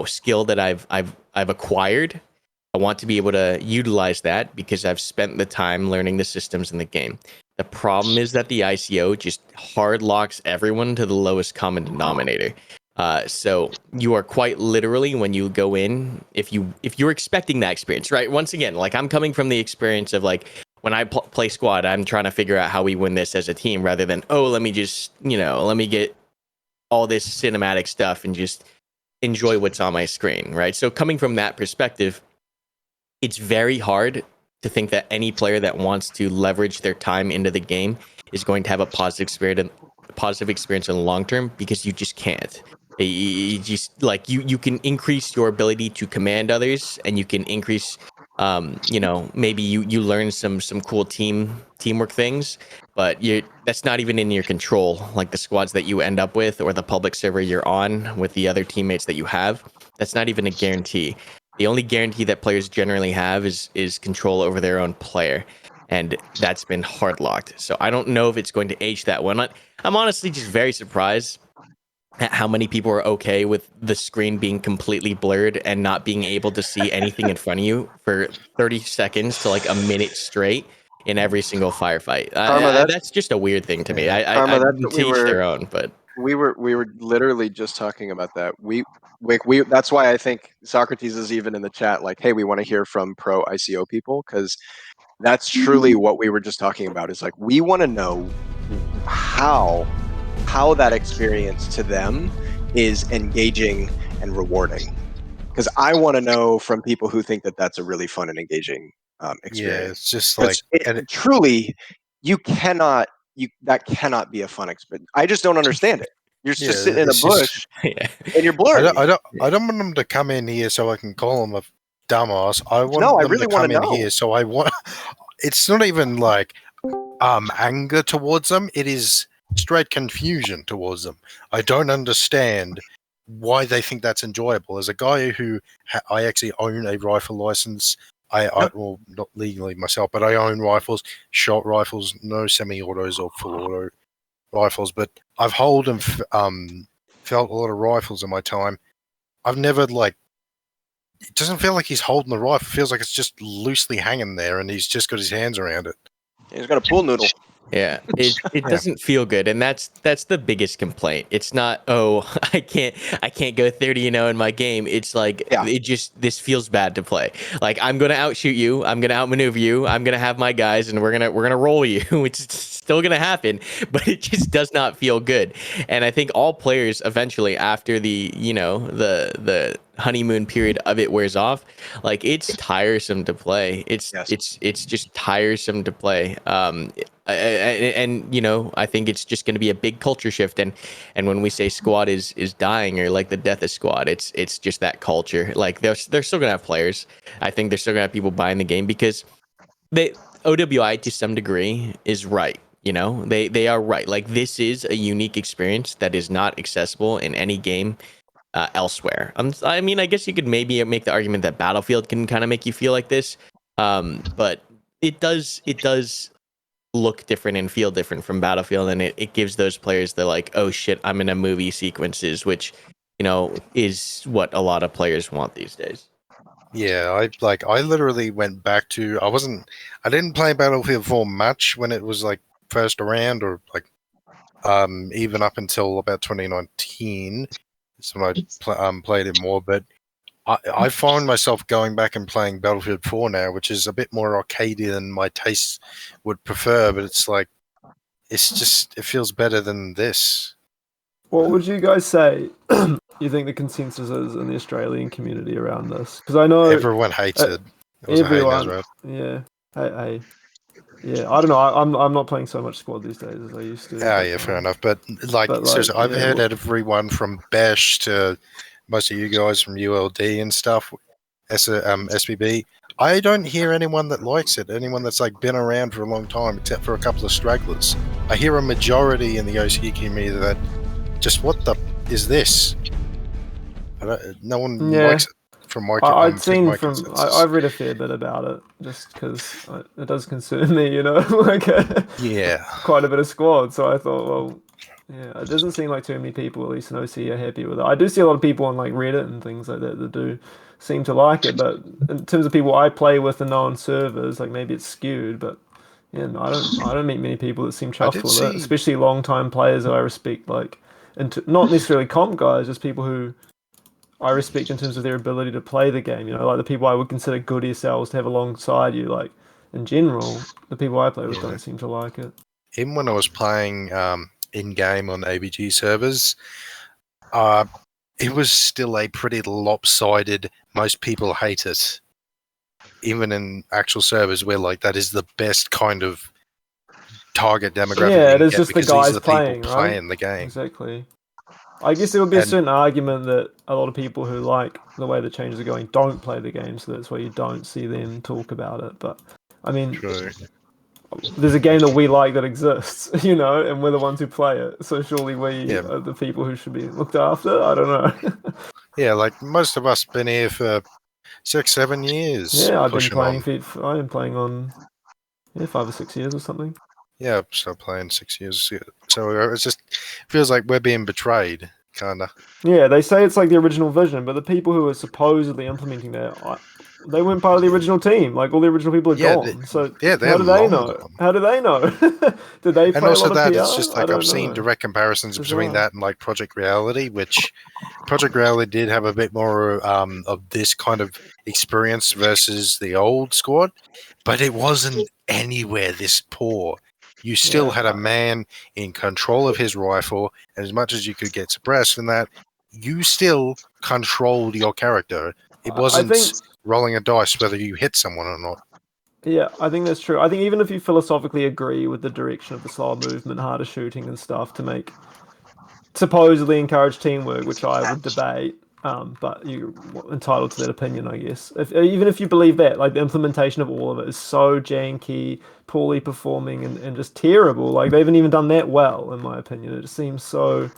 skill that I've acquired. I want to be able to utilize that because I've spent the time learning the systems in the game. The problem is that the ICO just hard locks everyone to the lowest common denominator. So you are quite literally, when you go in, if you're expecting that experience, right? Once again, like I'm coming from the experience of like, when I play Squad, I'm trying to figure out how we win this as a team, rather than, oh, let me just, let me get all this cinematic stuff and just enjoy what's on my screen, right? So coming from that perspective, it's very hard to think that any player that wants to leverage their time into the game is going to have a positive experience in the long term, because you just can't. You just like you can increase your ability to command others, and you can increase maybe you learn some cool teamwork things, but that's not even in your control. Like the squads that you end up with, or the public server you're on with the other teammates that you have, that's not even a guarantee. The only guarantee that players generally have is control over their own player, and that's been hard locked. So I don't know if it's going to age that well. I'm honestly just very surprised at how many people are okay with the screen being completely blurred and not being able to see anything in front of you for 30 seconds to like a minute straight in every single firefight. Karma, That's just a weird thing to me. Karma, I that's what to each their own, but we were literally just talking about that. We that's why I think Socrates is even in the chat like, hey, we want to hear from pro ICO people, because that's truly what we were just talking about. Is like, we want to know how that experience to them is engaging and rewarding, because I want to know from people who think that that's a really fun and engaging Yeah, experience. it's just like, Truly, that cannot be a fun experience. I just don't understand it. You're just sitting in a bush yeah. and you're blurry. I don't want them to come in here so I can call them a dumbass. I want No, I them really to wanna come in know. here so I want. It's not even like anger towards them. It is straight confusion towards them. I don't understand why they think that's enjoyable. As a guy who I actually own a rifle license. Well, not legally myself, but I own rifles, short rifles, no semi-autos or full auto rifles. But I've held and felt a lot of rifles in my time. I've never it doesn't feel like he's holding the rifle. It feels like it's just loosely hanging there, and he's just got his hands around it. He's got a pool noodle. Yeah, it doesn't feel good, and that's the biggest complaint. It's not, oh, I can't go 30-0 in my game. It's like, this feels bad to play. Like, I'm gonna outshoot you, I'm gonna outmaneuver you, I'm gonna have my guys, and we're gonna roll you. It's still gonna happen, but it just does not feel good. And I think all players eventually, after the the honeymoon period of it wears off, like, it's tiresome to play. It's just tiresome to play. And I think it's just going to be a big culture shift. And when we say squad is dying, or like the death of squad, it's just that culture. Like, they're still going to have players. I think they're still going to have people buying the game, because OWI to some degree is right. They are right. Like, this is a unique experience that is not accessible in any game elsewhere. I mean, I guess you could maybe make the argument that Battlefield can kind of make you feel like this, but it does look different and feel different from Battlefield, and it gives those players the, like, oh shit, I'm in a movie sequences, which is what a lot of players want these days. Yeah, I literally went back to I didn't play Battlefield 4 much when it was like first around, or like even up until about 2019. That's when I played it more, but I find myself going back and playing Battlefield 4 now, which is a bit more arcadey than my tastes would prefer, but it's like, it feels better than this. What would you guys say you think the consensus is in the Australian community around this? Because I know everyone hates it. Everyone, yeah. Yeah, I don't know. I'm not playing so much squad these days as I used to. Yeah, fair enough. But seriously, I've heard everyone from Bash to most of you guys from ULD and stuff, SBB. I don't hear anyone that likes it. Anyone that's like been around for a long time, except for a couple of stragglers. I hear a majority in the OC community that just, what the is this? No one likes it. From my, I've read a fair bit about it, just because it does concern me, like quite a bit of squad. So I thought, well, yeah, it doesn't seem like too many people, at least in OC, are happy with it. I do see a lot of people on like Reddit and things like that do seem to like it, but in terms of people I play with and know on servers, like, maybe it's skewed, but yeah, I don't meet many people that seem chuffed with it, especially long-time players that I respect, like, not necessarily comp guys, just people who I respect in terms of their ability to play the game, like the people I would consider good SLs to have alongside you. Like, in general, the people I play with don't seem to like it. Even when I was playing in-game on ABG servers, it was still a pretty lopsided, most people hate it. Even in actual servers where, like, that is the best kind of target demographic. Yeah, it is just the guys playing, playing the game. Exactly. I guess there would be a And- certain argument that a lot of people who like the way the changes are going don't play the game, so that's why you don't see them talk about it. But I mean, True. there's a game that we like that exists, you know, and we're the ones who play it. So surely we Yeah. are the people who should be looked after. I don't know. Yeah, like most of us been here for 6-7 years. Yeah, I've been pushing playing. on. I've been playing on 5 or 6 years or something. Yeah, so playing 6 years. So it just feels like we're being betrayed, kind of. Yeah, they say it's like the original vision, but the people who are supposedly implementing that, they weren't part of the original team. Like all the original people are gone. So they're how do they long know? gone. How do they know? Did they And play a also lot of that, PR? it's just I like don't I've seen know. direct comparisons between Bizarre. that and like Project Reality, which Project Reality did have a bit more of this kind of experience versus the old squad, but it wasn't anywhere this poor. You still Yeah. had a man in control of his rifle, and as much as you could get suppressed from that, you still controlled your character. It wasn't think- rolling a dice whether you hit someone or not. Yeah, I think that's true. I think even if you philosophically agree with the direction of the slower movement, harder shooting and stuff to make supposedly encourage teamwork, which I would debate, but you're entitled to that opinion, I guess. Even if you believe that, like the implementation of all of it is so janky, poorly performing, and just terrible. Like they haven't even done that well, in my opinion. It just seems so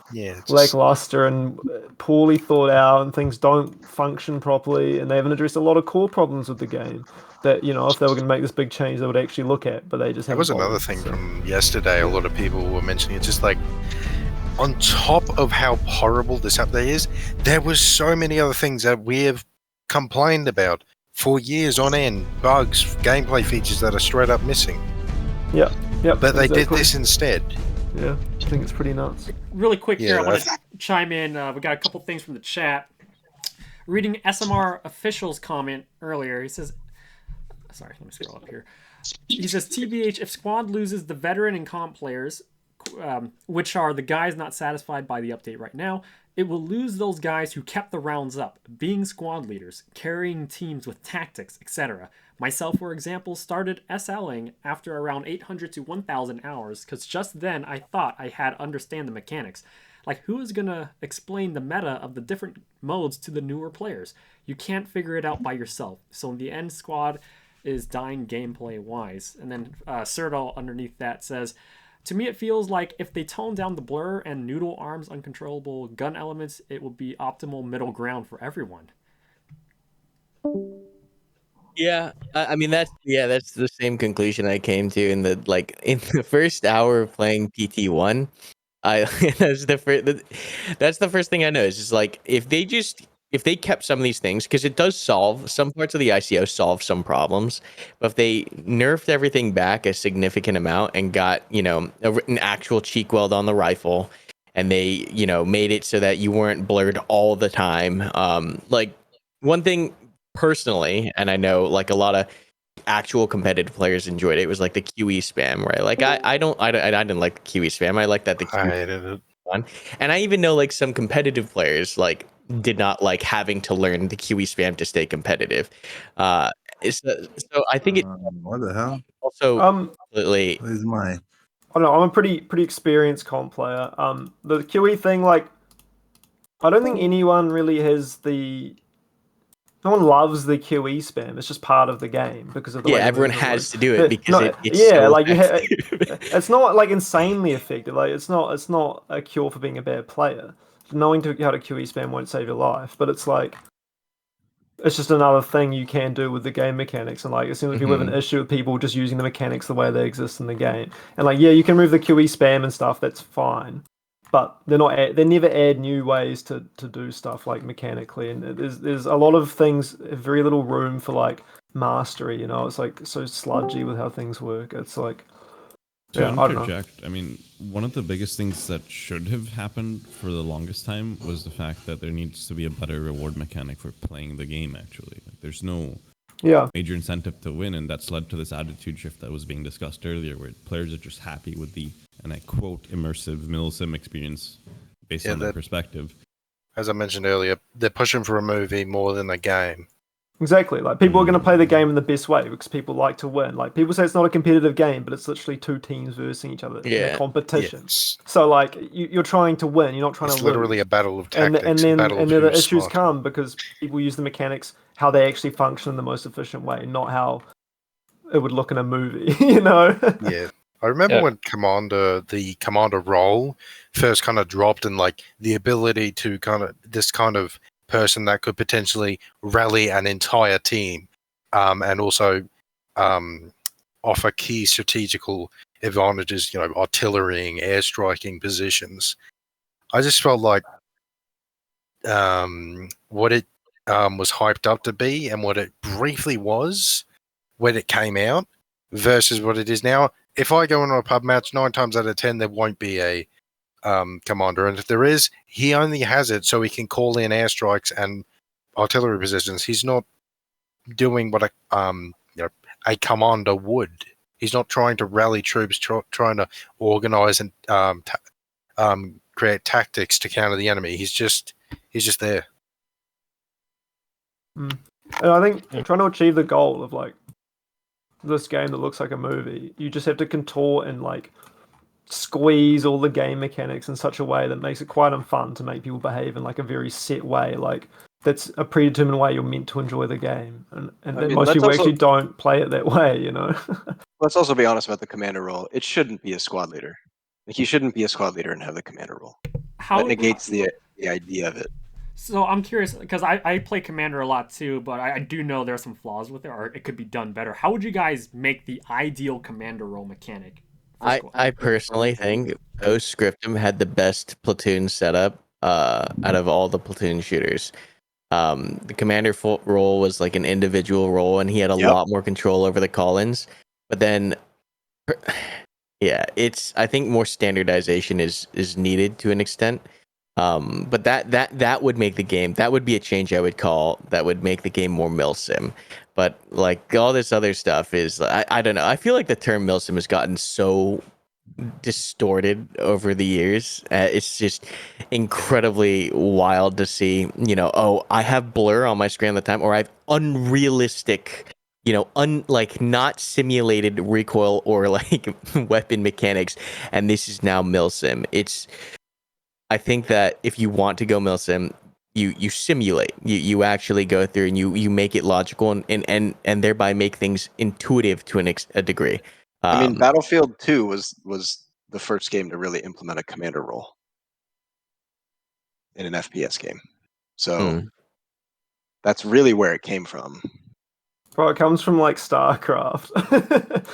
lackluster and poorly thought out, and things don't function properly, and they haven't addressed a lot of core problems with the game that, you know, if they were going to make this big change, they would actually look at, but they just haven't. That was another thing from yesterday. A lot of people were mentioning it, just like, on top of how horrible this update is, there was so many other things that we have complained about for years on end. Bugs, gameplay features that are straight up missing. Yeah. But they did this instead. Yeah, I think it's pretty nuts. Really quick here, I want to chime in. We got a couple things from the chat. Reading SMR Official's comment earlier, he says, sorry, let me scroll up here. He says, TBH, if Squad loses the veteran and comp players, which are the guys not satisfied by the update right now, it will lose those guys who kept the rounds up, being squad leaders, carrying teams with tactics, etc. Myself, for example, started SLing after around 800 to 1,000 hours, because just then I thought I had understand the mechanics. Like, who is going to explain the meta of the different modes to the newer players? You can't figure it out by yourself. So in the end, Squad is dying gameplay-wise. And then Serdal underneath that says, to me, it feels like if they tone down the blur and noodle arms uncontrollable gun elements, it will be optimal middle ground for everyone. Yeah, I mean that's the same conclusion I came to in the first hour of playing PT1. That's the first thing I know. It's just like if they kept some of these things, because it does solve some parts of the ICO, solve some problems, but if they nerfed everything back a significant amount and got, you know, an actual cheek weld on the rifle, and they, you know, made it so that you weren't blurred all the time. Like one thing personally, and I know like a lot of actual competitive players enjoyed it, was like the QE spam, right? Like I didn't like the QE spam. I like that the QE I hated it. Fun. And I even know like some competitive players like did not like having to learn the QE spam to stay competitive. So I think it what the hell? also completely is my I don't know, I'm a pretty experienced comp player. The QE thing, like, I don't think anyone really has the. No one loves the QE spam. It's just part of the game because of the way everyone movement has works. to do it because it's so like effective. it's not like insanely effective. Like it's not a cure for being a bad player. Knowing how to QE spam won't save your life, but it's like it's just another thing you can do with the game mechanics. And like as soon as people have an issue with people just using the mechanics the way they exist in the game, and like you can remove the QE spam and stuff. That's fine. But they never add new ways to do stuff like mechanically, and there's a lot of things, very little room for like mastery. You know, it's like so sludgy with how things work. It's like to interject. I mean, one of the biggest things that should have happened for the longest time was the fact that there needs to be a better reward mechanic for playing the game. Actually, like, there's no major incentive to win, and that's led to this attitude shift that was being discussed earlier, where players are just happy with the, and I quote, immersive milsim experience based on their perspective. As I mentioned earlier, they're pushing for a movie more than a game. Exactly. Like people are going to play the game in the best way because people like to win. Like people say it's not a competitive game, but it's literally two teams versus each other in a competition. So like you're trying to win. You're not trying to lose. It's literally a battle of tactics. And then the issues come because people use the mechanics how they actually function in the most efficient way, not how it would look in a movie. You know? Yeah. I remember when the commander role first kind of dropped, and like the ability to this kind of person that could potentially rally an entire team, and also offer key strategical advantages, artillerying, airstriking positions. I just felt like what it was hyped up to be and what it briefly was when it came out versus what it is now. If I go into a pub match, 9 times out of 10, there won't be a commander. And if there is, he only has it so he can call in airstrikes and artillery positions. He's not doing what a commander would. He's not trying to rally troops, trying to organize and create tactics to counter the enemy. He's just there. And I think trying to achieve the goal of like this game that looks like a movie, you just have to contort and like squeeze all the game mechanics in such a way that makes it quite unfun to make people behave in like a very set way. Like that's a predetermined way you're meant to enjoy the game, and most people actually don't play it that way. You know. Let's also be honest about the commander role. It shouldn't be a squad leader. Like you shouldn't be a squad leader and have the commander role. That negates the idea of it. So I'm curious because I play Commander a lot too, but I do know there are some flaws with it, or it could be done better. How would you guys make the ideal Commander role mechanic? I personally think Postscriptum had the best platoon setup out of all the platoon shooters. The Commander role was like an individual role, and he had a lot more control over the call-ins. But then, I think more standardization is needed to an extent. But that would make the game, that would be a change I would call, that would make the game more milsim. But like all this other stuff is, I don't know. I feel like the term milsim has gotten so distorted over the years. It's just incredibly wild to see, I have blur on my screen all the time, or I have unrealistic, like not simulated recoil or like weapon mechanics, and this is now milsim. I think that if you want to go milsim, you simulate. You actually go through and you make it logical and thereby make things intuitive to a degree. I mean, Battlefield 2 was the first game to really implement a commander role in an FPS game. So that's really where it came from. Bro, it comes from like StarCraft.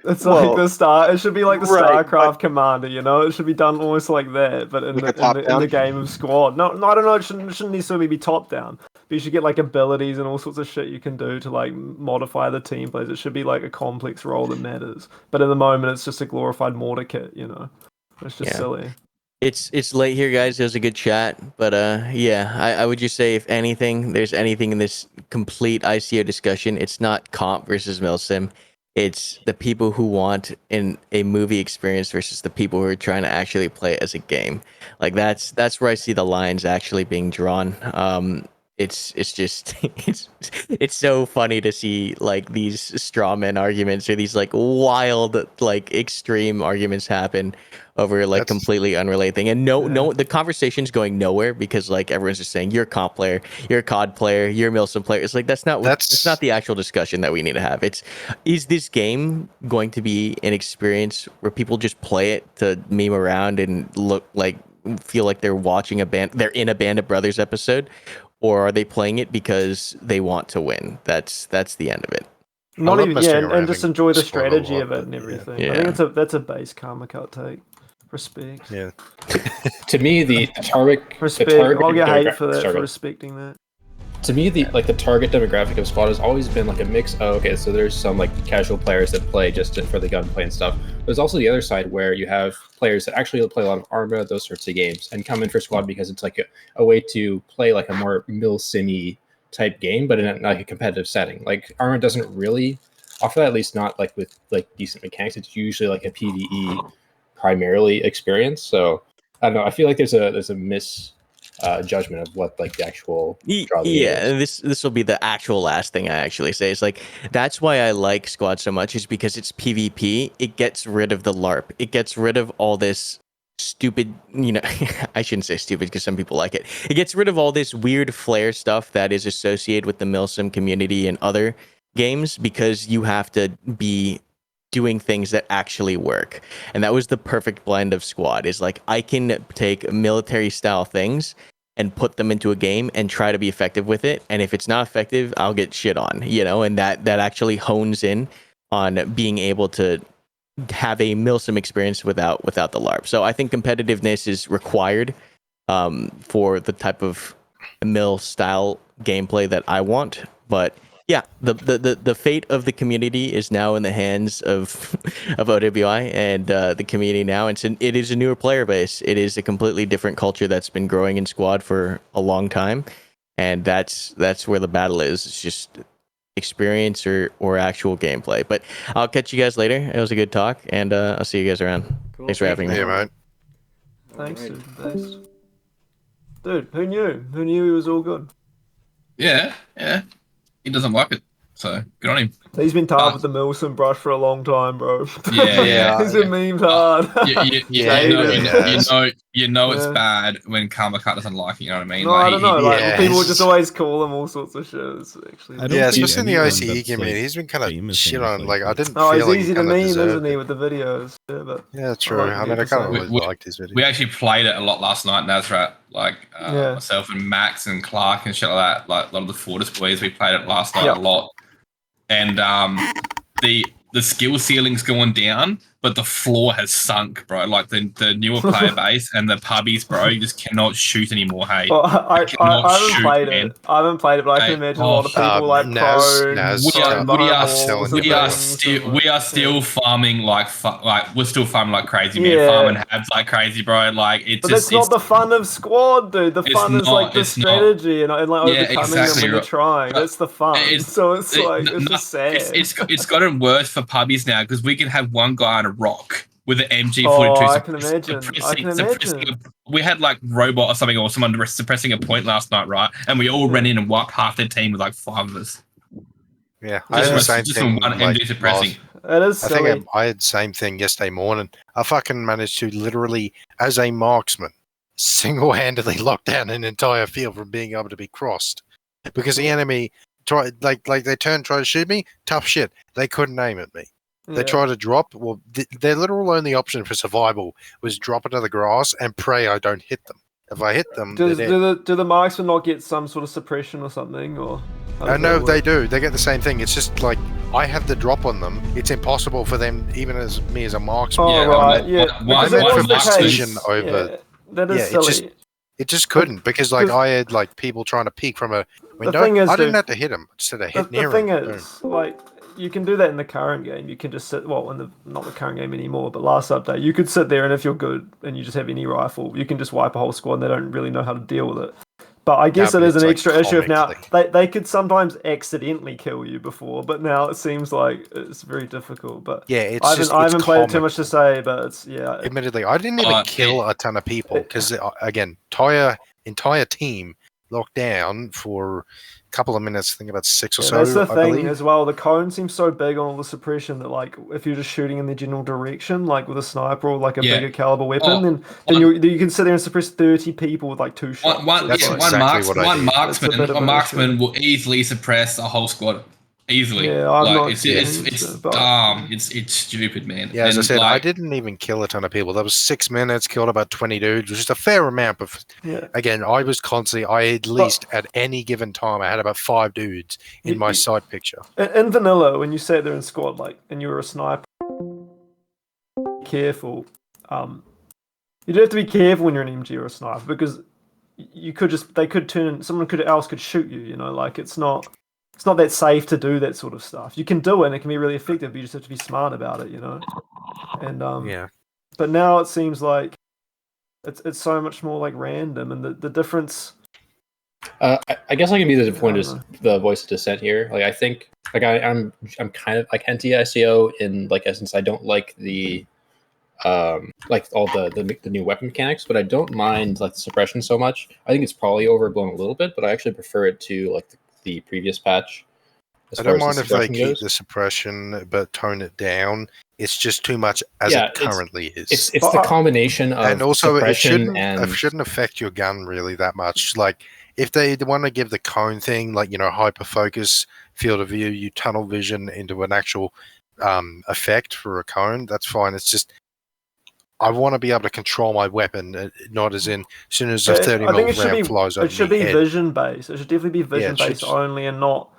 It's like it should be like the StarCraft commander, it should be done almost like that, but in the game of squad. No, I don't know, it shouldn't necessarily be top down, but you should get like abilities and all sorts of shit you can do to like modify the team plays. It should be like a complex role that matters, but in the moment it's just a glorified mortar kit, it's just silly. It's late here, guys. It was a good chat, but I would just say, if anything, there's anything in this complete ICO discussion, it's not comp versus milsim. It's the people who want in a movie experience versus the people who are trying to actually play it as a game. Like that's where I see the lines actually being drawn. It's just it's so funny to see like these strawman arguments or these like wild like extreme arguments happen over like completely unrelated thing, and no the conversation's going nowhere because like everyone's just saying you're a comp player, you're a COD player, you're a Milsim player. It's like that's not the actual discussion that we need to have. Is this game going to be an experience where people just play it to meme around and feel like they're watching they're in a Band of Brothers episode, or are they playing it because they want to win? That's the end of it. Not even and just enjoy the strategy of it and everything. Yeah. I think that's a base karma cut take. Respect. Yeah. To me, the target. Respect. I'll get hate for that, for respecting that. To me, the target demographic of Squad has always been like a mix. So there's some like casual players that play just for the gunplay and stuff. There's also the other side where you have players that actually play a lot of Arma, those sorts of games, and come in for Squad because it's like a way to play like a more milsim-y type game, but in like a competitive setting. Like Arma doesn't really offer that, at least not like with like decent mechanics. It's usually like a PvE primarily experience. So I don't know. I feel like there's a judgment of what like the actual yeah, this will be the actual last thing I actually say. It's like that's why I like Squad so much, is because it's PvP. It gets rid of the LARP. It gets rid of all this stupid, I shouldn't say stupid because some people like it. It gets rid of all this weird flare stuff that is associated with the Milsim community and other games, because you have to be doing things that actually work. And that was the perfect blend of Squad. Is like I can take military style things and put them into a game and try to be effective with it. And if it's not effective, I'll get shit on, and that actually hones in on being able to have a Milsim experience without the LARP. So I think competitiveness is required for the type of Mil style gameplay that I want. But yeah, the fate of the community is now in the hands of OWI and the community now. It is a newer player base. It is a completely different culture that's been growing in Squad for a long time, and that's where the battle is. It's just experience or actual gameplay. But I'll catch you guys later. It was a good talk, and I'll see you guys around. Cool. Thanks for having me. Yeah, mate. Thanks, Right. dude. Thanks. Dude, who knew? Who knew he was all good? Yeah. He doesn't like it, so good on him. He's been tarred with the Milsim brush for a long time, bro. Yeah. He's been memed hard. You know it's bad when Karma Cut doesn't like it, you know what I mean? No, I don't know. Yeah, People just always call him all sorts of shit. It's actually, especially in the anyone ICE that's, community, he's been kind of famous shit and on. it's Like, I didn't oh, feel he's like easy to kinda meme, deserved isn't he, it. with the videos? Yeah, but Yeah, true. like I mean, I kind of always liked his videos. We actually played it a lot last night, Nazrat. Like myself and Max and Clark and shit like that. Like a lot of the Fortis boys, we played it last night a lot. And the skill ceiling's going down, but the floor has sunk, bro. Like the newer player base and the pubbies, bro, you just cannot shoot anymore. Hey, well, I haven't played it. I haven't played it, but I can imagine a lot of people like we are still farming like we're still farming like crazy, man. Farming habs like crazy, bro. Like it's. But that's not the fun of Squad, dude. The fun is like the strategy and like overcoming them when you're trying. That's the fun. So it's just sad. It's gotten worse for pubbies now because we can have one guy on a rock with an MG42. I can imagine. We had like robot or something, or someone suppressing a point last night, right? And we all ran in and wiped half their team with like 5 of us. Yeah, I had the same thing. One MG suppressing. It is silly. I think I had the same thing yesterday morning. I fucking managed to literally, as a marksman, single-handedly lock down an entire field from being able to be crossed because the enemy tried, like they try to shoot me. Tough shit. They couldn't aim at me. They try to drop. Well, their literal only option for survival was drop into the grass and pray I don't hit them. If I hit them, do the marksmen not get some sort of suppression or something? Or no, they do. They get the same thing. It's just like I have the drop on them. It's impossible for them, even as me as a marksman. Oh, right. Because it was the case. That is silly. It just couldn't because like I had like people trying to peek from a window. I didn't have to hit them. I just had to hit near them. The thing is, like, you can do that in the current game. You can just sit, not the current game anymore, but last update, you could sit there and if you're good and you just have any rifle, you can just wipe a whole squad and they don't really know how to deal with it. But I guess it is an extra issue if now they could sometimes accidentally kill you before, but now it seems like it's very difficult. But yeah, I haven't played it too much to say, but it's Admittedly, I didn't even kill a ton of people because again, entire team locked down for a couple of minutes. I think about 6 or so. That's the thing as well. The cone seems so big on all the suppression that, like, if you're just shooting in the general direction, like with a sniper or like a bigger caliber weapon, then you can sit there and suppress 30 people with like 2 shots. One marksman will easily suppress a whole squad. Easily. Yeah, it's stupid, man. Yeah, as I said, I didn't even kill a ton of people. That was 6 minutes, killed about 20 dudes, which is a fair amount. But again, I was constantly, at any given time, I had about 5 dudes in my sight picture. In vanilla, when you sat there in squad, like, and you were a sniper, careful. You do have to be careful when you're an MG or a sniper because someone else could shoot you. You know, like it's not that safe to do that sort of stuff. You can do it and it can be really effective, but you just have to be smart about it, you know? And but now it seems like it's so much more like random and the difference. I guess I can be the voice of dissent here. Like I think like I'm kind of like anti ICO in like essence I don't like the like all the new weapon mechanics, but I don't mind like the suppression so much. I think it's probably overblown a little bit, but I actually prefer it to like the previous patch. I don't mind if they keep the suppression but tone it down. It's just too much as it currently is. It's the combination of and also suppression it shouldn't affect your gun really that much. Like if they want to give the cone thing, like hyper focus, field of view, you tunnel vision into an actual effect for a cone, that's fine. It's just I want to be able to control my weapon, not as soon as a 30mm round flies over. It should be vision based. It should definitely be vision based should... only, and not,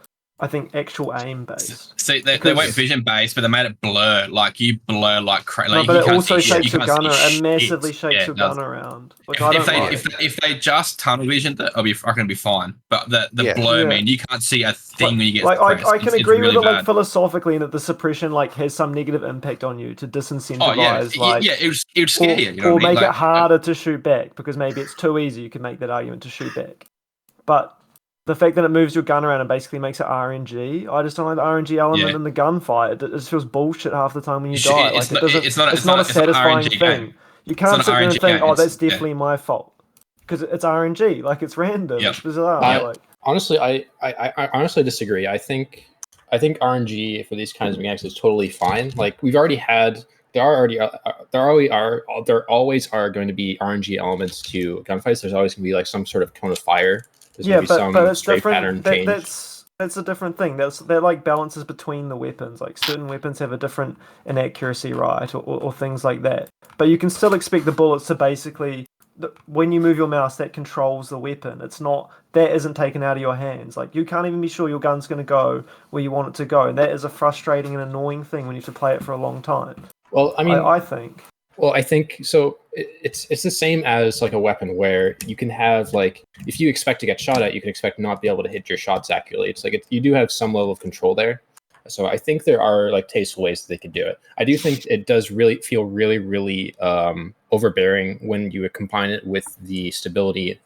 I think, actual aim based. See, they went vision based, but they made it blur. Like you blur like crazy. No, but it also shakes your gun around. It massively shakes your gun around. Which if they just tunnel visioned it, it'll be fucking be fine. But the blur, man, you can't see a thing when you get like I can agree with it like philosophically that the suppression like has some negative impact on you to disincentivize it would scare you. Or make it harder to shoot back because maybe it's too easy. You can make that argument to shoot back, but the fact that it moves your gun around and basically makes it RNG, I just don't like the RNG element in the gunfight. It just feels bullshit half the time when you die. It's not a satisfying thing. You can't sit there and think, "Oh, that's definitely my fault," because it's RNG. Like it's random. It's bizarre. Honestly, I honestly disagree. I think RNG for these kinds of mechanics is totally fine. Like we've already had. There always are going to be RNG elements to gunfights. There's always going to be like some sort of cone of fire. But it's different. That's a different thing. They're like balances between the weapons. Like certain weapons have a different inaccuracy, right, or things like that. But you can still expect the bullets to basically, when you move your mouse, that controls the weapon. It's not that isn't taken out of your hands. Like you can't even be sure your gun's going to go where you want it to go, and that is a frustrating and annoying thing when you have to play it for a long time. Well, I mean, I think. Well, I think so. It's the same as like a weapon where you can have like if you expect to get shot at, you can expect not be able to hit your shots accurately. It's like you do have some level of control there. So I think there are like tasteful ways that they could do it. I do think it does really feel really overbearing when you combine it with the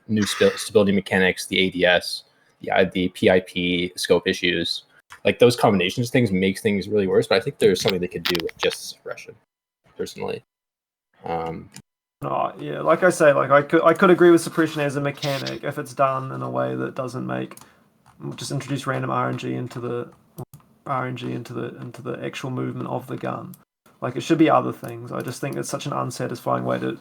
new stability mechanics, the ADS, the PIP scope issues. Like those combinations of things makes things really worse. But I think there's something they could do with just suppression, personally. Like I say, like I could agree with suppression as a mechanic if it's done in a way that doesn't just introduce random RNG into the actual movement of the gun. Like it should be other things. I just think it's such an unsatisfying way to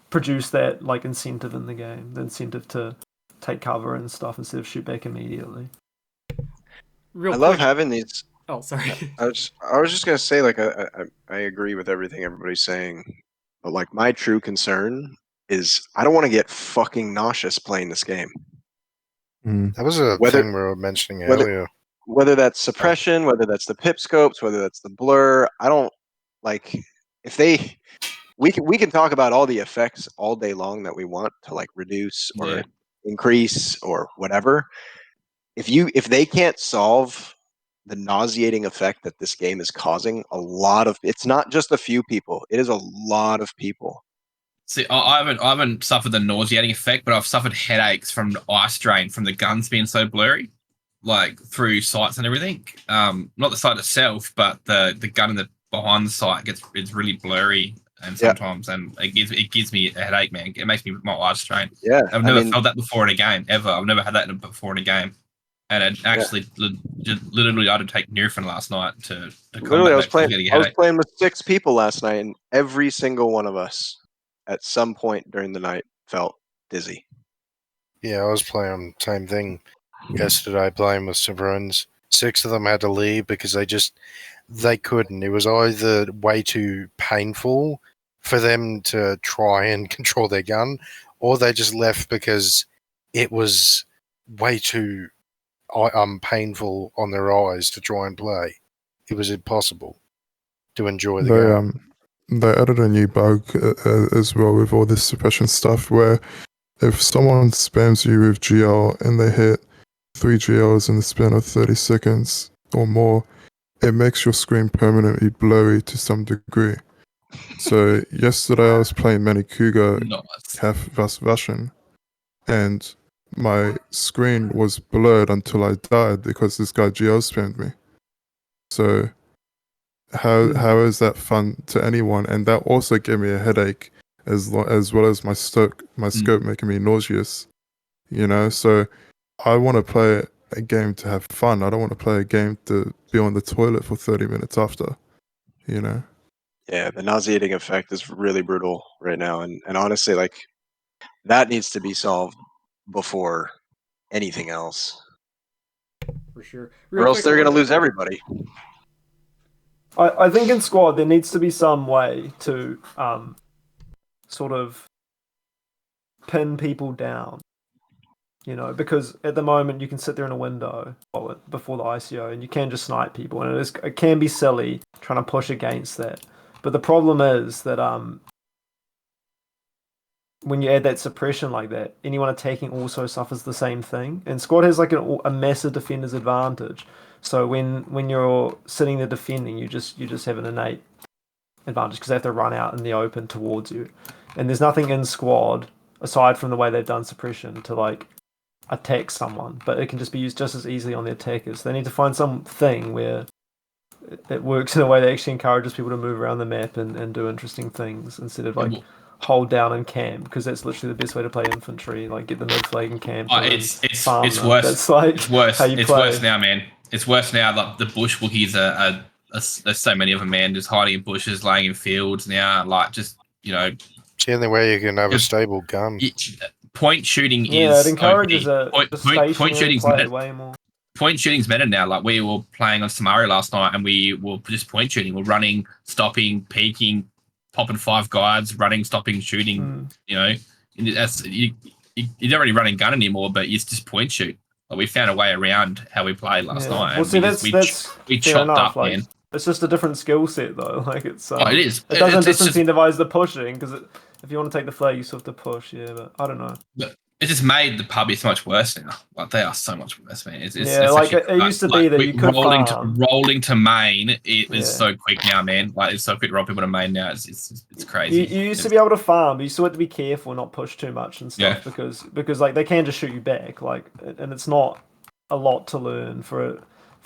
produce that like incentive in the game, the incentive to take cover and stuff instead of shoot back immediately. I love having these. Oh, sorry. I was just gonna say, like, I agree with everything everybody's saying, but like my true concern is I don't want to get fucking nauseous playing this game. That was a thing we were mentioning earlier. Whether that's suppression, whether that's the pip scopes, whether that's the blur, I don't like if they. We can talk about all the effects all day long that we want to like reduce or increase or whatever. If they can't solve the nauseating effect that this game is causing it's not just a few people, it is a lot of people. See, I haven't suffered the nauseating effect, but I've suffered headaches from the eye strain from the guns being so blurry, like through sights and everything. Not the sight itself, but the gun in the behind the sight it's really blurry and sometimes and it gives me a headache, man. It makes me my eyes strain. Yeah. I've never felt that before in a game, ever. I've never had that before in a game. And it actually literally I had to take Nurofen last night to literally I was playing with 6 people last night, and every single one of us at some point during the night felt dizzy. Yeah, I was playing the same thing yesterday, playing with some friends. 6 of them had to leave because they couldn't. It was either way too painful for them to try and control their gun, or they just left because it was way too painful on their eyes to try and play. It was impossible to enjoy the game. They added a new bug as well with all this suppression stuff where if someone spams you with GL and they hit 3 GLs in the span of 30 seconds or more, it makes your screen permanently blurry to some degree. So yesterday I was playing Manikuga half Russian, and my screen was blurred until I died because this guy GL spammed me. So how is that fun to anyone? And that also gave me a headache, as well as my scope making me nauseous. So I want to play a game to have fun. I don't want to play a game to be on the toilet for 30 minutes after. Yeah, the nauseating effect is really brutal right now, and honestly, like, that needs to be solved before anything else. For sure. Or else they're going to lose everybody. I think in squad there needs to be some way to sort of pin people down. Because at the moment you can sit there in a window before the ICO and you can just snipe people, and it can be silly trying to push against that. But the problem is that when you add that suppression like that, anyone attacking also suffers the same thing. And squad has like a massive defender's advantage. So when you're sitting there defending, you just have an innate advantage because they have to run out in the open towards you. And there's nothing in squad aside from the way they've done suppression to like attack someone, but it can just be used just as easily on the attackers. They need to find something where it works in a way that actually encourages people to move around the map and do interesting things instead of like hold down and camp, because that's literally the best way to play infantry. Like get the mid flag and camp. It's worse. That's like it's worse. How you it's play. Worse now, man. It's worse now. Like the bush wookies are there's so many of them, man. Just hiding in bushes, laying in fields now. Like just It's the only way you can have a stable gun. Point shooting is it encourages point shooting's play way more. Point shooting's better now. Like we were playing on Samaria last night, and we were just point shooting. We're running, stopping, peeking, popping 5 guards, running, stopping, shooting. That's you don't really run and gun anymore, but it's just point shoot. Like we found a way around how we played last night. Well, see, we chopped up, like, man. It's just a different skill set, though. Like it's. It is. It doesn't disincentivize the pushing, because if you want to take the flag, you still have to push. Yeah, but I don't know. But it just made the pubby so much worse now. Like they are so much worse, man. It's it used to be that you could rolling to main. It is so quick now, man. Like it's so quick to roll people to main now. It's crazy. You used to be able to farm, but you still had to be careful, not push too much and stuff, because like they can just shoot you back. Like, and it's not a lot to learn for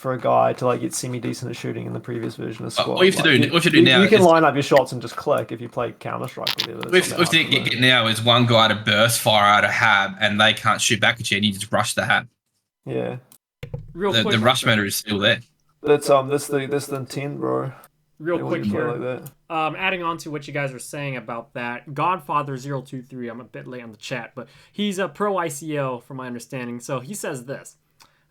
a guy to like get semi-decent at shooting in the previous version of squad. What you have to do now, you can line up your shots and just click if you play Counter-Strike or whatever. What you have to get now is one guy to burst fire out a hab, and they can't shoot back at you, and you just rush the hab. Yeah. The rush matter is still there. That's the intent, bro. Real quick here. Like that. Adding on to what you guys are saying about that, Godfather023, I'm a bit late on the chat, but he's a pro ICO from my understanding. So he says this: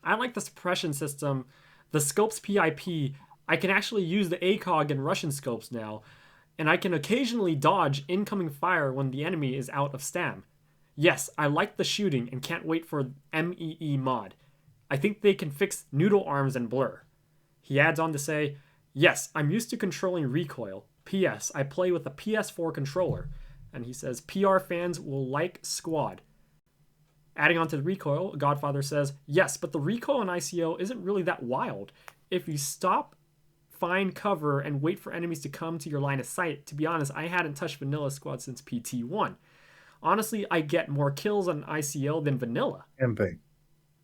I like the suppression system, the scopes PIP. I can actually use the ACOG and Russian scopes now, and I can occasionally dodge incoming fire when the enemy is out of stam. Yes, I like the shooting and can't wait for MEE mod. I think they can fix noodle arms and blur. He adds on to say, yes, I'm used to controlling recoil. P.S. I play with a PS4 controller. And he says, PR fans will like squad. Adding on to the recoil, Godfather says, yes, but the recoil in ICO isn't really that wild. If you stop, find cover, and wait for enemies to come to your line of sight, to be honest, I hadn't touched vanilla squad since PT1. Honestly, I get more kills on ICO than vanilla. MP.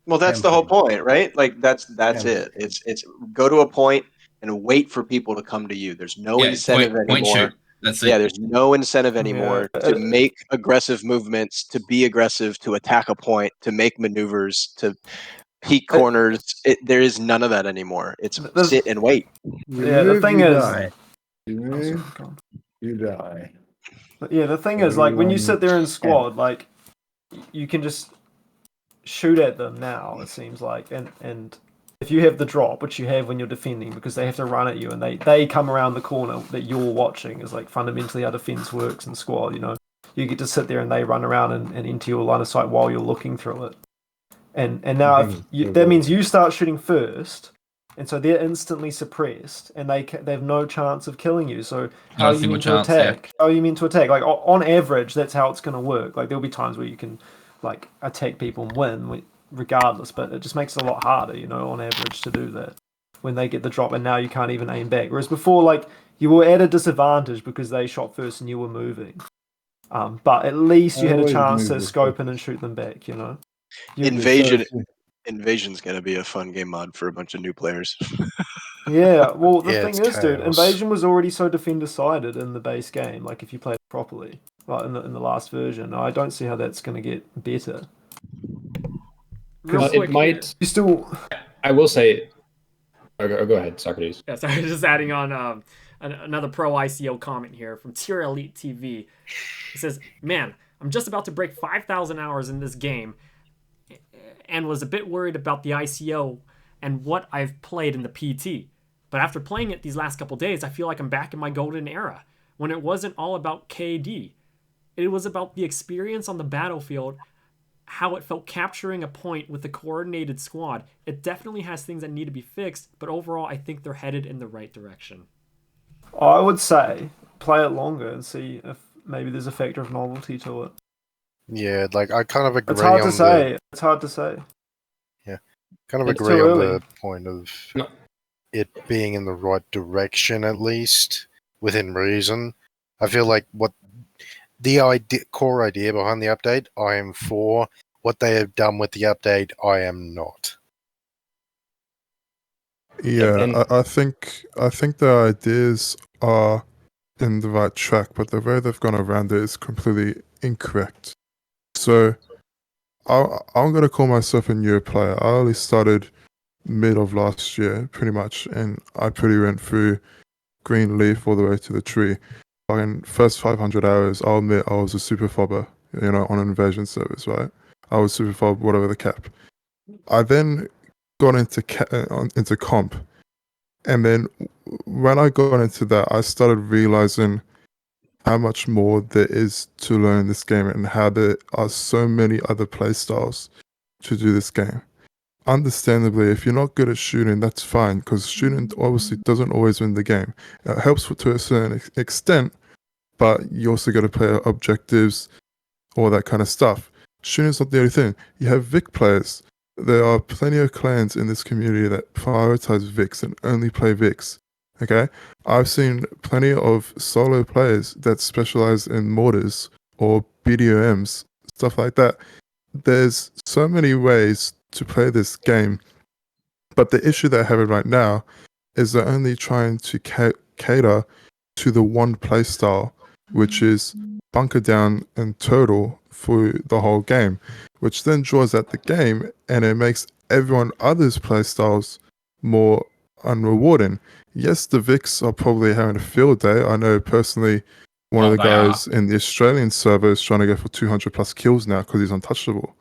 Well, that's the whole point, right? Like that's it. It's go to a point and wait for people to come to you. There's no incentive anymore. Point shoot. That's it. Yeah, there's no incentive anymore to make aggressive movements, to be aggressive, to attack a point, to make maneuvers, to peek corners. There is none of that anymore. It's sit and wait. Yeah, the thing is, you die. Yeah, the thing is, like when you sit there in squad, like you can just shoot at them now. It seems like, and if you have the drop, which you have when you're defending, because they have to run at you and they come around the corner that you're watching, is like fundamentally how defense works in squad. You get to sit there and they run around and into your line of sight while you're looking through it. And now that means you start shooting first, and so they're instantly suppressed, and they have no chance of killing you. So how are you meant to attack? How are you meant to attack? Like on average, that's how it's going to work. Like there'll be times where you can like attack people and win regardless, but it just makes it a lot harder, on average to do that when they get the drop, and now you can't even aim back. Whereas before, like you were at a disadvantage because they shot first and you were moving. But at least you had a chance to scope in and shoot them back. Invasion's gonna be a fun game mod for a bunch of new players. Yeah, well, the Yeah, thing it's is, dude, chaos. Invasion was already so defender-sided in the base game, like if you played it properly, like in the last version. I don't see how that's going to get better. Real it quick, might. You still... I will say. Go ahead, Socrates. Yeah, sorry, just adding on another pro ICO comment here from Tier Elite TV. He says, "Man, I'm just about to break 5,000 hours in this game, and was a bit worried about the ICO and what I've played in the PT. But after playing it these last couple days, I feel like I'm back in my golden era, when it wasn't all about KD. It was about the experience on the battlefield, how it felt capturing a point with a coordinated squad. It definitely has things that need to be fixed, but overall, I think they're headed in the right direction." I would say play it longer and see if maybe there's a factor of novelty to it. Yeah, like I kind of agree. It's hard to on say. It's hard to say. Yeah, kind of It's agree too on early. the point of No. it being in the right direction, at least within reason. I feel like what the core idea behind the update, I am for. What they have done with the update, I am not. Yeah, And- I think the ideas are in the right track, but the way they've gone around it is completely incorrect. So I'm gonna call myself a new player. I only started mid of last year, pretty much, and I pretty went through green leaf all the way to the tree. In first 500 hours, I'll admit I was a super fobber, on an invasion service, right? I was super fob, whatever the cap. I then got into comp, and then when I got into that, I started realizing how much more there is to learn this game and how there are so many other playstyles to do this game. Understandably, if you're not good at shooting, that's fine, because shooting obviously doesn't always win the game. It helps to a certain extent, but you also got to play objectives, all that kind of stuff. Shooting's not the only thing. You have Vic players. There are plenty of clans in this community that prioritize Vics and only play Vics. Okay? I've seen plenty of solo players that specialize in mortars or BDOMs, stuff like that. There's so many ways to play this game, but the issue they're having right now is they're only trying to cater to the one playstyle, which is bunker down and turtle for the whole game, which then draws out the game and it makes everyone other's playstyles more unrewarding. Yes, the Vics are probably having a field day. I know personally one of the guys in the Australian server is trying to go for 200 plus kills now because he's untouchable.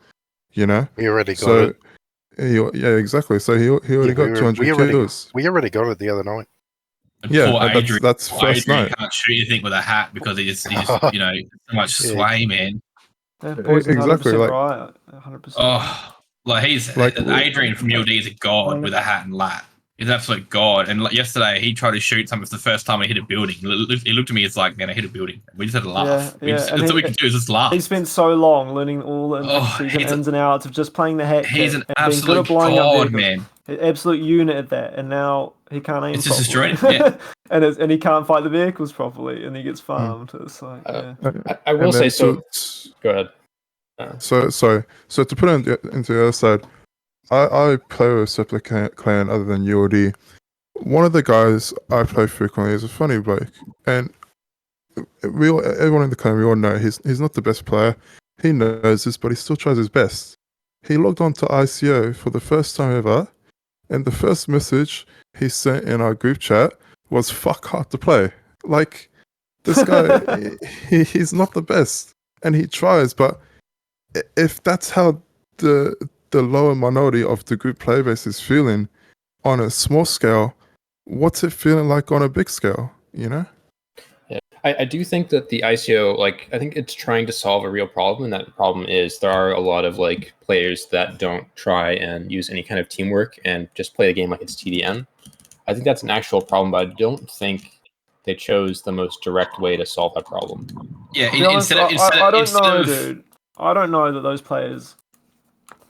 We already got it. Yeah, exactly. So he already got 200 kills. We already got it the other night. Yeah, Poor Adrian, that's first Adrian night. can't shoot anything with a hat because he's so much sway, man. Boys are Exactly, 100% like- right. 100%. Oh, like he's Like- Adrian from UD is a god with a hat and lat. He's an absolute god. And like yesterday, he tried to shoot something for the first time. He hit a building. He looked at me. It's like, man, I hit a building. We just had to laugh. Yeah, That's all we can do is just laugh. He spent so long learning all the intricacies and ins and outs of just playing the hat He's kit an and being good absolute at blowing up god, vehicles. man. An absolute unit at that, and now he can't aim It's just properly. destroyed, yeah. and he can't fight the vehicles properly, and he gets farmed. It's like, yeah. I will say so. Go ahead. So to put it into the other side, I play with a separate clan other than UOD. One of the guys I play frequently is a funny bloke, and everyone in the clan, we all know he's not the best player. He knows this, but he still tries his best. He logged on to ICO for the first time ever, and the first message he sent in our group chat was "fuck hard to play." Like, this guy, he's not the best, and he tries, but if that's how the lower minority of the group player base is feeling on a small scale, what's it feeling like on a big scale? Yeah, I do think that the ICO, I think it's trying to solve a real problem, and that problem is there are a lot of players that don't try and use any kind of teamwork and just play the game like it's TDM. I think that's an actual problem, but I don't think they chose the most direct way to solve that problem. Yeah, I don't know, dude. I don't know that those players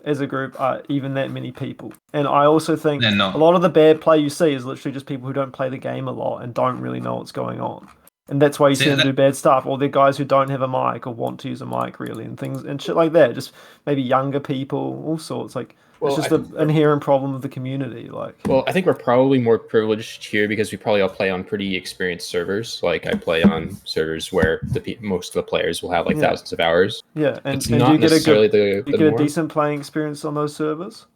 as a group are even that many people. And I also think a lot of the bad play you see is literally just people who don't play the game a lot and don't really know what's going on. And that's why you see them do bad stuff. Or they're guys who don't have a mic or want to use a mic really and things and shit like that. Just maybe younger people, all sorts. Well, it's just an inherent problem of the community. Well, I think we're probably more privileged here because we probably all play on pretty experienced servers. Like I play on servers where most of the players will have like thousands of hours. Yeah, and it's and not do you get necessarily you get a decent playing experience on those servers?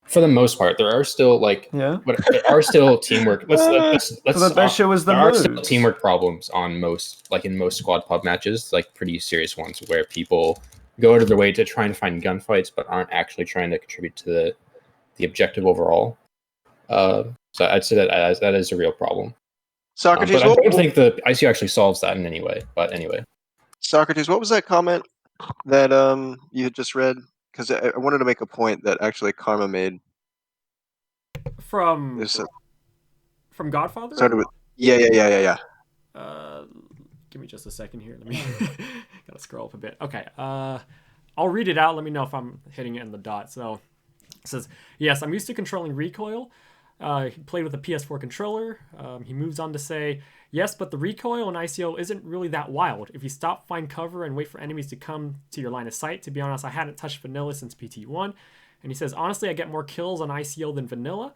For the most part, there are still there are still teamwork. Let's so that show is the there are still moves. teamwork problems on in most squad pub matches, like pretty serious ones where people go out of their way to try and find gunfights, but aren't actually trying to contribute to the objective overall. So I'd say that is a real problem. Socrates, but I don't think the ICO actually solves that in any way. But anyway, Socrates, what was that comment that you had just read? Because I wanted to make a point that actually Karma made. From Godfather? Started with yeah. Give me just a second here. Let me gotta scroll up a bit. Okay. I'll read it out. Let me know if I'm hitting it in the dot. So it says, yes, I'm used to controlling recoil. He played with a PS4 controller. He moves on to say, yes, but the recoil in ICO isn't really that wild. If you stop, find cover, and wait for enemies to come to your line of sight. To be honest, I hadn't touched vanilla since PT1. And he says, honestly, I get more kills on ICO than vanilla.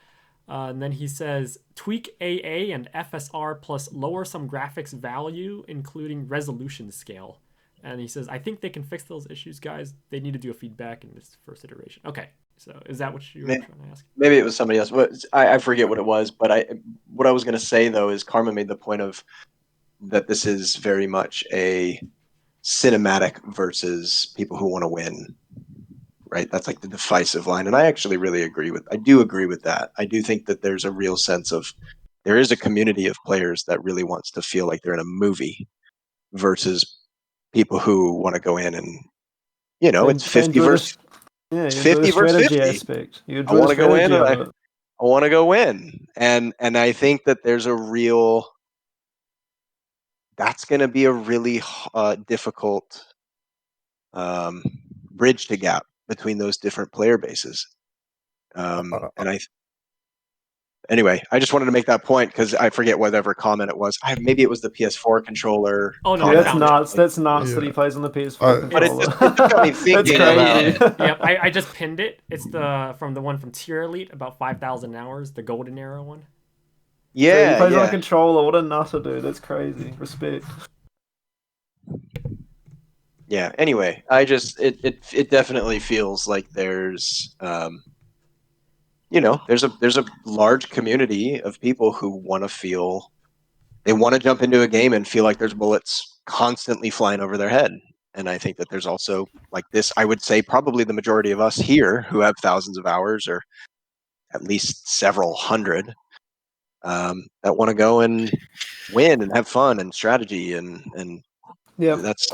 And then he says, tweak AA and FSR plus lower some graphics value, including resolution scale. And he says, I think they can fix those issues, guys. They need to do a feedback in this first iteration. Okay, so is that what you were trying to ask? Maybe it was somebody else. I forget what it was, but what I was going to say, though, is Karma made the point of that this is very much a cinematic versus people who want to win. Right, that's like the divisive line, and I actually really agree with that. I do think that there's a real sense of there is a community of players that really wants to feel like they're in a movie versus people who want to go in and it's 50 versus 50 versus 50 aspect. I want to go in and I want to go win, and I think that there's a real that's going to be a really difficult bridge to gap between those different player bases. Anyway, I just wanted to make that point because I forget whatever comment it was. Maybe it was the PS4 controller. Oh no, that's nuts! That's nuts that he plays on the PS4 controller. But it just got me thinking about. Yeah, I just pinned it. It's the one from Tier Elite, about 5,000 hours, the golden arrow one. Yeah, he plays on a controller. What a nutter, dude! That's crazy. Respect. Yeah. Anyway, it definitely feels like there's there's a large community of people who want to jump into a game and feel like there's bullets constantly flying over their head. And I think that there's also like this, I would say probably the majority of us here who have thousands of hours or at least several hundred that want to go and win and have fun and strategy and that's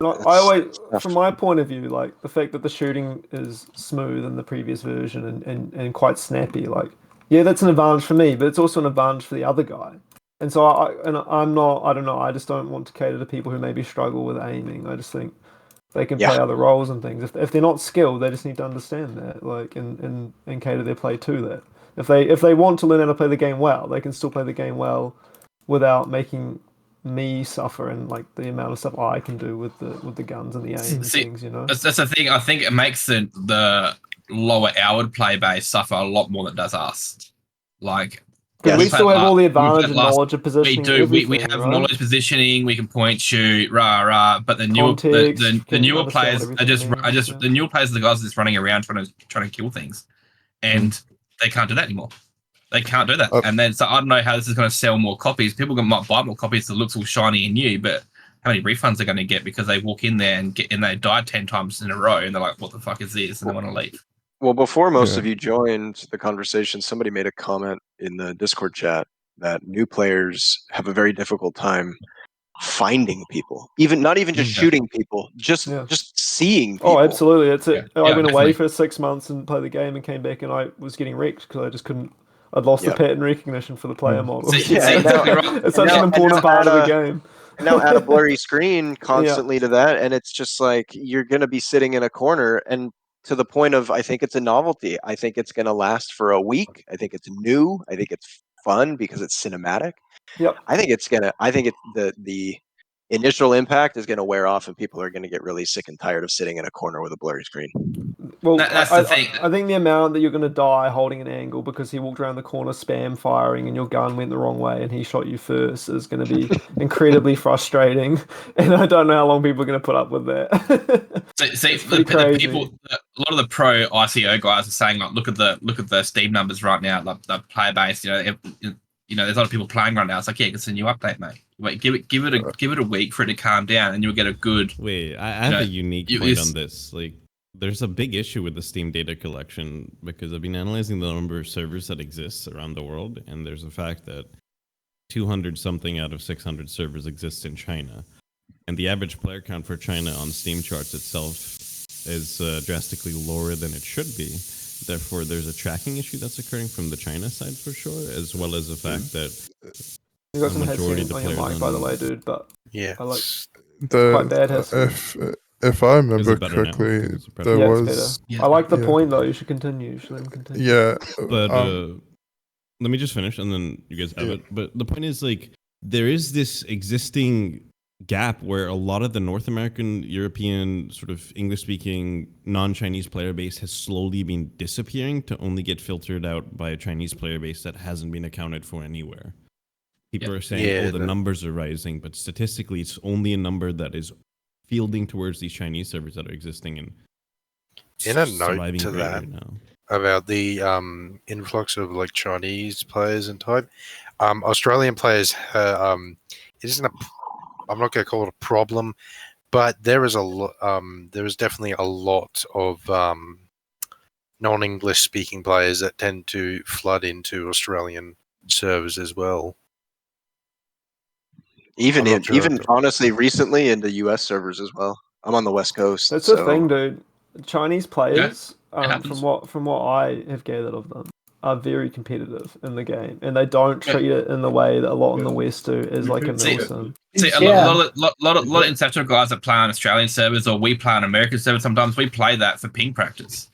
I always, from my point of view, like the fact that the shooting is smooth in the previous version and quite snappy, like, yeah, that's an advantage for me, but it's also an advantage for the other guy. And so I don't know, I just don't want to cater to people who maybe struggle with aiming. I just think they can play other roles and things. If they're not skilled, they just need to understand that, like, and cater their play to that. If they want to learn how to play the game well, they can still play the game well without making me suffer and like the amount of stuff I can do with the guns and the aim and things, That's the thing. I think it makes the lower hour play base suffer a lot more than it does us. Like, we still have all the advantage and knowledge of positioning. We have knowledge positioning. We can point, shoot, rah. But the newer the newer players are just the newer players are the guys that's running around trying to kill things, and they can't do that anymore. They can't do that. And then, so I don't know how this is going to sell more copies. People might buy more copies that looks all shiny and new, but how many refunds they're going to get because they walk in there and they die 10 times in a row and they're like, what the fuck is this? And they want to leave. Well, before most of you joined the conversation, somebody made a comment in the Discord chat that new players have a very difficult time finding people, not even just shooting people, just seeing people. Oh, absolutely. That's it. I went away for 6 months and played the game and came back and I was getting wrecked because I just couldn't. I'd lost the pattern recognition for the player model. It's such an important part of the game. And now add a blurry screen constantly to that, and it's just like you're going to be sitting in a corner. And to the point of, I think it's a novelty. I think it's going to last for a week. I think it's new. I think it's fun because it's cinematic. Yep. I think the initial impact is going to wear off, and people are going to get really sick and tired of sitting in a corner with a blurry screen. Well, That's the thing. I think the amount that you're going to die holding an angle because he walked around the corner spam firing and your gun went the wrong way and he shot you first is going to be incredibly frustrating. And I don't know how long people are going to put up with that. See, the people, a lot of the pro ICO guys are saying, like, look at the Steam numbers right now, like the player base. There's a lot of people playing right now. It's like, yeah, it's a new update, mate. Wait, give it a week for it to calm down, and you'll get a good. Wait, I have a unique point on this. Like, there's a big issue with the Steam data collection because I've been analyzing the number of servers that exists around the world, and there's a fact that 200 something out of 600 servers exist in China, and the average player count for China on Steam charts itself is drastically lower than it should be. Therefore, there's a tracking issue that's occurring from the China side for sure, as well as the fact that you got some headset on your mic, by the way, dude. But yeah, I like quite bad headset. If I remember correctly, there was. I like the point though. You should continue. You should let him continue. Yeah, but let me just finish, and then you guys have it. But the point is, like, there is this existing gap where a lot of the North American, European, sort of English-speaking, non-Chinese player base has slowly been disappearing to only get filtered out by a Chinese player base that hasn't been accounted for anywhere. People are saying, the numbers are rising, but statistically, it's only a number that is fielding towards these Chinese servers that are existing and in a note to that about the influx of like Chinese players and type, Australian players. It isn't a. I'm not going to call it a problem, but there is definitely a lot of non-English speaking players that tend to flood into Australian servers as well. Even honestly, recently into US servers as well. I'm on the West Coast. That's the thing, dude. Chinese players, from what I have gathered of them, are very competitive in the game, and they don't treat it in the way that a lot in the West do, as like a Milsim. See, a lot of Inception guys that play on Australian servers, or we play on American servers. Sometimes we play that for ping practice.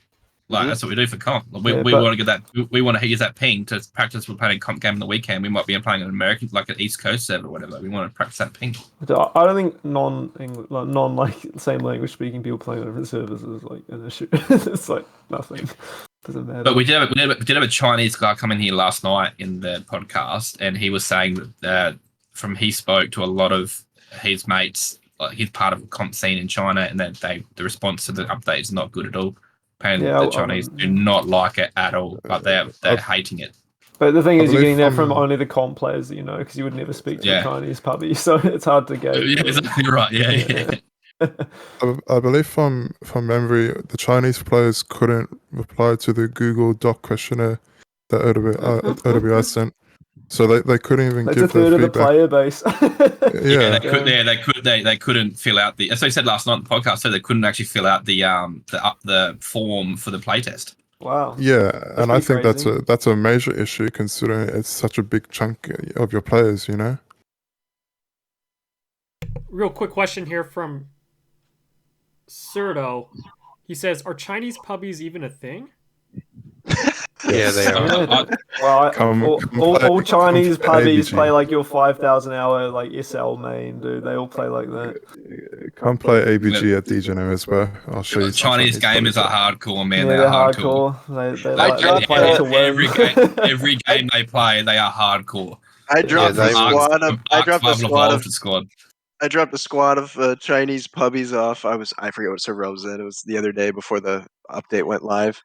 Like that's what we do for comp. We want to get that. We want to use that ping to practice. We're playing a comp game on the weekend. We might be playing an American, like an East Coast server or whatever. We want to practice that ping. I don't think non same language speaking people playing on different servers is like an issue. It's like nothing. Doesn't matter. But we did have a Chinese guy come in here last night in the podcast, and he was saying that he spoke to a lot of his mates. Like, he's part of a comp scene in China, and that the response to the update is not good at all. And the Chinese do not like it at all. Like they're hating it. But the thing is, you're getting that from only the comp players that you know, because you would never speak to a Chinese puppy, so it's hard to gauge. Yeah, exactly right. Yeah. I believe from memory, the Chinese players couldn't reply to the Google Doc questionnaire that OWI sent. So they couldn't even give their feedback. Of the player base. They couldn't fill out the. As I said last night on the podcast, so they couldn't actually fill out the form for the playtest. Wow. Yeah, and I think that's a major issue considering it's such a big chunk of your players. You know. Real quick question here from Serto. He says, "Are Chinese puppies even a thing?" Yeah, they are. All Chinese puppies play like your 5,000 hour like SL main, dude. They all play like that. Come play ABG at DJNM as well. I'll show you. Chinese gamers are hardcore, man. Yeah, they're hardcore. They play to win. Every game they play, they are hardcore. I dropped a squad of Chinese puppies off. I forget what server I was in. It was the other day before the update went live.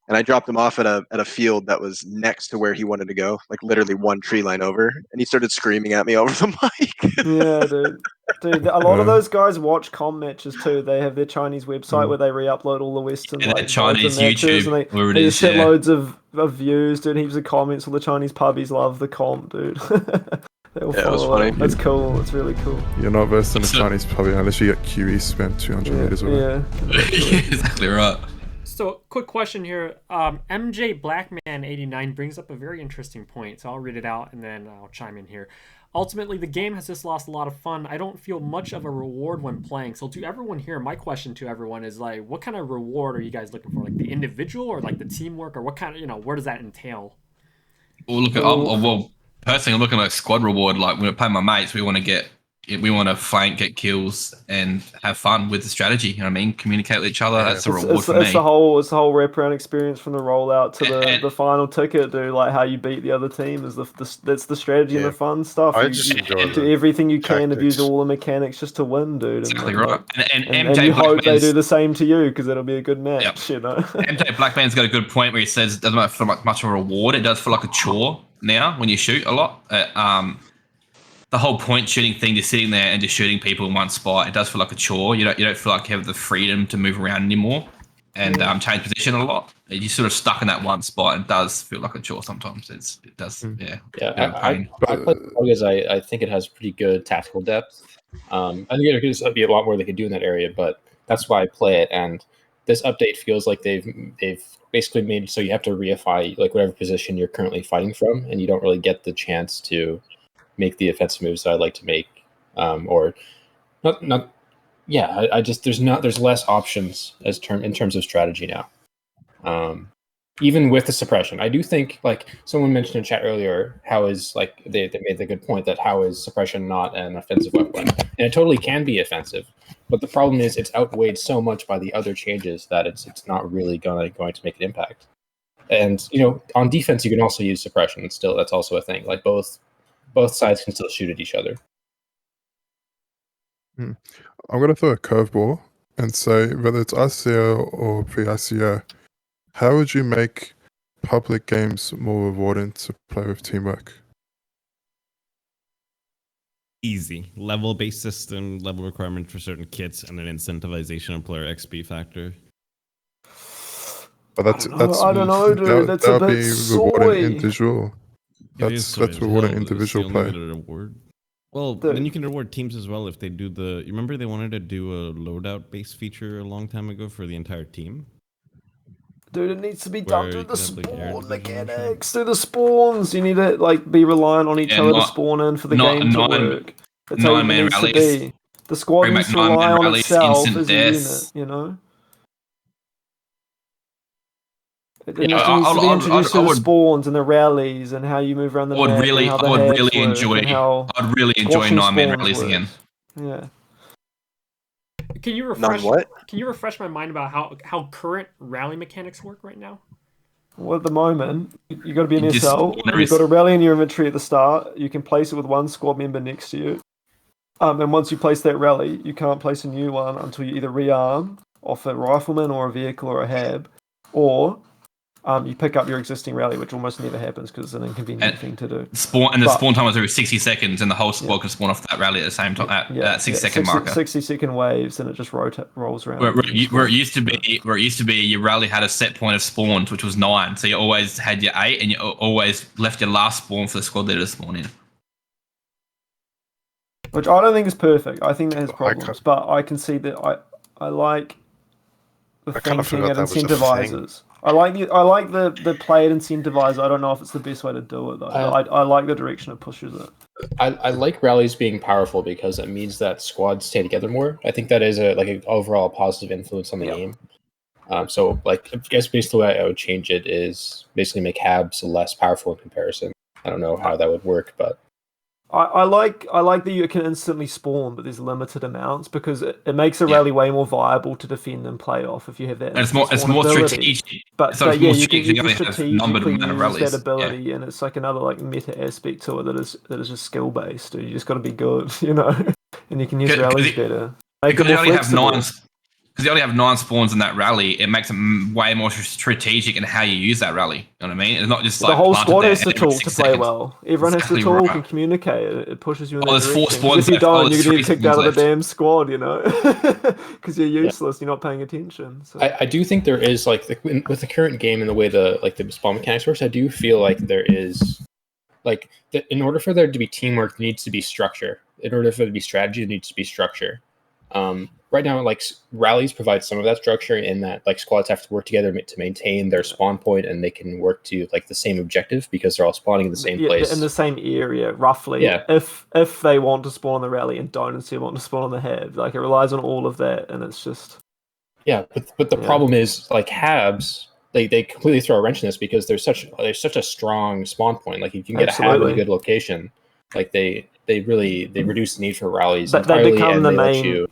And I dropped him off at a field that was next to where he wanted to go, like literally one tree line over. And he started screaming at me over the mic. Yeah, dude. A lot of those guys watch comm matches too. They have their Chinese website where they re-upload all the Western Chinese YouTube. And they just get loads of views, dude. Heaps of comments. All the Chinese puppies love the comp, dude. They all follow funny. That's cool. It's really cool. You're not versed in a Chinese puppy unless you get QE spent 200 meters away. Yeah, exactly right. So, quick question here. MJ Blackman89 brings up a very interesting point. So I'll read it out and then I'll chime in here. Ultimately, the game has just lost a lot of fun. I don't feel much of a reward when playing. So to everyone here, my question to everyone is like, what kind of reward are you guys looking for? Like the individual or like the teamwork, or what kind of, where does that entail? Well, personally, I'm looking at squad reward. Like when I play my mates, we want to get we want to flank, get kills, and have fun with the strategy. You know what I mean? Communicate with each other. That's the reward for me. It's the whole wraparound experience from the rollout to the final ticket, dude. Like how you beat the other team is that's the strategy and the fun stuff. You do everything you can to use all the mechanics just to win, dude. Exactly right. And you hope they do the same to you because it'll be a good match. You know. MJ Blackman's got a good point where he says it doesn't feel like much of a reward. It does feel like a chore now when you shoot a lot. The whole point shooting thing, just sitting there and just shooting people in one spot, it does feel like a chore. You don't feel like you have the freedom to move around anymore and change position a lot. You're sort of stuck in that one spot. It does feel like a chore sometimes. It does, yeah. I play because I think it has pretty good tactical depth. I think there could be a lot more they could do in that area, but that's why I play it. And this update feels like they've basically made it so you have to reify like whatever position you're currently fighting from, and you don't really get the chance to make the offensive moves that I like to make, or not. Yeah, I just there's less options in terms of strategy now. Even with the suppression, I do think like someone mentioned in chat earlier, how is like they made the good point that how is suppression not an offensive weapon, and it totally can be offensive, but the problem is it's outweighed so much by the other changes that it's not really going to make an impact. And on defense you can also use suppression. Still, that's also a thing. Like both sides can still shoot at each other. I'm going to throw a curveball and say whether it's ICO or pre-ICO, how would you make public games more rewarding to play with teamwork? Easy. Level-based system, level requirement for certain kits, and then incentivization of player XP factor. But that's I don't know, dude. That's a bit rewarding individual. That's rewarding Hell, individual play. Well, then you can reward teams as well if they do the. You remember they wanted to do a loadout-based feature a long time ago for the entire team. Dude, it needs to be done through the spawn mechanics, through the spawns. You need to like be reliant on each other to spawn in for the game to work. That's how it needs to be. The squad needs to rely on itself as a unit. You know. It needs to be introduced to the spawns and the rallies and how you move around the map. I would really enjoy 9-man rallies again. Yeah. Can you refresh my mind about how current rally mechanics work right now? Well, at the moment, you got to be in SL. You've got a rally in your inventory at the start. You can place it with one squad member next to you. And once you place that rally, you can't place a new one until you either rearm off a rifleman or a vehicle or a hab, or you pick up your existing rally, which almost never happens because it's an inconvenient thing to do. Spawn time is every 60 seconds, and the whole squad can spawn off that rally at the same time. At 60-second marker. 60-second waves, and it just rolls around. Where it used to be, your rally had a set point of spawns, which was 9. So you always had your 8, and you always left your last spawn for the squad leader to spawn in. Which I don't think is perfect. I think that has problems, but I can see that I like the thinking it incentivizes. I like the play it incentivizes. I don't know if it's the best way to do it though. I like the direction it pushes it. I like rallies being powerful because it means that squads stay together more. I think that is an overall positive influence on the game. So like I guess basically the way I would change it is basically make habs less powerful in comparison. I don't know how that would work, but I like that you can instantly spawn, but there's limited amounts because it makes a rally way more viable to defend and play off if you have that. And it's more strategic. But you can strategically use that ability, and it's like another like meta aspect to it that is just skill based. You just got to be good, and you can use rallies better. Because you only have 9 spawns in that rally, it makes it way more strategic in how you use that rally. You know what I mean? It's not just like the whole squad has the tool to play well. Everyone has the tool, can communicate. It pushes you in that there's direction. 4 spawns if you don't, you're going to get kicked out of the damn squad, because you're useless. You're not paying attention. So. I do think there is with the current game and the way the spawn mechanics works. I do feel like there is in order for there to be teamwork, there needs to be structure. In order for there to be strategy, there needs to be structure. Right now, rallies provide some of that structure in that squads have to work together to maintain their spawn point, and they can work to the same objective because they're all spawning in the same place in the same area roughly. Yeah. If they want to spawn on the rally and don't instead want to spawn on the hab, it relies on all of that, and it's just But the problem is habs. They completely throw a wrench in this because there's such a strong spawn point. If you can get a hab in a good location, they reduce the need for rallies But they entirely, become and the they let main. you.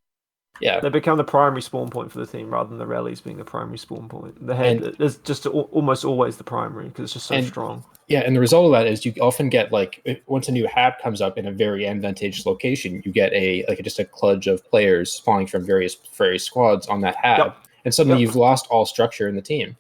Yeah, they become the primary spawn point for the team rather than the rallies being the primary spawn point. The head is just almost always the primary because it's just so strong. Yeah, and the result of that is you often get once a new hab comes up in a very advantageous location, you get just a kludge of players spawning from various squads on that hab, and suddenly you've lost all structure in the team.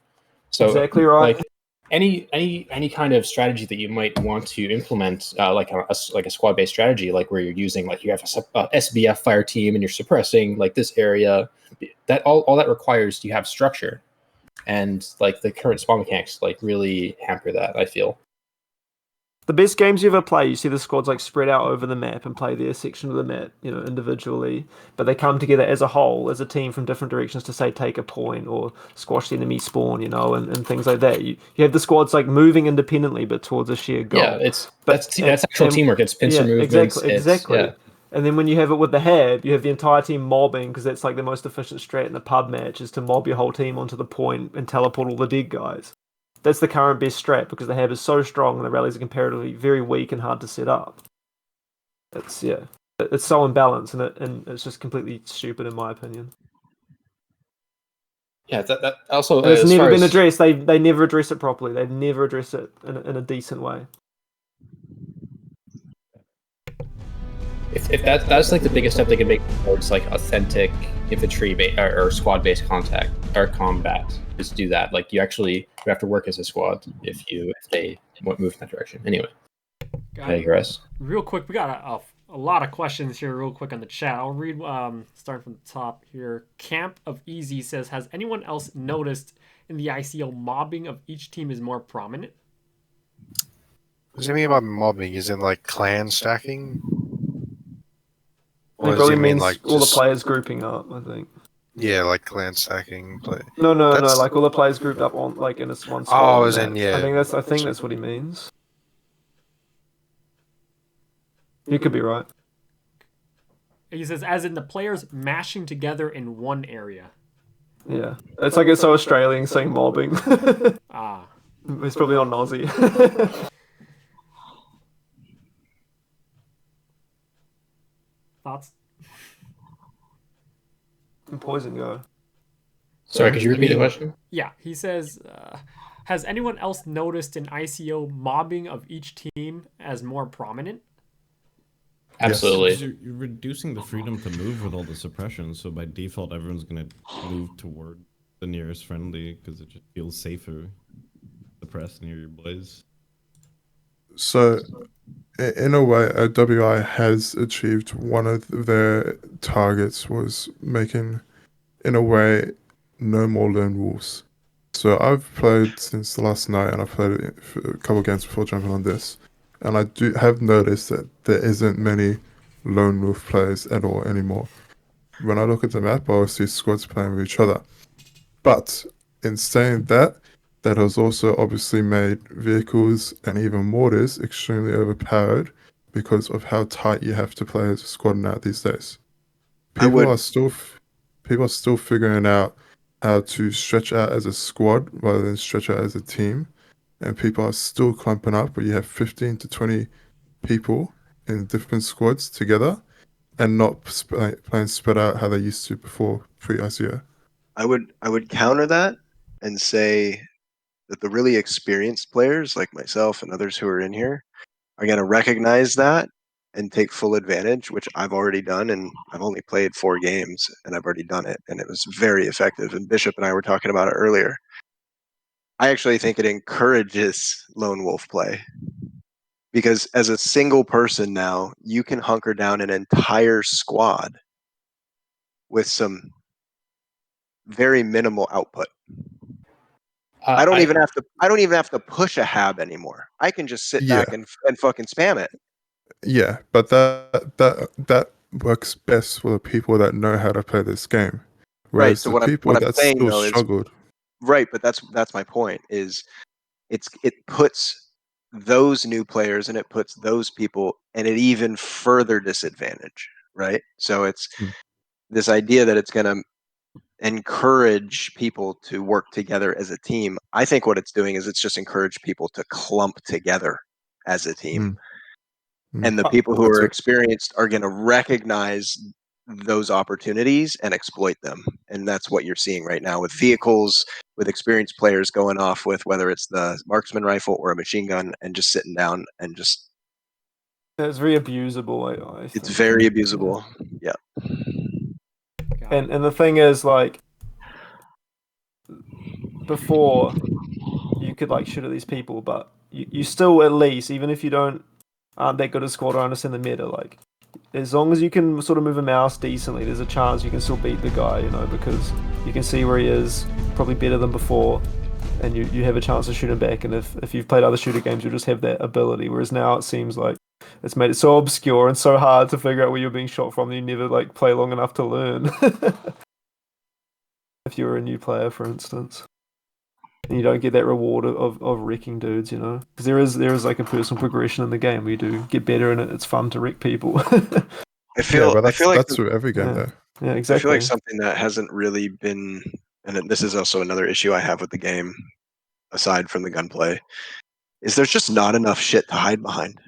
So exactly right. Like any kind of strategy that you might want to implement, like a squad-based strategy, like where you're using you have a SBF fire team and you're suppressing this area, that all that requires you have structure. And the current spawn mechanics really hamper that, I feel. The best games you ever play, you see the squads spread out over the map and play their section of the map, individually, but they come together as a whole, as a team from different directions to say take a point or squash the enemy spawn, and things like that. You have the squads moving independently but towards a shared goal. Yeah, that's actual teamwork. It's pincer movements. Exactly. Yeah. And then when you have it with the hab, you have the entire team mobbing because that's the most efficient strat in a pub match is to mob your whole team onto the point and teleport all the dead guys. That's the current best strat because the hab is so strong and the rallies are comparatively very weak and hard to set up. It's so imbalanced and it's just completely stupid in my opinion. Yeah, that also and it's never been addressed. They never address it properly. They never address it in a decent way. If that's the biggest step they can make towards authentic infantry or squad based contact or combat, is do that. You have to work as a squad if they move in that direction. Anyway, I digress. Real quick, we got a lot of questions here. Real quick on the chat, I'll read. Starting from the top here. Camp of Easy says, "Has anyone else noticed in the ICO mobbing of each team is more prominent?" Does it mean about mobbing? Is it clan stacking? It probably means all the players grouping up, I think. Yeah, clan stacking. No, all the players grouped up on in this one squad. Oh, as in, yeah. I think that's what he means. You could be right. He says, as in the players mashing together in one area. Yeah, it's so Australian saying mobbing. Ah, it's probably not an Aussie. Thoughts? And Poison go. Sorry, could you repeat the question? Yeah, he says, has anyone else noticed in ICO mobbing of each team as more prominent? Absolutely. Yes. You're reducing the freedom to move with all the suppression, so by default, everyone's going to move toward the nearest friendly because it just feels safer to press near your boys. So, in a way, WI has achieved one of their targets was making, in a way, no more lone wolves. So I've played since last night, and I've played a couple games before jumping on this, and I have noticed that there isn't many lone wolf players at all anymore. When I look at the map, I always see squads playing with each other. But in saying that, that has also obviously made vehicles and even mortars extremely overpowered because of how tight you have to play as a squad now these days. People are still figuring out how to stretch out as a squad rather than stretch out as a team, and people are still clumping up where you have 15 to 20 people in different squads together and not playing spread out how they used to before pre-ICO. I would counter that and say that the really experienced players like myself and others who are in here are going to recognize that and take full advantage, which I've already done, and I've only played 4 games and I've already done it, and it was very effective. And Bishop and I were talking about it earlier. I actually think it encourages lone wolf play because as a single person now, you can hunker down an entire squad with some very minimal output. I don't even have to push a hab anymore. I can just sit back and fucking spam it. Yeah, but that works best for the people that know how to play this game. Whereas right. So the people that still struggled. Right, but that's my point. Is it puts those new players and it puts those people at an even further disadvantage. Right. So it's this idea that it's going to encourage people to work together as a team. I think what it's doing is it's just encouraged people to clump together as a team. And the people who are experienced are going to recognize those opportunities and exploit them. And that's what you're seeing right now with vehicles, with experienced players going off with whether it's the marksman rifle or a machine gun and just sitting down and just. It's very abusable. I it's think. very abusable. Yeah. And the thing is, like, before you could like shoot at these people, but you still at least, even if you aren't that good at squad or understand the meta, like as long as you can sort of move a mouse decently, there's a chance you can still beat the guy, because you can see where he is, probably better than before, and you have a chance to shoot him back. And if you've played other shooter games, you'll just have that ability. Whereas now it seems like it's made it so obscure and so hard to figure out where you're being shot from that you never like play long enough to learn. If you're a new player, for instance. And you don't get that reward of wrecking dudes, because there is like a personal progression in the game where you do get better and it's fun to wreck people. I feel like that's through every game though. Yeah, exactly. I feel like something that hasn't really been, and this is also another issue I have with the game, aside from the gunplay, is there's just not enough shit to hide behind.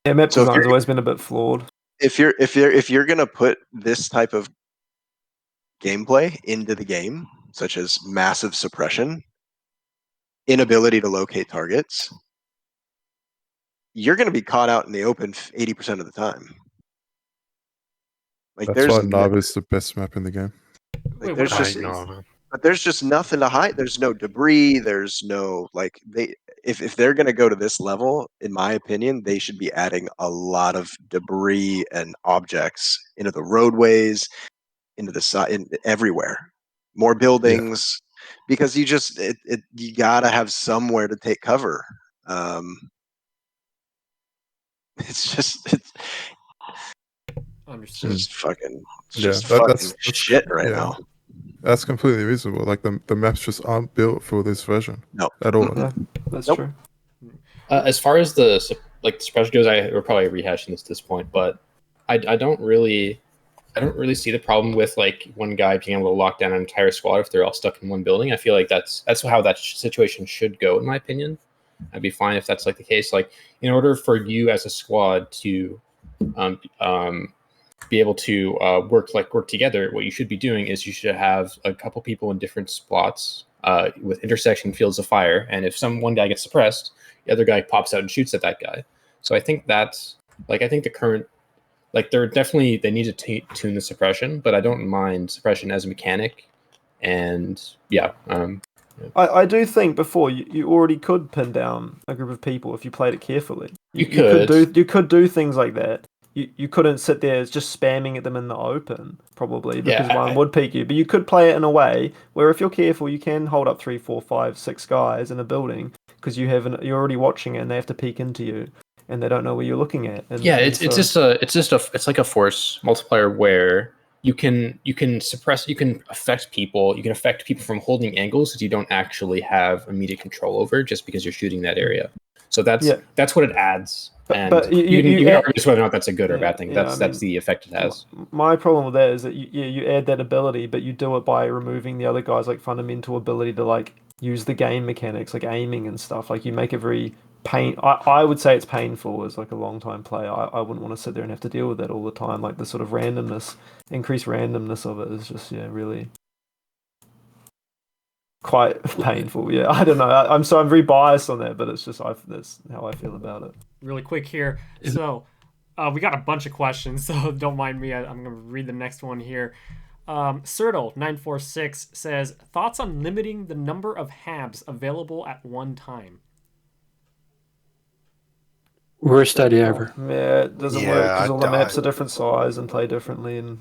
Yeah, map design's always been a bit flawed. If you're gonna put this type of gameplay into the game, such as massive suppression, inability to locate targets, you're going to be caught out in the open 80% of the time. Like that's why Nava is the best map in the game. Like, there's just nothing to hide. There's no debris. There's no if they're going to go to this level, in my opinion, they should be adding a lot of debris and objects into the roadways, into the side, everywhere. More buildings, because you gotta have somewhere to take cover. It's just fucking shit right now. That's completely reasonable. Like the maps just aren't built for this version. No, at all. Yeah, that's true. As far as the suppression goes, we're probably rehashing this at this point, but I don't really see the problem with like one guy being able to lock down an entire squad if they're all stuck in one building. I feel like that's how that situation should go, in my opinion. I'd be fine if that's like the case. Like, in order for you as a squad to be able to work together, what you should be doing is you should have a couple people in different spots with intersection fields of fire, and if one guy gets suppressed, the other guy pops out and shoots at that guy. So I think that's I think the current they need to tune the suppression, but I don't mind suppression as a mechanic. And I do think before you already could pin down a group of people if you played it carefully. You could do things like that. You couldn't sit there just spamming at them in the open, probably, because one would peek you. But you could play it in a way where, if you're careful, you can hold up 3, 4, 5, 6 guys in a building because you're already watching it and they have to peek into you and they don't know where you're looking at. It's like a force multiplier where you can suppress, you can affect people from holding angles that you don't actually have immediate control over just because you're shooting that area. So that's what it adds. But you can argue whether or not that's a good or bad thing. That's the effect it has. My problem with that is that you add that ability, but you do it by removing the other guy's fundamental ability to use the game mechanics, like aiming and stuff. Like, you make it very I would say it's painful as a long time player. I wouldn't want to sit there and have to deal with that all the time. Like, the sort of increased randomness of it is just really quite painful. Yeah, I don't know. I'm very biased on that, but it's just that's how I feel about it. Really quick here. So we got a bunch of questions, so don't mind me. I'm going to read the next one here. Sertal946 says, thoughts on limiting the number of habs available at one time? Worst idea ever. Yeah, it doesn't work because all the maps are different size and play differently, and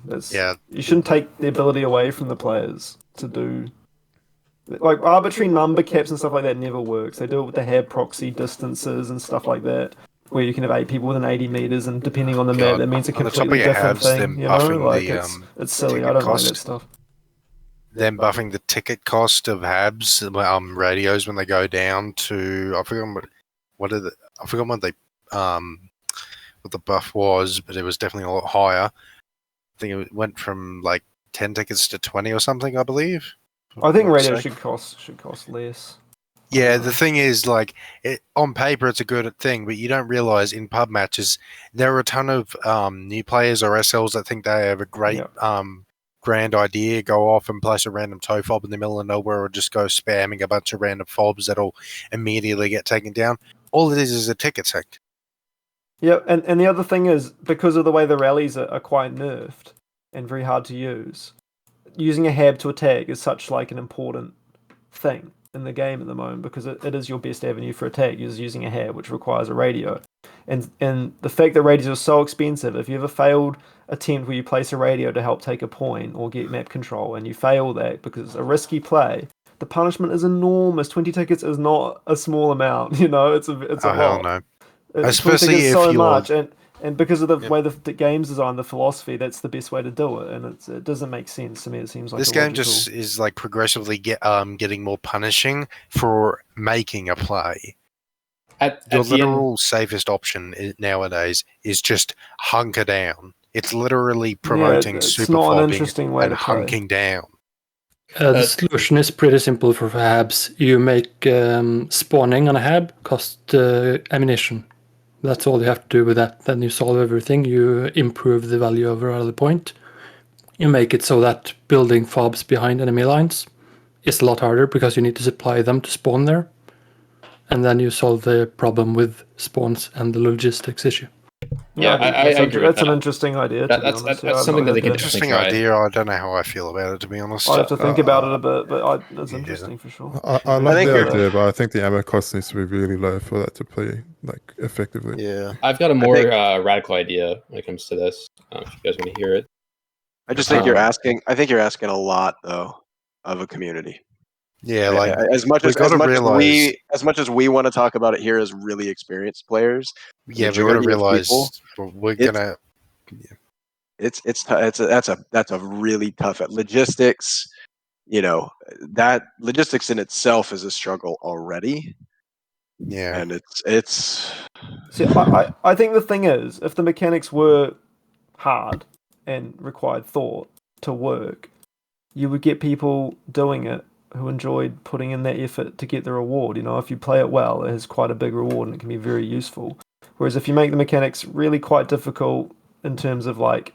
you shouldn't take the ability away from the players to do arbitrary number caps and stuff like that. Never works. They do it with the hab proxy distances and stuff like that, where you can have 8 people within 80 meters, and depending on the map, that means a completely different thing. It's silly. I don't like that stuff. Then buffing the ticket cost of habs, radios when they go down to I forgot what the buff was, but it was definitely a lot higher. I think it went from 10 tickets to 20 or something, I believe. I think radio should cost less. Yeah, the thing is, like, on paper it's a good thing, but you don't realize in pub matches there are a ton of new players or SLs that think they have a great grand idea, go off and place a random toe fob in the middle of nowhere, or just go spamming a bunch of random fobs that'll immediately get taken down. All it is a ticket sect. Yeah, and the other thing is, because of the way the rallies are quite nerfed and very hard to use, using a hab to attack is such like an important thing in the game at the moment, because it is your best avenue for attack is using a hab, which requires a radio. And the fact that radios are so expensive, if you ever failed attempt where you place a radio to help take a point or get map control, and you fail that because it's a risky play, the punishment is enormous. 20 tickets is not a small amount, you know, it's a lot. Hell no. Especially if so much, and because of the way the game's designed, the philosophy, that's the best way to do it, and it doesn't make sense to me. It seems like this game just is like progressively getting more punishing for making a play. Your literal safest option nowadays is just hunker down. It's literally promoting super fobbing and hunking down. The solution is pretty simple for habs. You make spawning on a hab cost ammunition. That's all you have to do with that. Then you solve everything. You improve the value of a rally point. You make it so that building fobs behind enemy lines is a lot harder because you need to supply them to spawn there. And then you solve the problem with spawns and the logistics issue. Yeah, I agree. That's an interesting idea. That's something that they can interesting try. idea. I don't know how I feel about it, to be honest. I have to think about it a bit, but it's interesting for sure. I like the idea, but I think the ammo cost needs to be really low for that to play like effectively. Yeah, I've got a more radical idea when it comes to this. If you guys want to hear it, I just think you're asking. I think you're asking a lot, though, of a community. Yeah, like as much as we want to talk about it here as really experienced players. Yeah, we got to realize we're gonna. That's a really tough logistics. You know, that logistics in itself is a struggle already. Yeah, and it's. See, I think the thing is, if the mechanics were hard and required thought to work, you would get people doing it who enjoyed putting in that effort to get the reward. You know, if you play it well, it has quite a big reward and it can be very useful. Whereas if you make the mechanics really quite difficult in terms of like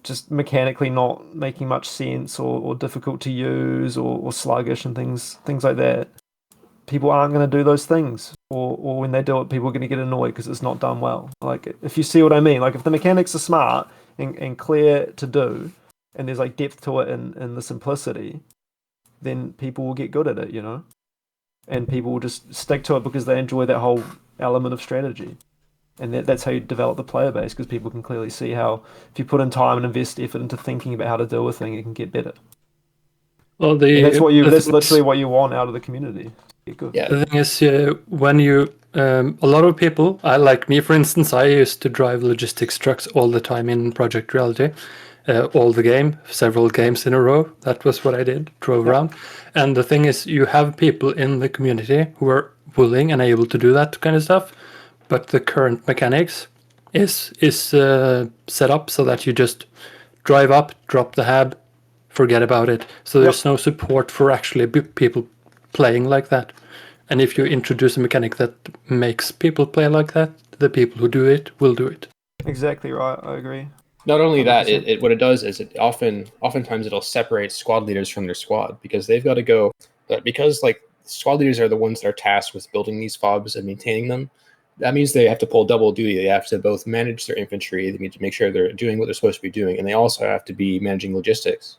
just mechanically not making much sense or difficult to use or sluggish and things like that, people aren't going to do those things. Or when they do it, people are going to get annoyed because it's not done well. Like, if you see what I mean, like if the mechanics are smart and clear to do, and there's like depth to it and the simplicity, then people will get good at it, you know? And people will just stick to it because they enjoy that whole element of strategy. And that's how you develop the player base, because people can clearly see how if you put in time and invest effort into thinking about how to do a thing, you can get better. Well, that's literally what you want out of the community. Good. Yeah. The thing is, when you a lot of people, like me for instance, I used to drive logistics trucks all the time in Project Reality. All the game, several games in a row. That was what I did, drove around. And the thing is, you have people in the community who are willing and able to do that kind of stuff, but the current mechanics is set up so that you just drive up, drop the hab, forget about it. So there's no support for actually people playing like that. And if you introduce a mechanic that makes people play like that, the people who do it will do it. Exactly right, I agree. Not only that, what it does is it oftentimes it'll separate squad leaders from their squad, because they've got to go, because like squad leaders are the ones that are tasked with building these fobs and maintaining them. That means they have to pull double duty. They have to both manage their infantry, they need to make sure they're doing what they're supposed to be doing, and they also have to be managing logistics,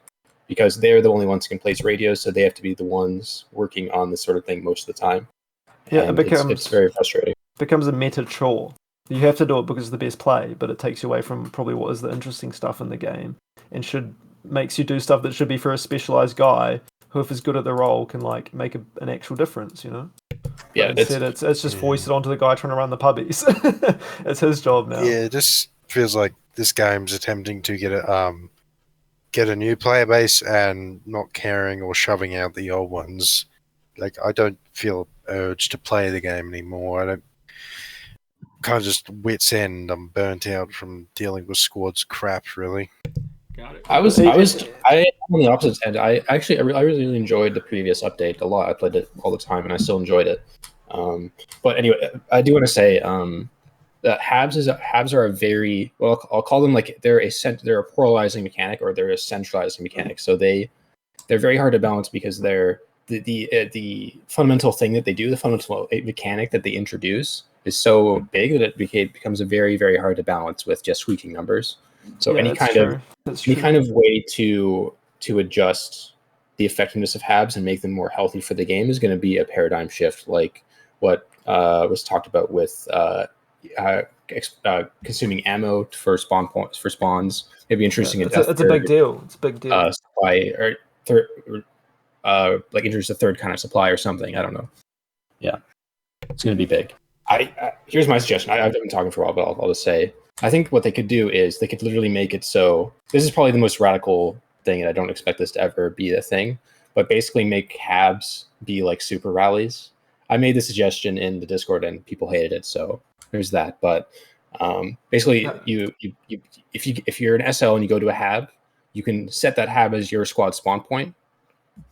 because they're the only ones who can place radios, so they have to be the ones working on this sort of thing most of the time. Yeah, and it's very frustrating. It becomes a meta chore. You have to do it because it's the best play, but it takes you away from probably what is the interesting stuff in the game, and makes you do stuff that should be for a specialized guy who, if is good at the role, can like make an actual difference, you know? Yeah, but instead it's just foisted onto the guy trying to run the pubbies. It's his job now. Yeah, it just feels like this game's attempting to get a new player base and not caring or shoving out the old ones. Like, I don't feel urged to play the game anymore. I don't. Kind of just wit's end. I'm burnt out from dealing with squads crap, really. Got it. I'm on the opposite end. I really enjoyed the previous update a lot. I played it all the time, and I still enjoyed it. But anyway, I do want to say that Habs are a very well. I'll call them like they're a polarizing mechanic, or they're a centralizing mechanic. So they're very hard to balance because they're the fundamental thing that they do, the fundamental mechanic that they introduce, is so big that it becomes a very, very hard to balance with just squeaking numbers. So any kind of way to adjust the effectiveness of Habs and make them more healthy for the game is going to be a paradigm shift, like what was talked about with consuming ammo for spawns. Maybe introducing it's a big deal. It's a big deal. Supply like introduce a third kind of supply or something. I don't know. Yeah, it's going to be big. Here's my suggestion. I've been talking for a while, but I'll just say, I think what they could do is they could literally make it so, this is probably the most radical thing, and I don't expect this to ever be a thing, but basically make Habs be like super rallies. I made the suggestion in the Discord and people hated it, so there's that. But basically, if you're an SL and you go to a Hab, you can set that Hab as your squad spawn point,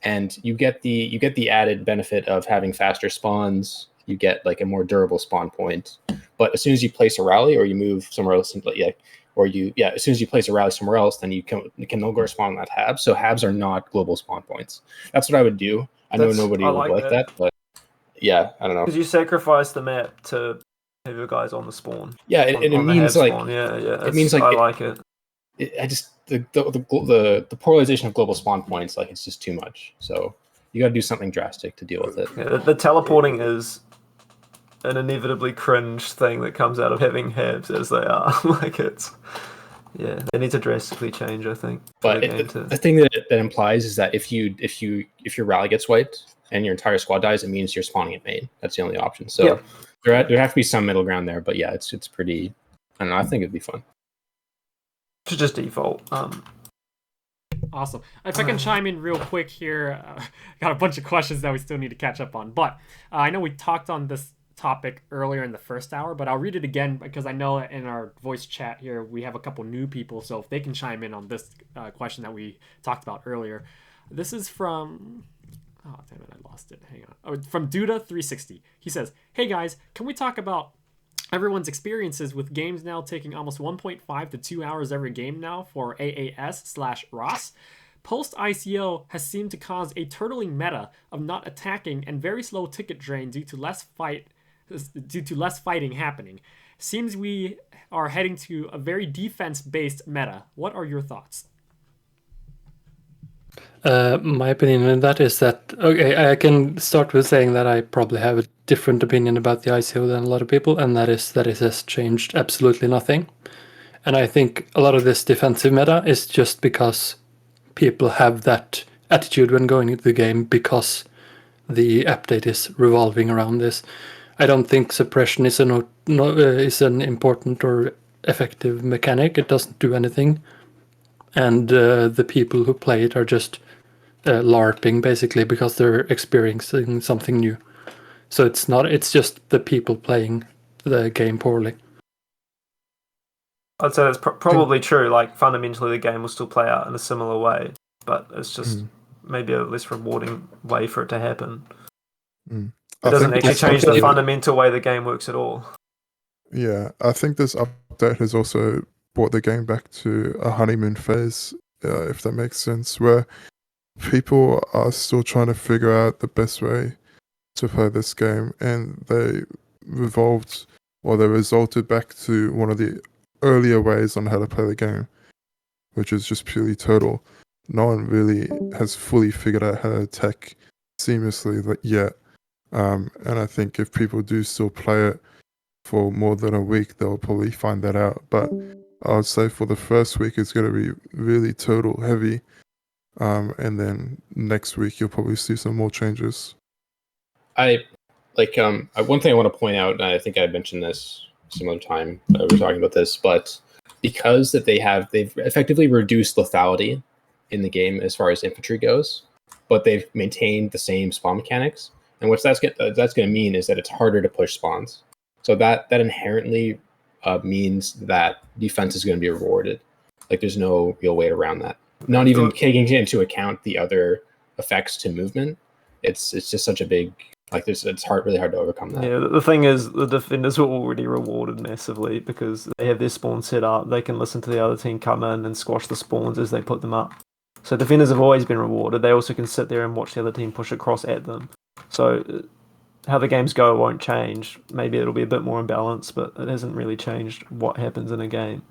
and you get the added benefit of having faster spawns. You get like a more durable spawn point. But as soon as you place a rally or you move somewhere else, as soon as you place a rally somewhere else, then you can no longer spawn on that Hab. So Habs are not global spawn points. That's what I would do. I know nobody would like that, but yeah, I don't know. Because you sacrifice the map to have your guys on the spawn. Yeah, it means like it means like I like it. I just the polarization of global spawn points, like it's just too much. So you got to do something drastic to deal with it. Yeah, the teleporting is an inevitably cringe thing that comes out of having Habs as they are. Like they need to drastically change, I think. But the thing that implies is that if your rally gets wiped and your entire squad dies, it means you're spawning at main. That's the only option. So there have to be some middle ground there. But yeah, it's pretty. I don't know. I think it'd be fun. To just default. Awesome. If I can chime in real quick here, got a bunch of questions that we still need to catch up on. But I know we talked on this topic earlier in the first hour, but I'll read it again because I know in our voice chat here we have a couple new people, so if they can chime in on this question that we talked about earlier. This is from damn it, I lost it. Hang on. From Duda360. He says, "Hey guys, can we talk about everyone's experiences with games now taking almost 1.5 to 2 hours every game now for AAS/ROS? Post ICO has seemed to cause a turtling meta of not attacking and very slow ticket drain due to less fighting happening. Seems we are heading to a very defense-based meta. What are your thoughts?" My opinion on that is that, okay, I can start with saying that I probably have a different opinion about the ICO than a lot of people, and that is that it has changed absolutely nothing. And I think a lot of this defensive meta is just because people have that attitude when going into the game because the update is revolving around this. I don't think suppression is an important or effective mechanic. It doesn't do anything. And the people who play it are just LARPing, basically, because they're experiencing something new. So it's just the people playing the game poorly. I'd say that's probably true. Like, fundamentally, the game will still play out in a similar way, but it's just maybe a less rewarding way for it to happen. It doesn't actually change the fundamental way the game works at all. Yeah, I think this update has also brought the game back to a honeymoon phase, if that makes sense, where people are still trying to figure out the best way to play this game, and they resulted back to one of the earlier ways on how to play the game, which is just purely total. No one really has fully figured out how to attack seamlessly yet. And I think if people do still play it for more than a week, they'll probably find that out. But I would say for the first week, it's going to be really total heavy. And then next week, you'll probably see some more changes. One thing I want to point out, and I think I mentioned this some other time, we were talking about this, but because that they've effectively reduced lethality in the game as far as infantry goes, but they've maintained the same spawn mechanics. And what that's going to mean is that it's harder to push spawns. So that inherently means that defense is going to be rewarded. Like there's no real way around that. Not even taking into account the other effects to movement. It's just such a big it's really hard to overcome that. Yeah, the thing is, the defenders were already rewarded massively because they have their spawn set up. They can listen to the other team come in and squash the spawns as they put them up. So defenders have always been rewarded. They also can sit there and watch the other team push across at them. So how the games go won't change. Maybe it'll be a bit more imbalanced, but it hasn't really changed what happens in a game.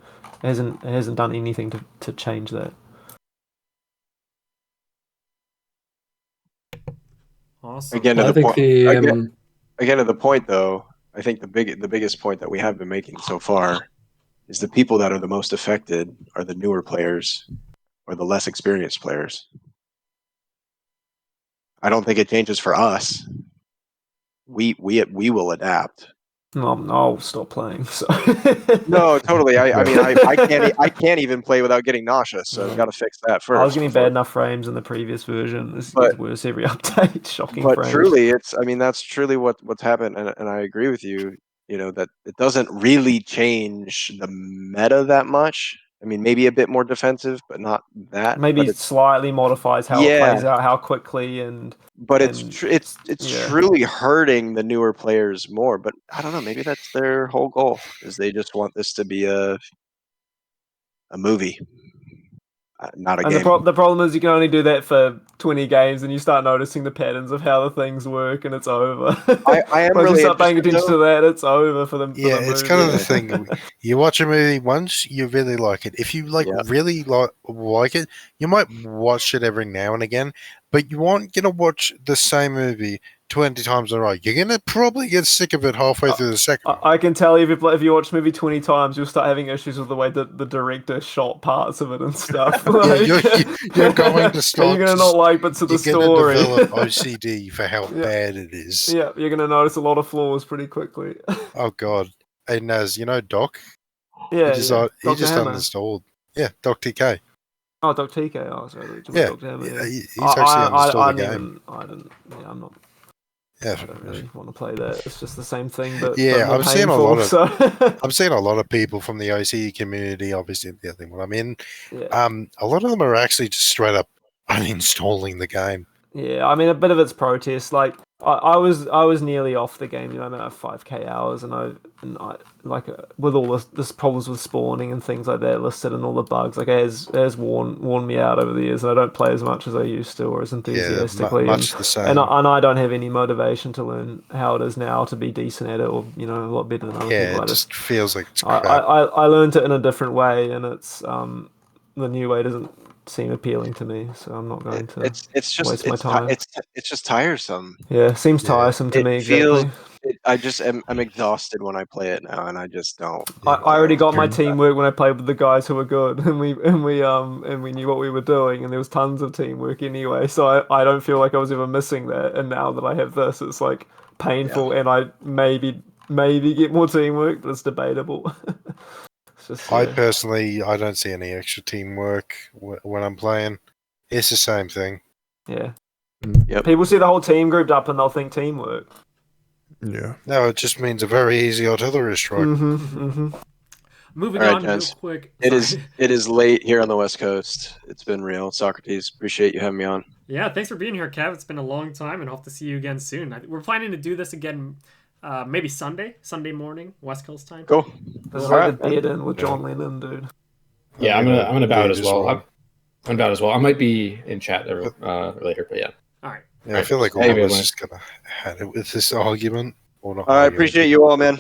It hasn't done anything to change that. Awesome. Again to the point, though, I think the biggest point that we have been making so far is the people that are the most affected are the newer players or the less experienced players. I don't think it changes for us. We will adapt. I'll stop playing. So. No, totally. I can't even play without getting nauseous. So I've got to fix that first. I was getting bad enough frames in the previous version. This gets worse every update. Shocking frames. But truly, that's truly what's happened, and I agree with you. You know that it doesn't really change the meta that much. I mean, maybe a bit more defensive, but not that. Maybe it slightly modifies how it plays out, how quickly and. But it's truly hurting the newer players more. But I don't know. Maybe that's their whole goal, is they just want this to be a movie, not a game. The problem is you can only do that for 20 games, and you start noticing the patterns of how the things work, and it's over. I am Once really you start paying attention to that, it's over for them. Yeah, it's kind of the thing. You watch a movie once, you really like it. If you really like it, you might watch it every now and again, but you aren't gonna watch the same movie 20 times in a row. You're gonna probably get sick of it halfway through the second. I can tell you if you watch a movie 20 times, you'll start having issues with the way that the director shot parts of it and stuff. Like, you're going to start. You're gonna not like bits of the story. You're gonna develop OCD for how bad it is. Yeah, you're gonna notice a lot of flaws pretty quickly. Oh god! And as you know, Doc. Yeah, he just uninstalled. Yeah, Doc TK. Oh, Doc TK. Oh, sorry. Yeah, he's actually uninstalled the game. I'm not. Yeah, I don't really want to play that. It's just the same thing, but I'm seeing a lot of. So. I'm seeing a lot of people from the OC community. Obviously, the other thing when I'm in, yeah. a lot of them are actually just straight up uninstalling the game. Yeah, I mean a bit of it's protest. Like I was nearly off the game. You know, I mean, I have 5K hours, and I like with all this problems with spawning and things like that listed and all the bugs. Like it has worn me out over the years, and I don't play as much as I used to or as enthusiastically. Much the same. And I don't have any motivation to learn how it is now to be decent at it, or a lot better than other people. Yeah, it just feels like it's crap. I learned it in a different way, and it's the new way doesn't seem appealing to me, so I'm not going to waste my time. It's just tiresome. Yeah, it seems tiresome to me. I'm exhausted when I play it now, and I just don't. I already got my teamwork when I played with the guys who were good, and we knew what we were doing, and there was tons of teamwork anyway. So I don't feel like I was ever missing that. And now that I have this, it's like painful, and I maybe get more teamwork, but it's debatable. I personally, I don't see any extra teamwork when I'm playing. It's the same thing. Yeah. Yep. People see the whole team grouped up and they'll think teamwork. Yeah. No, it just means a very easy artillery strike. Moving on real quick. It is late here on the West Coast. It's been real. Socrates, appreciate you having me on. Yeah, thanks for being here, Kev. It's been a long time, and hope to see you again soon. We're planning to do this again. Maybe Sunday morning, West Coast time. Cool. This is like a bed in with John Lennon, dude. Yeah, I'm gonna bow as well. I'm about as well. I might be in chat later, but yeah. All right. Yeah, I feel like all of us just gonna had it with this argument. Or not. I appreciate you all, man.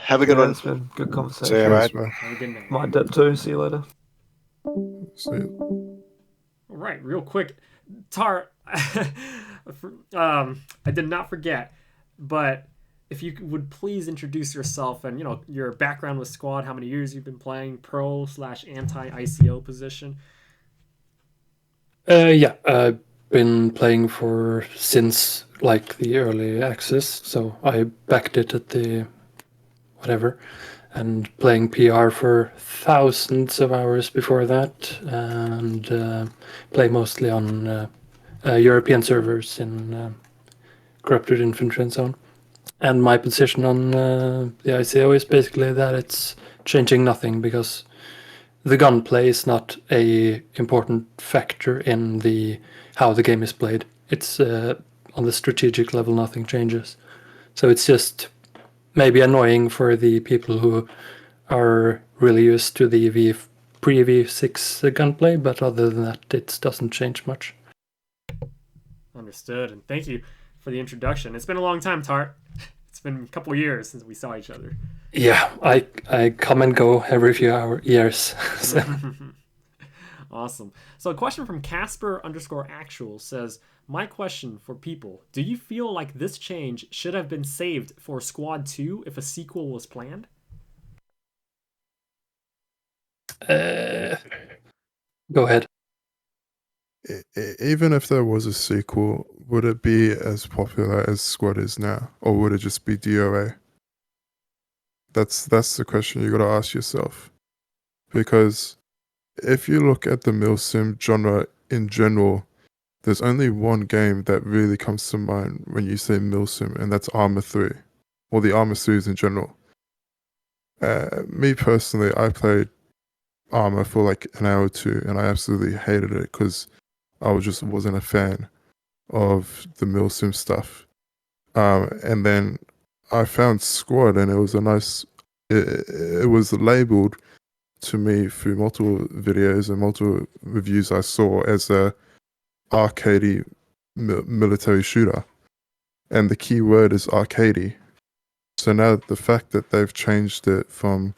Have a good one. It's been good conversation. See you, mate. Have a good night. My dip too. See you later. See you. All right, real quick, Tar. I did not forget, but if you would please introduce yourself and your background with Squad, how many years you've been playing, pro/anti ICO position. I've been playing since like the early access, so I backed it at the whatever, and playing PR for thousands of hours before that, and play mostly on European servers in Corrupted Infantry and so on. And my position on the ICO is basically that it's changing nothing, because the gunplay is not a important factor in how the game is played. It's on the strategic level, nothing changes. So it's just maybe annoying for the people who are really used to the pre-V6 gunplay, but other than that, it doesn't change much. Understood, and thank you for the introduction. It's been a long time, Tart. It's been a couple years since we saw each other. Yeah, I come and go every few years. So. Awesome. So a question from Casper_actual says, my question for people, do you feel like this change should have been saved for Squad 2 if a sequel was planned? Go ahead. Even if there was a sequel, would it be as popular as Squad is now, or would it just be DOA? That's the question you got to ask yourself, because if you look at the milsim genre in general, there's only one game that really comes to mind when you say milsim, and that's Arma 3, or the Arma series in general. Me personally, I played Arma for like an hour or two, and I absolutely hated it because I wasn't a fan of the milsim stuff. And then I found Squad, and it was it was labeled to me through multiple videos and multiple reviews I saw as a arcadey military shooter, and the key word is arcadey. So now the fact that they've changed it from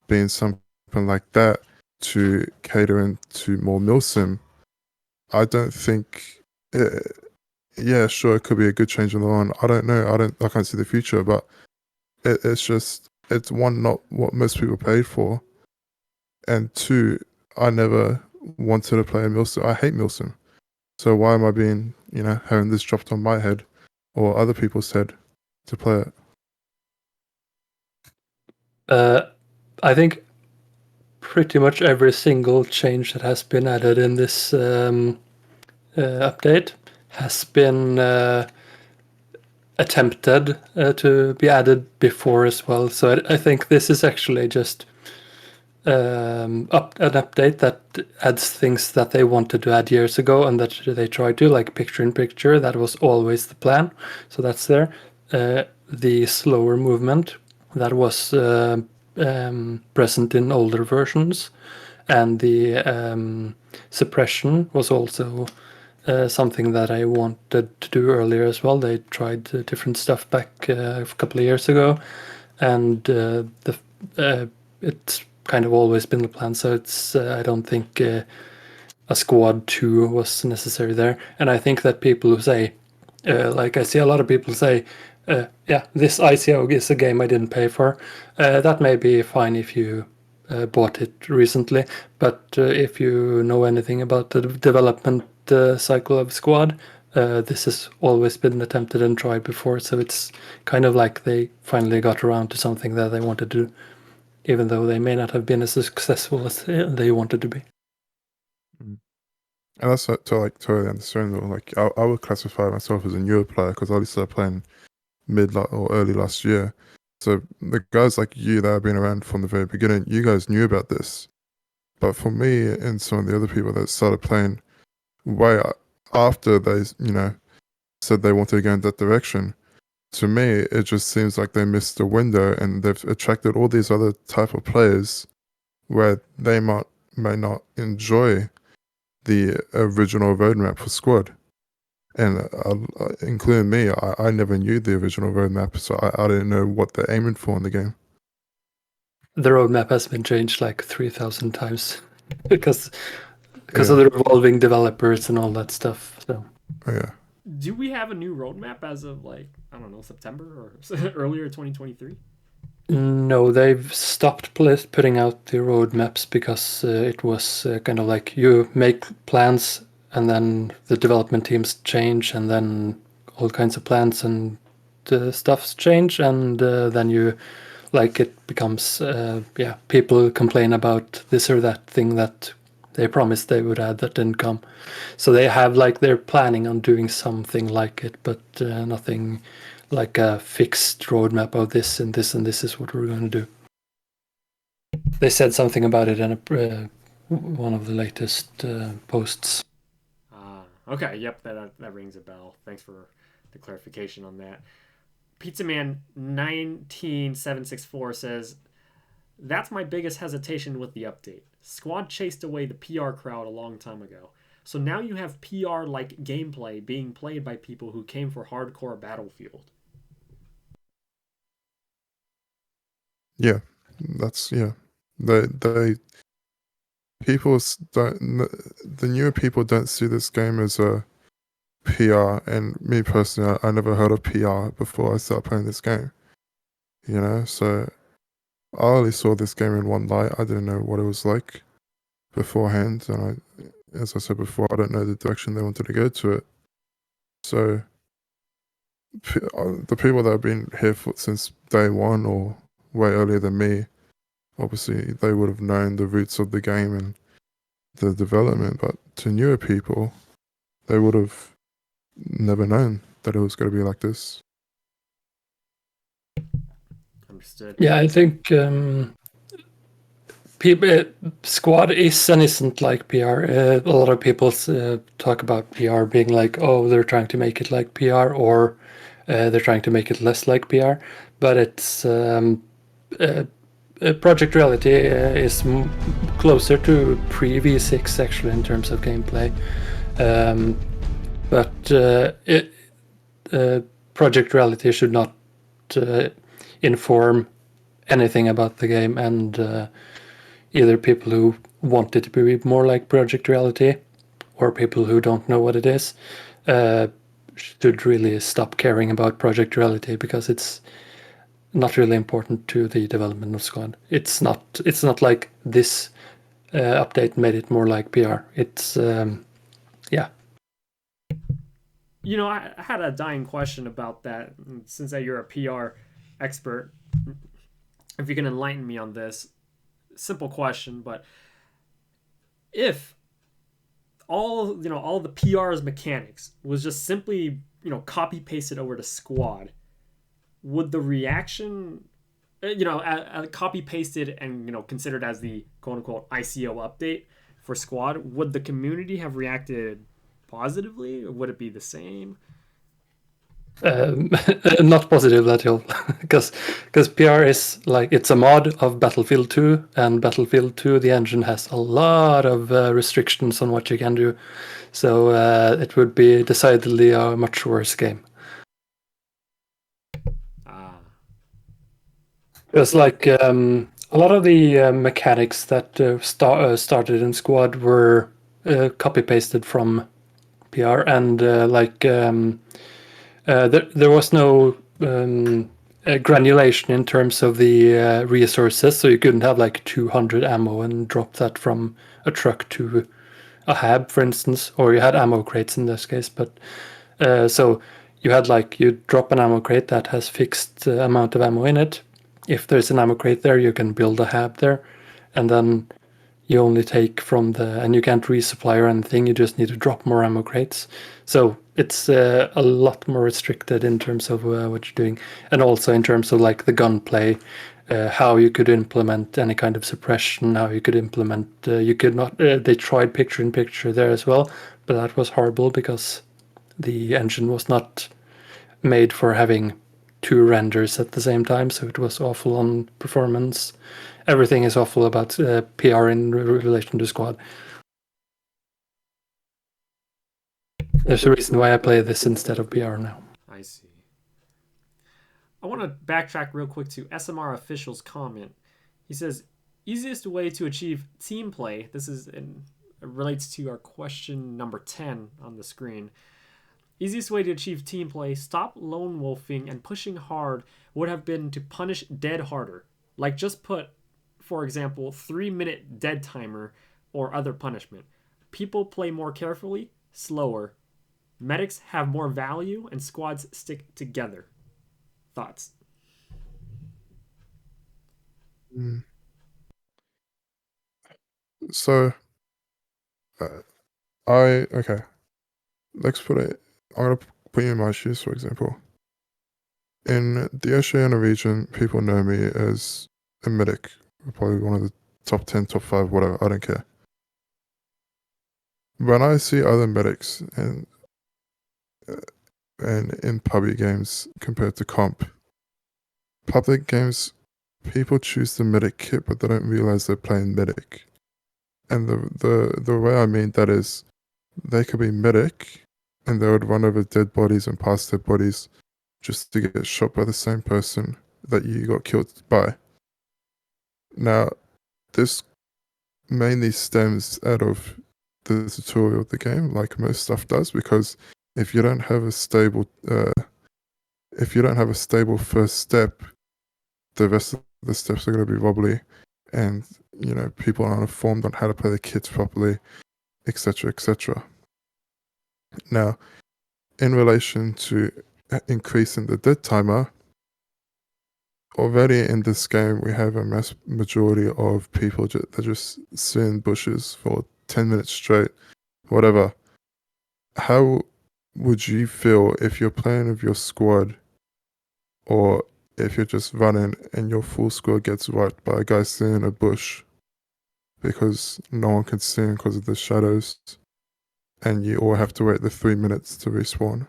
being something like that to catering to more milsim, I don't think. Yeah, sure, it could be a good change in the line. I don't know. I can't see the future, but it's one, not what most people paid for, and two, I never wanted to play a milsim. I hate milsim. So why am I being, having this dropped on my head or other people's head to play it? I think pretty much every single change that has been added in this update has been attempted to be added before as well. So I think this is actually just an update that adds things that they wanted to add years ago and that they tried to, like picture-in-picture. That was always the plan, so that's there. The slower movement, that was present in older versions, and the suppression was also something that I wanted to do earlier as well. They tried different stuff back a couple of years ago, and it's kind of always been the plan. So it's I don't think a Squad 2 was necessary there. And I think that people who say, like I see a lot of people say, yeah, this ICO is a game I didn't pay for. That may be fine if you bought it recently, but if you know anything about the development cycle of Squad, this has always been attempted and tried before, so it's kind of like they finally got around to something that they wanted to do, even though they may not have been as successful as they wanted to be. And that's totally understandable. Like I would classify myself as a newer player because I only started playing mid or early last year. So the guys like you that have been around from the very beginning, you guys knew about this. But for me and some of the other people that started playing way after they, said they wanted to go in that direction, to me, it just seems like they missed the window and they've attracted all these other type of players where they may not enjoy the original roadmap for Squad. And including me, I never knew the original roadmap, so I didn't know what they're aiming for in the game. The roadmap has been changed like 3,000 times because of the revolving developers and all that stuff. So. Oh, yeah. Do we have a new roadmap as of September or earlier 2023? No, they've stopped putting out the roadmaps because it was kind of like you make plans and then the development teams change and then all kinds of plans and stuffs change and then it becomes people complain about this or that thing that they promised they would add that didn't come. So they have they're planning on doing something like it, but nothing like a fixed roadmap of this and this and this is what we're going to do. They said something about it in one of the latest posts. Okay, yep, that rings a bell. Thanks for the clarification on that. Pizza Man 19764 says, "That's my biggest hesitation with the update. Squad chased away the PR crowd a long time ago. So now you have PR like gameplay being played by people who came for hardcore Battlefield." Yeah, that's yeah. They people don't, the newer people don't see this game as a PR, and me personally, I never heard of PR before I started playing this game. You know, so I only saw this game in one light. I didn't know what it was like beforehand, and as I said before, I don't know the direction they wanted to go to it. So the people that have been here since day one or way earlier than me, obviously they would have known the roots of the game and the development, but to newer people, they would have never known that it was going to be like this. Understood. Yeah, I think people, Squad is and isn't like PR. A lot of people talk about PR being like, oh, they're trying to make it like PR, or they're trying to make it less like PR. But it's Project Reality is closer to pre V6 actually in terms of gameplay. But Project Reality should not inform anything about the game, and either people who want it to be more like Project Reality or people who don't know what it is should really stop caring about Project Reality, because it's not really important to the development of Squad. It's not like this update made it more like PR. It's yeah. You know, I had a dying question about that. Since you're a PR expert, if you can enlighten me on this, simple question, but if all the PR's mechanics was just simply copy pasted over to Squad, would the reaction copy pasted and considered as the quote unquote ICO update for Squad, would the community have reacted positively, or would it be the same? Not positive at all, because PR is like, it's a mod of Battlefield 2, and Battlefield 2, the engine has a lot of restrictions on what you can do, so it would be decidedly a much worse game. It's like a lot of the mechanics that started in Squad were copy pasted from PR, and there was no granulation in terms of the resources, so you couldn't have like 200 ammo and drop that from a truck to a hab, for instance, or you had ammo crates in this case, but so you had you drop an ammo crate that has fixed amount of ammo in it. If there's an ammo crate there, you can build a hab there, and then you only take from and you can't resupply or anything, you just need to drop more ammo crates. So it's a lot more restricted in terms of what you're doing, and also in terms of the gunplay, how you could implement any kind of suppression, how you could implement, you could not, they tried picture-in-picture there as well, but that was horrible because the engine was not made for having two renders at the same time, so it was awful on performance. Everything is awful about PR in relation to Squad. There's a reason why I play this instead of PR now. I see. I want to backtrack real quick to SMR Official's comment. He says, easiest way to achieve team play, this is it relates to our question number 10 on the screen. Easiest way to achieve team play, stop lone wolfing and pushing hard, would have been to punish dead harder. Like just put, for example, 3-minute dead timer or other punishment. People play more carefully, slower. Medics have more value, and squads stick together. Thoughts? So, okay. Let's put it. I'm gonna put you in my shoes, for example. In the Oceania region, people know me as a medic, probably one of the top 10, top 5, whatever. I don't care. When I see other medics and in PUBG games compared to comp, public games, people choose the medic kit, but they don't realize they're playing medic. And the way I mean that is, they could be medic, and they would run over dead bodies and pass dead bodies just to get shot by the same person that you got killed by. Now, this mainly stems out of the tutorial of the game, like most stuff does, because if you don't have a stable first step, the rest of the steps are going to be wobbly, and people aren't informed on how to play the kits properly, etc., etc. Now, in relation to increasing the dead timer, already in this game we have a mass majority of people that just sit in bushes for 10 minutes straight, whatever. How would you feel if you're playing with your squad, or if you're just running and your full squad gets wiped by a guy sitting in a bush because no one can see him because of the shadows, and you all have to wait the 3 minutes to respawn?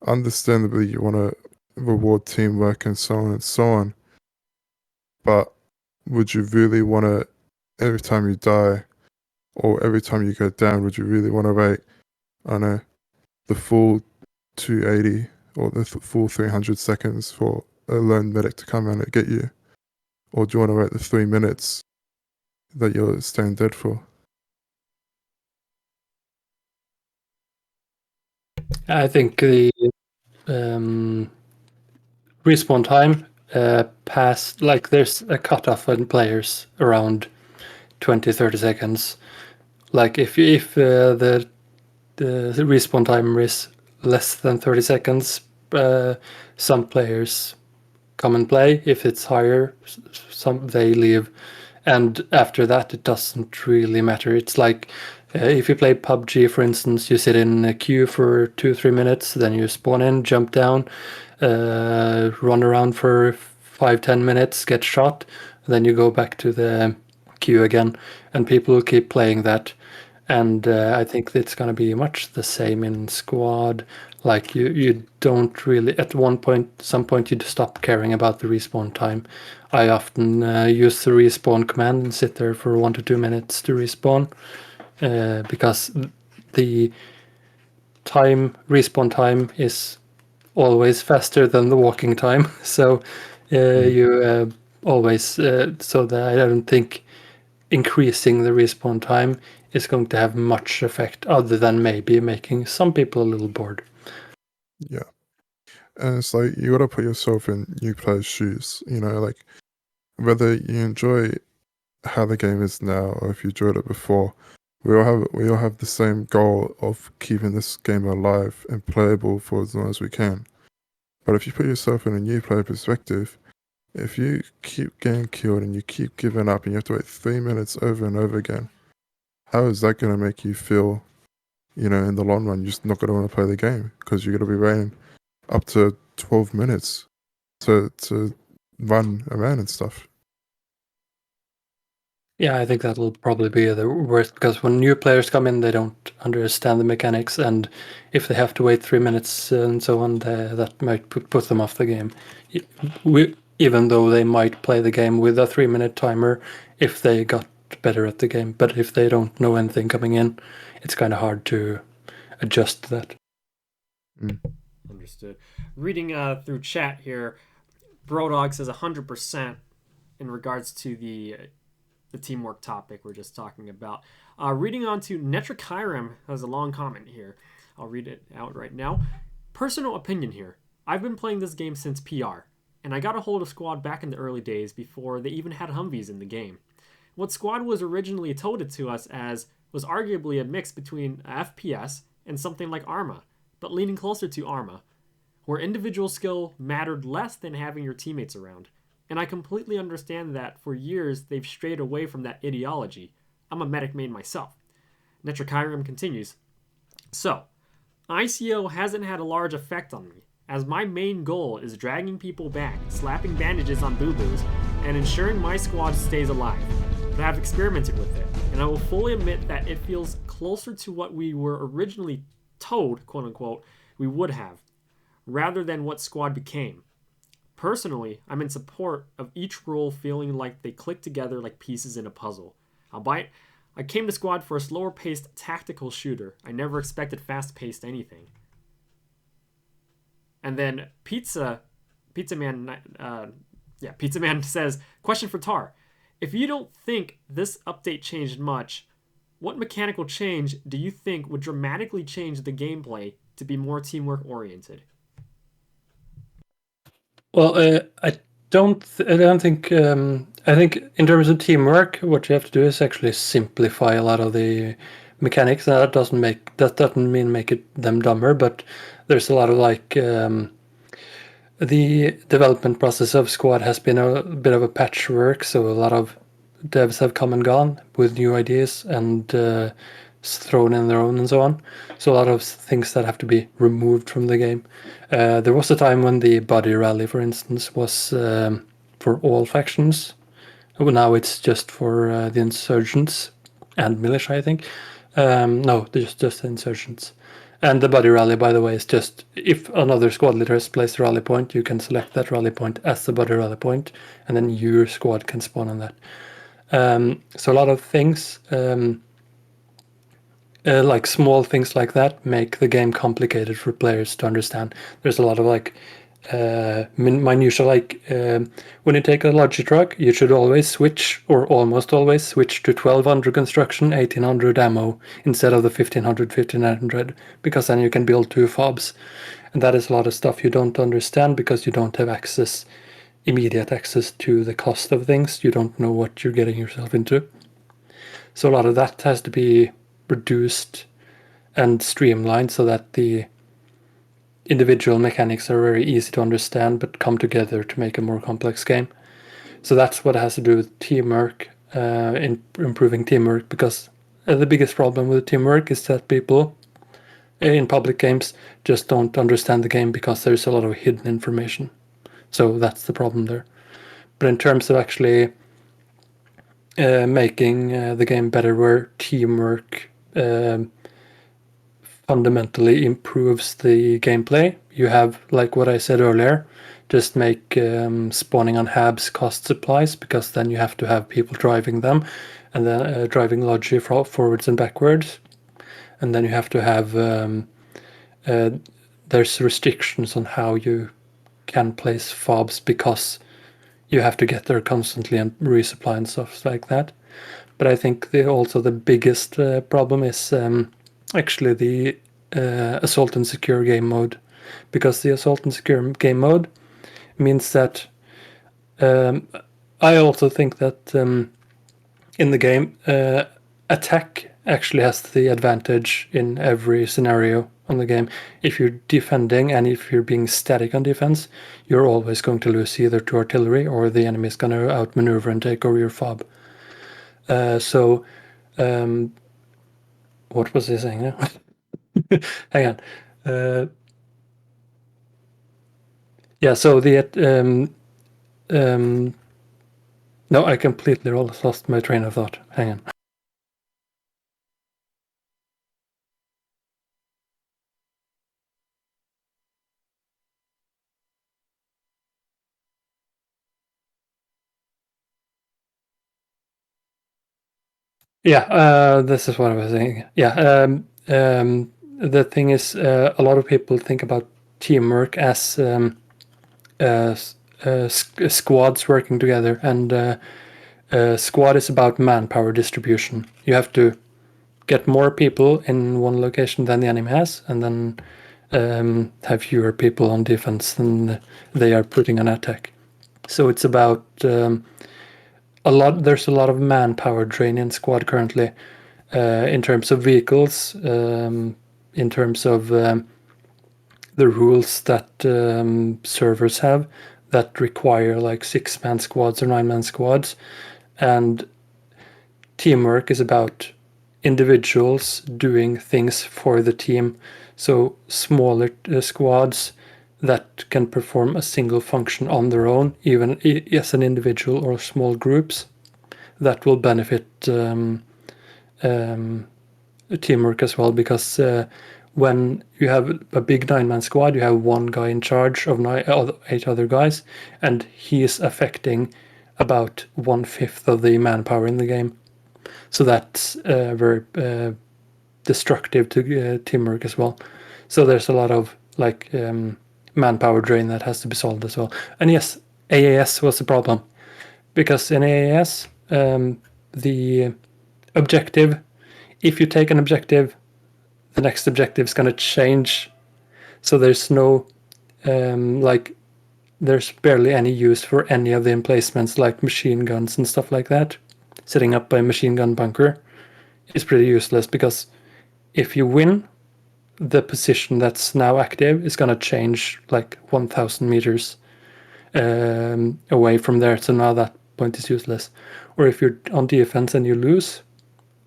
Understandably, you want to reward teamwork and so on and so on, but would you really want to, every time you die or every time you go down, would you really want to wait, I don't know, the full 280 or the full 300 seconds for a lone medic to come in and get you? Or do you want to wait the 3 minutes that you're staying dead for? I think the respawn time past, like, there's a cutoff on players around 20-30 seconds. Like if the respawn timer is less than 30 seconds, some players come and play. If it's higher, some they leave, and after that it doesn't really matter. It's like if you play PUBG, for instance, you sit in a queue for 2-3 minutes, then you spawn in, jump down, run around for 5-10 minutes, get shot, then you go back to the queue again, and people will keep playing that. And I think it's going to be much the same in squad. Like you don't really, at some point you stop caring about the respawn time. I often use the respawn command and sit there for 1 to 2 minutes to respawn, because the respawn time is always faster than the walking time. So you always, so that I don't think increasing the respawn time is going to have much effect, other than maybe making some people a little bored. Yeah. And it's like, you gotta put yourself in new players' shoes, like, whether you enjoy how the game is now or if you enjoyed it before, we all have the same goal of keeping this game alive and playable for as long as we can. But if you put yourself in a new player perspective, if you keep getting killed and you keep giving up and you have to wait 3 minutes over and over again, how is that going to make you feel? In the long run, you're just not going to want to play the game because you're going to be waiting up to 12 minutes to run around and stuff. Yeah, I think that'll probably be the worst, because when new players come in, they don't understand the mechanics, and if they have to wait 3 minutes and so on, that might put them off the game. Even though they might play the game with a 3-minute timer if they got better at the game, but if they don't know anything coming in, it's kind of hard to adjust to that. Understood. Reading through chat here, Brodog says 100% in regards to the teamwork topic we're just talking about. Reading on to Netrikairam has a long comment here. I'll read it out right now. Personal opinion here. I've been playing this game since PR, and I got a hold of Squad back in the early days before they even had Humvees in the game. What Squad was originally touted to us as was arguably a mix between a FPS and something like Arma, but leaning closer to Arma, where individual skill mattered less than having your teammates around. And I completely understand that for years they've strayed away from that ideology. I'm a medic main myself. Netrikairam continues. So, ICO hasn't had a large effect on me, as my main goal is dragging people back, slapping bandages on boo-boos, and ensuring my squad stays alive, but I have experimented with it, and I will fully admit that it feels closer to what we were originally told, quote unquote, we would have, rather than what squad became. Personally, I'm in support of each role feeling like they click together like pieces in a puzzle. Albeit, I came to squad for a slower paced tactical shooter. I never expected fast paced anything. And then Pizza Man says, question for Tar. If you don't think this update changed much, what mechanical change do you think would dramatically change the gameplay to be more teamwork oriented? Well, I don't think. I think in terms of teamwork, what you have to do is actually simplify a lot of the mechanics. Now, that doesn't mean make them dumber, but there's a lot of the development process of Squad has been a bit of a patchwork, so a lot of devs have come and gone with new ideas and thrown in their own and so on. So a lot of things that have to be removed from the game. There was a time when the body rally, for instance, was for all factions. Well, now it's just for the insurgents and militia, I think. No, just the insurgents. And the body rally, by the way, is just if another squad leader has placed a rally point, you can select that rally point as the body rally point, and then your squad can spawn on that. So a lot of things, like small things like that, make the game complicated for players to understand. There's a lot of minutia, when you take a Logi truck, you should always switch, or almost always switch, to 1200 construction, 1800 ammo instead of the 1500, 1500, because then you can build 2 fobs. And that is a lot of stuff you don't understand because you don't have immediate access to the cost of things. You don't know what you're getting yourself into. So a lot of that has to be reduced and streamlined so that the individual mechanics are very easy to understand but come together to make a more complex game. So that's what has to do with teamwork, improving teamwork, because the biggest problem with teamwork is that people in public games just don't understand the game because there's a lot of hidden information. So that's the problem there. But in terms of actually making the game better, where teamwork fundamentally improves the gameplay, you have, like what I said earlier, just make spawning on habs cost supplies, because then you have to have people driving them, and then driving Logi forwards and backwards, and then you have to have there's restrictions on how you can place fobs because you have to get there constantly and resupply and stuff like that. But I think also the biggest problem is actually the Assault and Secure game mode, because the Assault and Secure game mode means that I also think that in the game attack actually has the advantage in every scenario on the game. If you're defending and if you're being static on defense, you're always going to lose either to artillery or the enemy is going to outmaneuver and take over your fob. What was he saying now? Hang on. Yeah, so the no, I completely lost my train of thought. Hang on. Yeah, this is what I was saying. Yeah, the thing is, a lot of people think about teamwork as squads working together, and squad is about manpower distribution. You have to get more people in one location than the enemy has, and then have fewer people on defense than they are putting on attack. So it's about there's a lot of manpower drain in squad currently, in terms of vehicles, in terms of the rules that servers have that require like 6-man squads or 9-man squads. And teamwork is about individuals doing things for the team. So smaller squads that can perform a single function on their own, even as an individual or small groups, that will benefit teamwork as well, because when you have a big 9-man squad, you have one guy in charge of 8 other guys, and he is affecting about 1/5 of the manpower in the game. So that's very destructive to teamwork as well. So there's a lot of like manpower drain that has to be solved as well. And yes, AAS was a problem, because in AAS the objective, if you take an objective, the next objective is going to change. So there's no there's barely any use for any of the emplacements like machine guns and stuff like that. Setting up a machine gun bunker is pretty useless, because if you win, the position that's now active is going to change like 1,000 meters away from there. So now that point is useless. Or if you're on defense and you lose,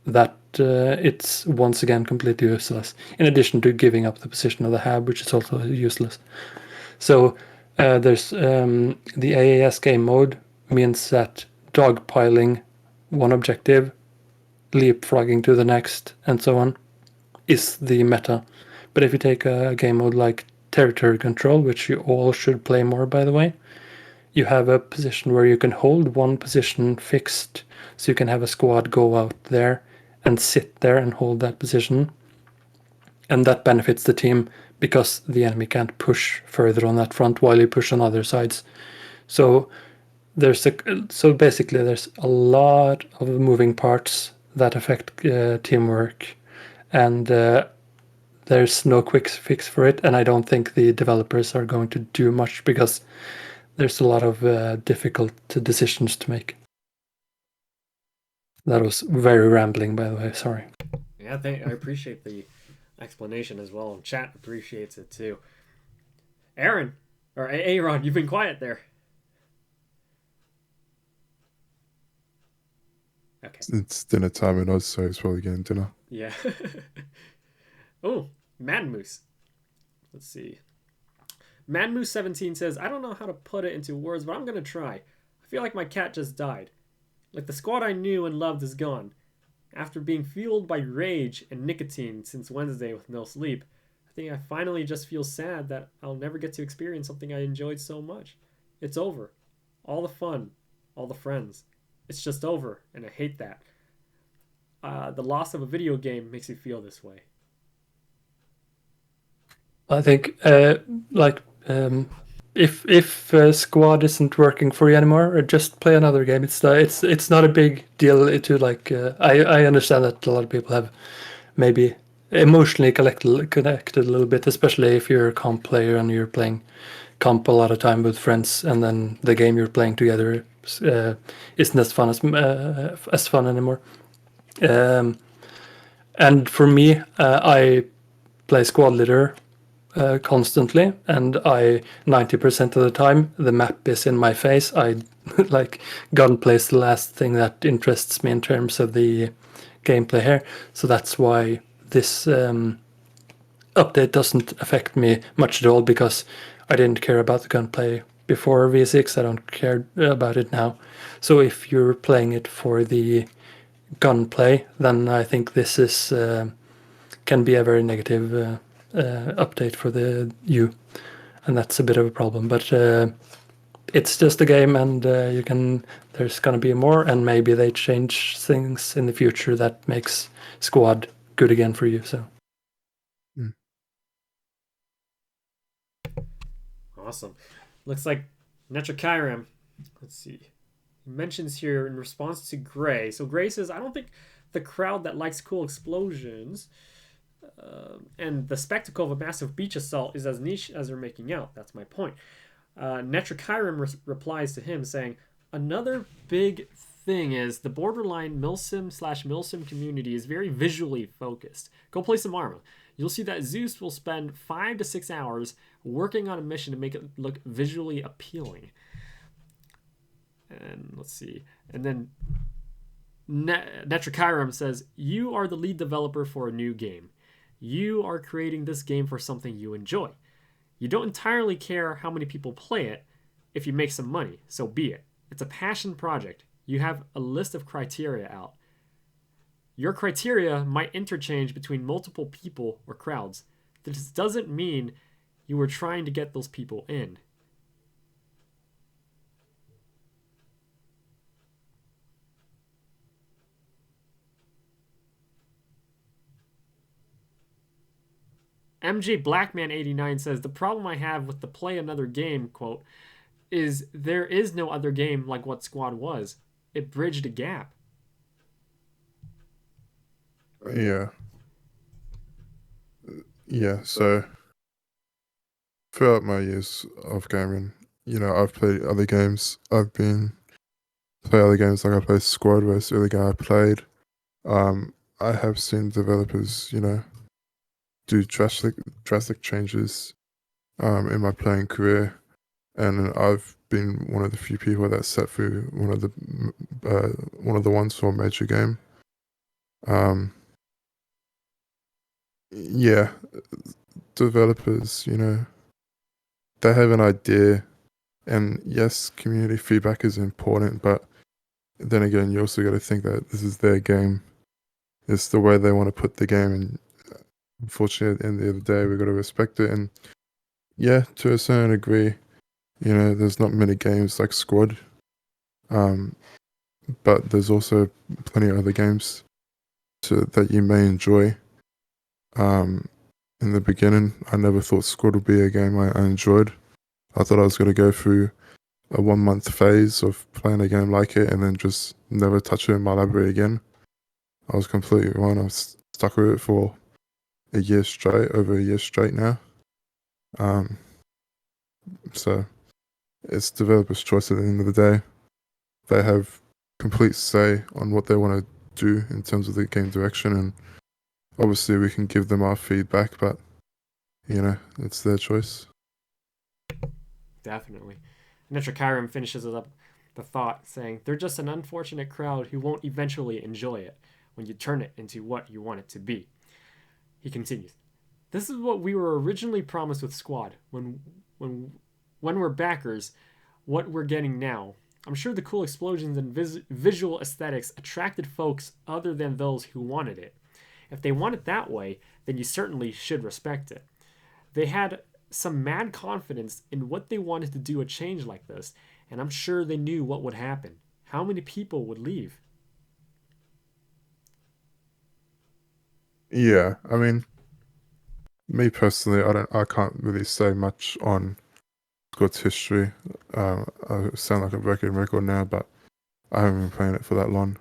that it's once again completely useless, in addition to giving up the position of the hab, which is also useless. So there's the AAS game mode means that dogpiling one objective, leapfrogging to the next, and so on, is the meta. But if you take a game mode like territory control, which you all should play more, by the way, you have a position where you can hold one position fixed, so you can have a squad go out there and sit there and hold that position, and that benefits the team because the enemy can't push further on that front while you push on other sides. So basically there's a lot of moving parts that affect teamwork, and there's no quick fix for it, and I don't think the developers are going to do much, because there's a lot of difficult decisions to make. That was very rambling, by the way. Sorry. Yeah, I appreciate the explanation as well, and chat appreciates it too. Aaron, or Aaron, you've been quiet there. Okay. It's dinner time in Oz, so it's probably getting dinner. Yeah. Oh, Mad Moose. Let's see. Mad Moose 17 says, I don't know how to put it into words, but I'm going to try. I feel like my cat just died. Like the squad I knew and loved is gone. After being fueled by rage and nicotine since Wednesday with no sleep, I think I finally just feel sad that I'll never get to experience something I enjoyed so much. It's over. All the fun, all the friends. It's just over, and I hate that. The loss of a video game makes me feel this way. I think if squad isn't working for you anymore, just play another game. It's not a big deal to like. I understand that a lot of people have maybe emotionally connected a little bit, especially if you're a comp player and you're playing comp a lot of time with friends, and then the game you're playing together isn't as fun as fun anymore. And for me, I play squad leader constantly, and 90% of the time the map is in my face. I like gunplay is the last thing that interests me in terms of the gameplay here, so that's why this update doesn't affect me much at all, because I didn't care about the gunplay before V6. I don't care about it now. So if you're playing it for the gunplay, then I think this is can be a very negative update for the U, and that's a bit of a problem. But it's just a game, and there's gonna be more, and maybe they change things in the future that makes squad good again for you. So Awesome. Looks like Netrokairam, let's see, he mentions here in response to Gray. So Gray says, I don't think the crowd that likes cool explosions and the spectacle of a massive beach assault is as niche as they're making out. That's my point. Netrokairam replies to him saying, another big thing is the borderline milsim/milsim community is very visually focused. Go play some Arma. You'll see that Zeus will spend 5 to 6 hours working on a mission to make it look visually appealing. And let's see. And then Netrokairam says, you are the lead developer for a new game. You are creating this game for something you enjoy. You don't entirely care how many people play it. If you make some money, so be it. It's a passion project. You have a list of criteria out. Your criteria might interchange between multiple people or crowds. This doesn't mean you were trying to get those people in. MJ Blackman89 says, the problem I have with the play another game, quote, is there is no other game like what Squad was. It bridged a gap. Yeah. Yeah, so throughout my years of gaming, I've played other games. I've been play other games like I played Squad, where it's the other guy I played. I have seen developers, do drastic changes in my playing career, and I've been one of the few people that sat through one of the ones for a major game. Yeah, developers, they have an idea, and yes, community feedback is important, but then again, you also got to think that this is their game. It's the way they want to put the game, and unfortunately, at the end of the day, we've got to respect it. And yeah, to a certain degree, there's not many games like Squad, but there's also plenty of other games that you may enjoy. In the beginning, I never thought Squad would be a game I enjoyed. I thought I was going to go through a 1 month phase of playing a game like it and then just never touch it in my library again. I was completely wrong. I was stuck with it for over a year straight now. So it's developers' choice at the end of the day. They have complete say on what they want to do in terms of the game direction, and obviously we can give them our feedback, but it's their choice. Definitely. Netrakyrim finishes up the thought saying, they're just an unfortunate crowd who won't eventually enjoy it when you turn it into what you want it to be. He continues, this is what we were originally promised with Squad. When we're backers, what we're getting now. I'm sure the cool explosions and visual aesthetics attracted folks other than those who wanted it. If they want it that way, then you certainly should respect it. They had some mad confidence in what they wanted to do a change like this, and I'm sure they knew what would happen. How many people would leave? Yeah, I mean, me personally, I can't really say much on Squad's history. I sound like a broken record now, but I haven't been playing it for that long.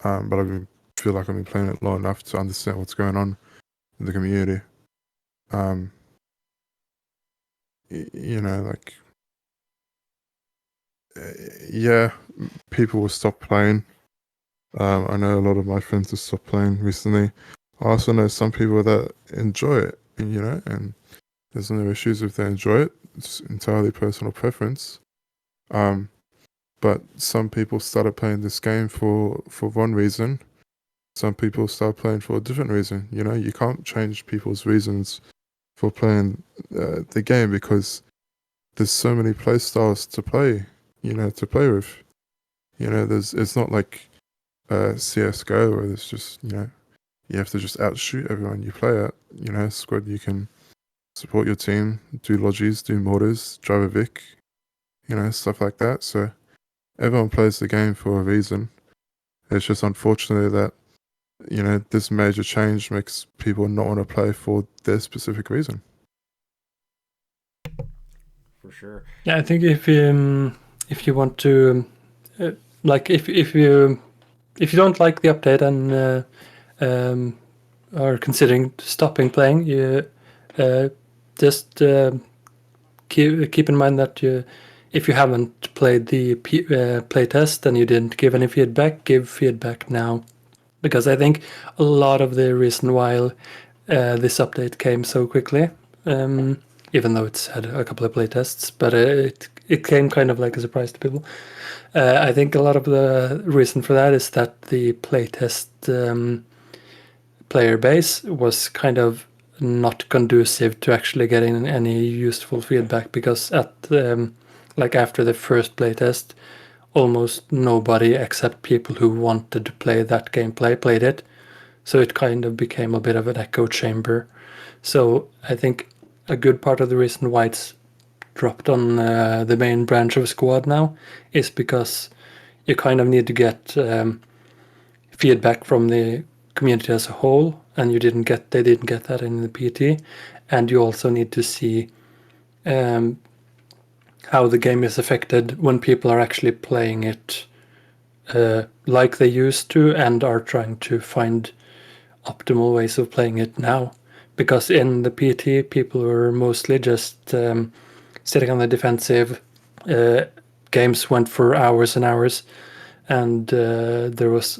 But feel like I've been playing it long enough to understand what's going on in the community. Yeah, people will stop playing. I know a lot of my friends have stopped playing recently. I also know some people that enjoy it, and there's no issues if they enjoy it. It's entirely personal preference. But some people started playing this game for one reason. Some people start playing for a different reason. You can't change people's reasons for playing the game because there's so many play styles to play. To play with. It's not like CS:GO where there's just you have to just outshoot everyone you play at. Squad, you can support your team, do logis, do mortars, drive a Vic, stuff like that. So everyone plays the game for a reason. It's just unfortunately that this major change makes people not want to play for their specific reason. For sure. Yeah, I think if you want to if you don't like the update and are considering stopping playing, you just keep in mind that if you haven't played the playtest and you didn't give any feedback, give feedback now, because I think a lot of the reason why this update came so quickly, even though it's had a couple of playtests, but it came kind of like a surprise to people. I think a lot of the reason for that is that the playtest player base was kind of not conducive to actually getting any useful feedback, because like after the first playtest, almost nobody except people who wanted to play that gameplay played it. So it kind of became a bit of an echo chamber. So I think a good part of the reason why it's dropped on the main branch of Squad now is because you kind of need to get feedback from the community as a whole, and they didn't get that in the PT, and you also need to see how the game is affected when people are actually playing it like they used to and are trying to find optimal ways of playing it now. Because in the PT, people were mostly just sitting on the defensive. Games went for hours and hours, and there was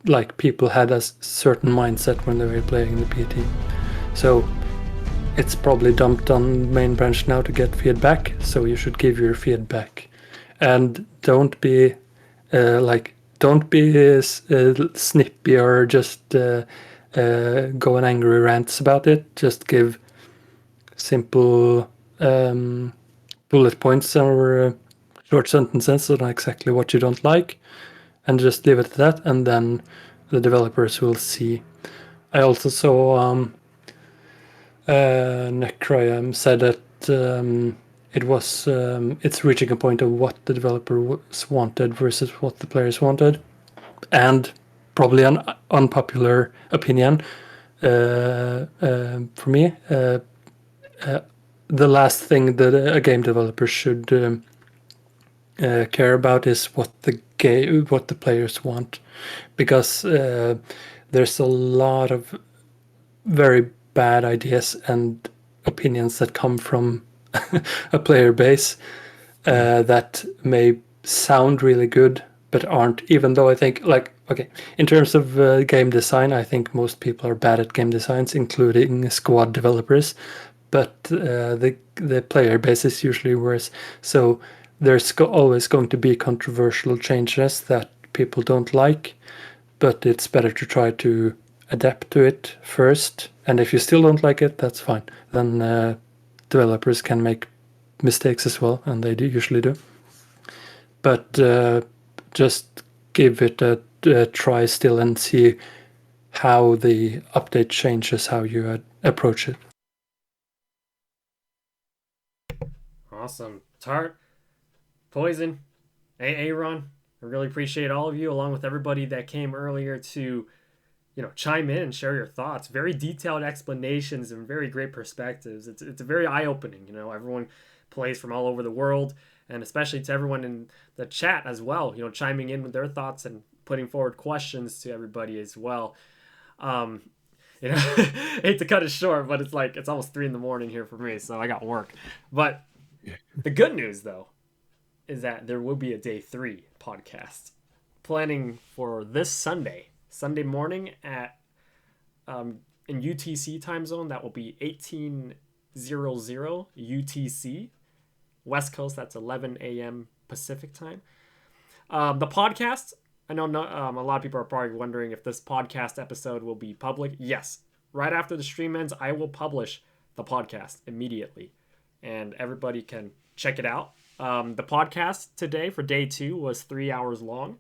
like people had a certain mindset when they were playing in the PT. So it's probably dumped on main branch now to get feedback. So you should give your feedback, and don't be snippy or just go on angry rants about it. Just give simple bullet points or short sentences on exactly what you don't like, and just leave it at that, and then the developers will see. I also saw Necroyam said that it's reaching a point of what the developers wanted versus what the players wanted, and probably an unpopular opinion for me. The last thing that a game developer should care about is what the players want, because there's a lot of very bad ideas and opinions that come from a player base that may sound really good but aren't, even though I think, like, okay, in terms of game design, I think most people are bad at game designs, including squad developers, but the player base is usually worse. So there's always going to be controversial changes that people don't like, but it's better to try to adapt to it first. And if you still don't like it, that's fine. Then developers can make mistakes as well, and they usually do. But just give it a try still and see how the update changes how you approach it. Awesome. Tart, Poison, Aaron, I really appreciate all of you, along with everybody that came earlier to, chime in and share your thoughts. Very detailed explanations and very great perspectives. It's very eye-opening. Everyone plays from all over the world, and especially to everyone in the chat as well, chiming in with their thoughts and putting forward questions to everybody as well. Hate to cut it short, but it's almost 3 a.m. here for me, so I got work. But the good news, though, is that there will be a day 3 podcast planning for this Sunday morning at in UTC time zone. That will be 18:00 UTC. West Coast, that's 11 a.m. Pacific time. The podcast, I know a lot of people are probably wondering if this podcast episode will be public. Yes, right after the stream ends, I will publish the podcast immediately, and everybody can check it out. The podcast today for day 2 was 3 hours long.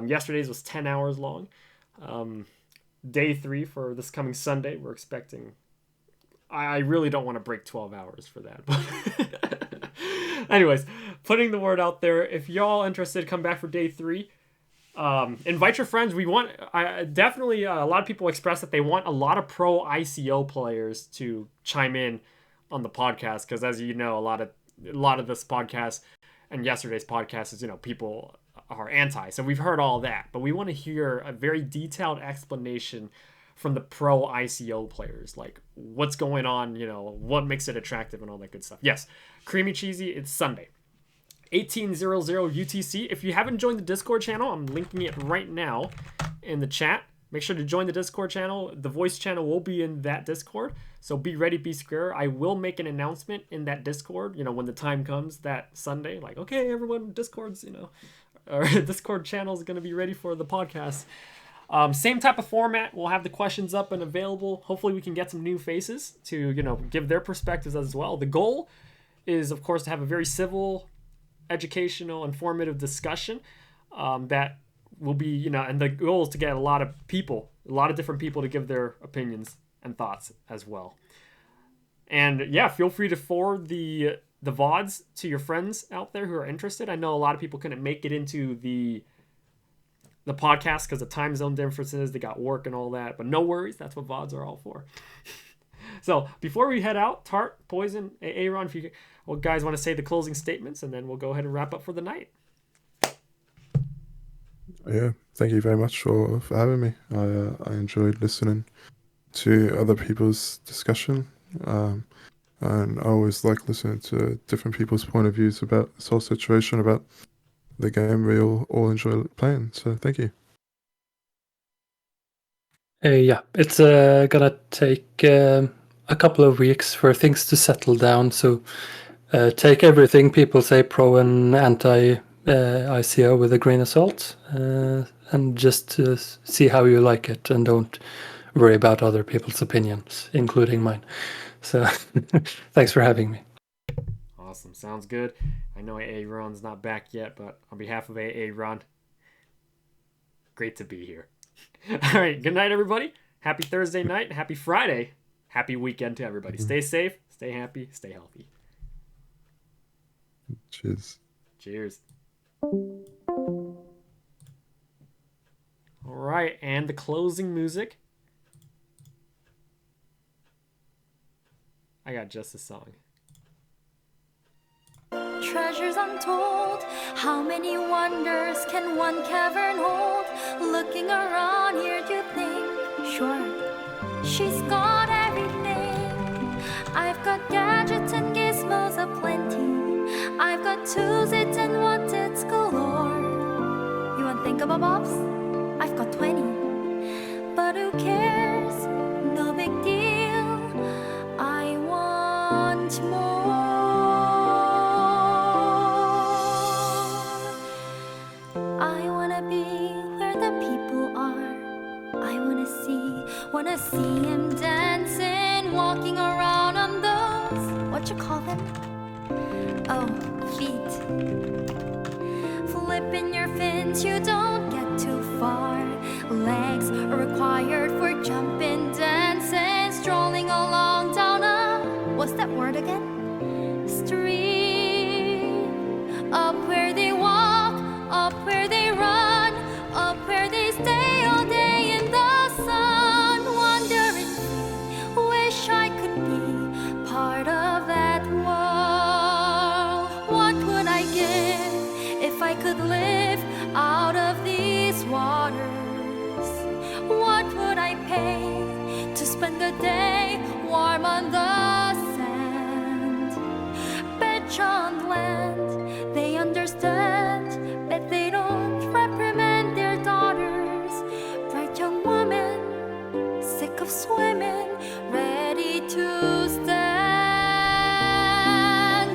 Yesterday's was 10 hours long. Day 3 for this coming Sunday, we're expecting... I really don't want to break 12 hours for that, but... Anyways, putting the word out there. If y'all interested, come back for day 3. Invite your friends. We want definitely a lot of people express that they want a lot of pro ICO players to chime in on the podcast, because as you know, a lot of this podcast and yesterday's podcast is, people are anti. So we've heard all that, but we want to hear a very detailed explanation from the pro ICO players, like what's going on, what makes it attractive and all that good stuff. Yes, Creamy Cheesy, it's Sunday, 18:00 UTC. If you haven't joined the Discord channel, I'm linking it right now in the chat. Make sure to join the Discord channel. The voice channel will be in that Discord, so be ready, be square. I will make an announcement in that Discord, when the time comes that Sunday, like, okay, everyone, Discord's, our Discord channel is going to be ready for the podcast. Same type of format. We'll have the questions up and available. Hopefully we can get some new faces to, give their perspectives as well. The goal is, of course, to have a very civil, educational, informative discussion that will be, and the goal is to get a lot of different people to give their opinions and thoughts as well. And yeah, feel free to forward the VODs to your friends out there who are interested. I know a lot of people couldn't make it into the podcast because of time zone differences. They got work and all that, but no worries. That's what VODs are all for. So before we head out, Tart, Poison, Aaron, if you guys want to say the closing statements, and then we'll go ahead and wrap up for the night. Yeah, thank you very much for having me. I enjoyed listening to other people's discussion. And I always like listening to different people's point of views about this whole situation, about the game we all enjoy playing. So thank you. Yeah, it's gonna take a couple of weeks for things to settle down. So take everything people say pro and anti ICO with a grain of salt, and just see how you like it, and don't worry about other people's opinions, including mine. So thanks for having me. Awesome. Sounds good. I know Aaron's not back yet, but on behalf of Aaron, great to be here. All right. Good night, everybody. Happy Thursday night. Happy Friday. Happy weekend to everybody. Stay safe. Stay happy. Stay healthy. Cheers. Cheers. All right. And the closing music. I got just a song. Treasures untold, how many wonders can one cavern hold? Looking around here, you think, sure, she's got everything. I've got gadgets and gizmos aplenty. I've got tools it and what it's galore. You want thingamabobs? I've got 20. But who cares? No big deal. I want more. I wanna be where the people are. I wanna see him dancing, walking around on those, what you call them? Oh, feet. Flipping your fins, you don't get too far. Legs are required for jumping, dancing, strolling along down a, what's that word again? Street. Up where they walk, up where they run, up where they stay all day in the sun. Wondering, wish I could be part of that world. What would I give if I could live out of these waters? What would I pay to spend the day warm on the sand? Bet on land, they understand, but they don't reprimand their daughters. Bright young woman, sick of swimming, ready to stand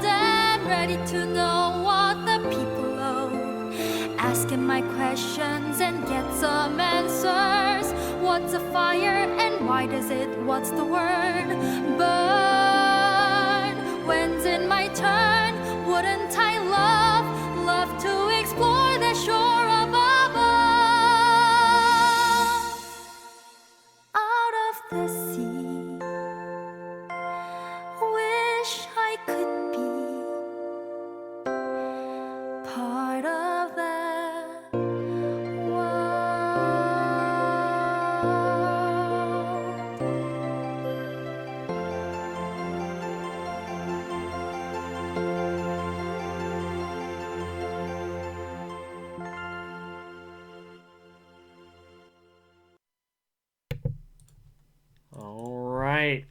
and ready to know what the people owe. Asking my questions and get some answers. What's a fire and why does it, what's the word? Burn. When's in my turn? Wouldn't I love to explore the shore above? Out of the sea, wish I could be part of that world. All right.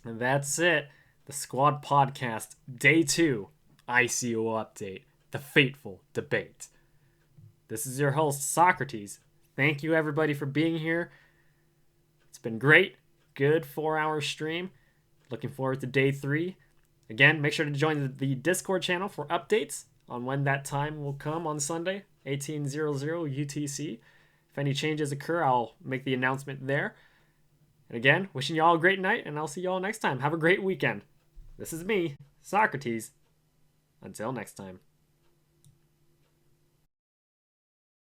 And that's it. The Squad Podcast, Day 2, ICO Update, The Fateful Debate. This is your host, Socrates. Thank you, everybody, for being here. It's been great. Good 4-hour stream. Looking forward to Day 3. Again, make sure to join the Discord channel for updates on when that time will come on Sunday, 1800 UTC. If any changes occur, I'll make the announcement there. And again, wishing you all a great night, and I'll see you all next time. Have a great weekend. This is me, Socrates. Until next time.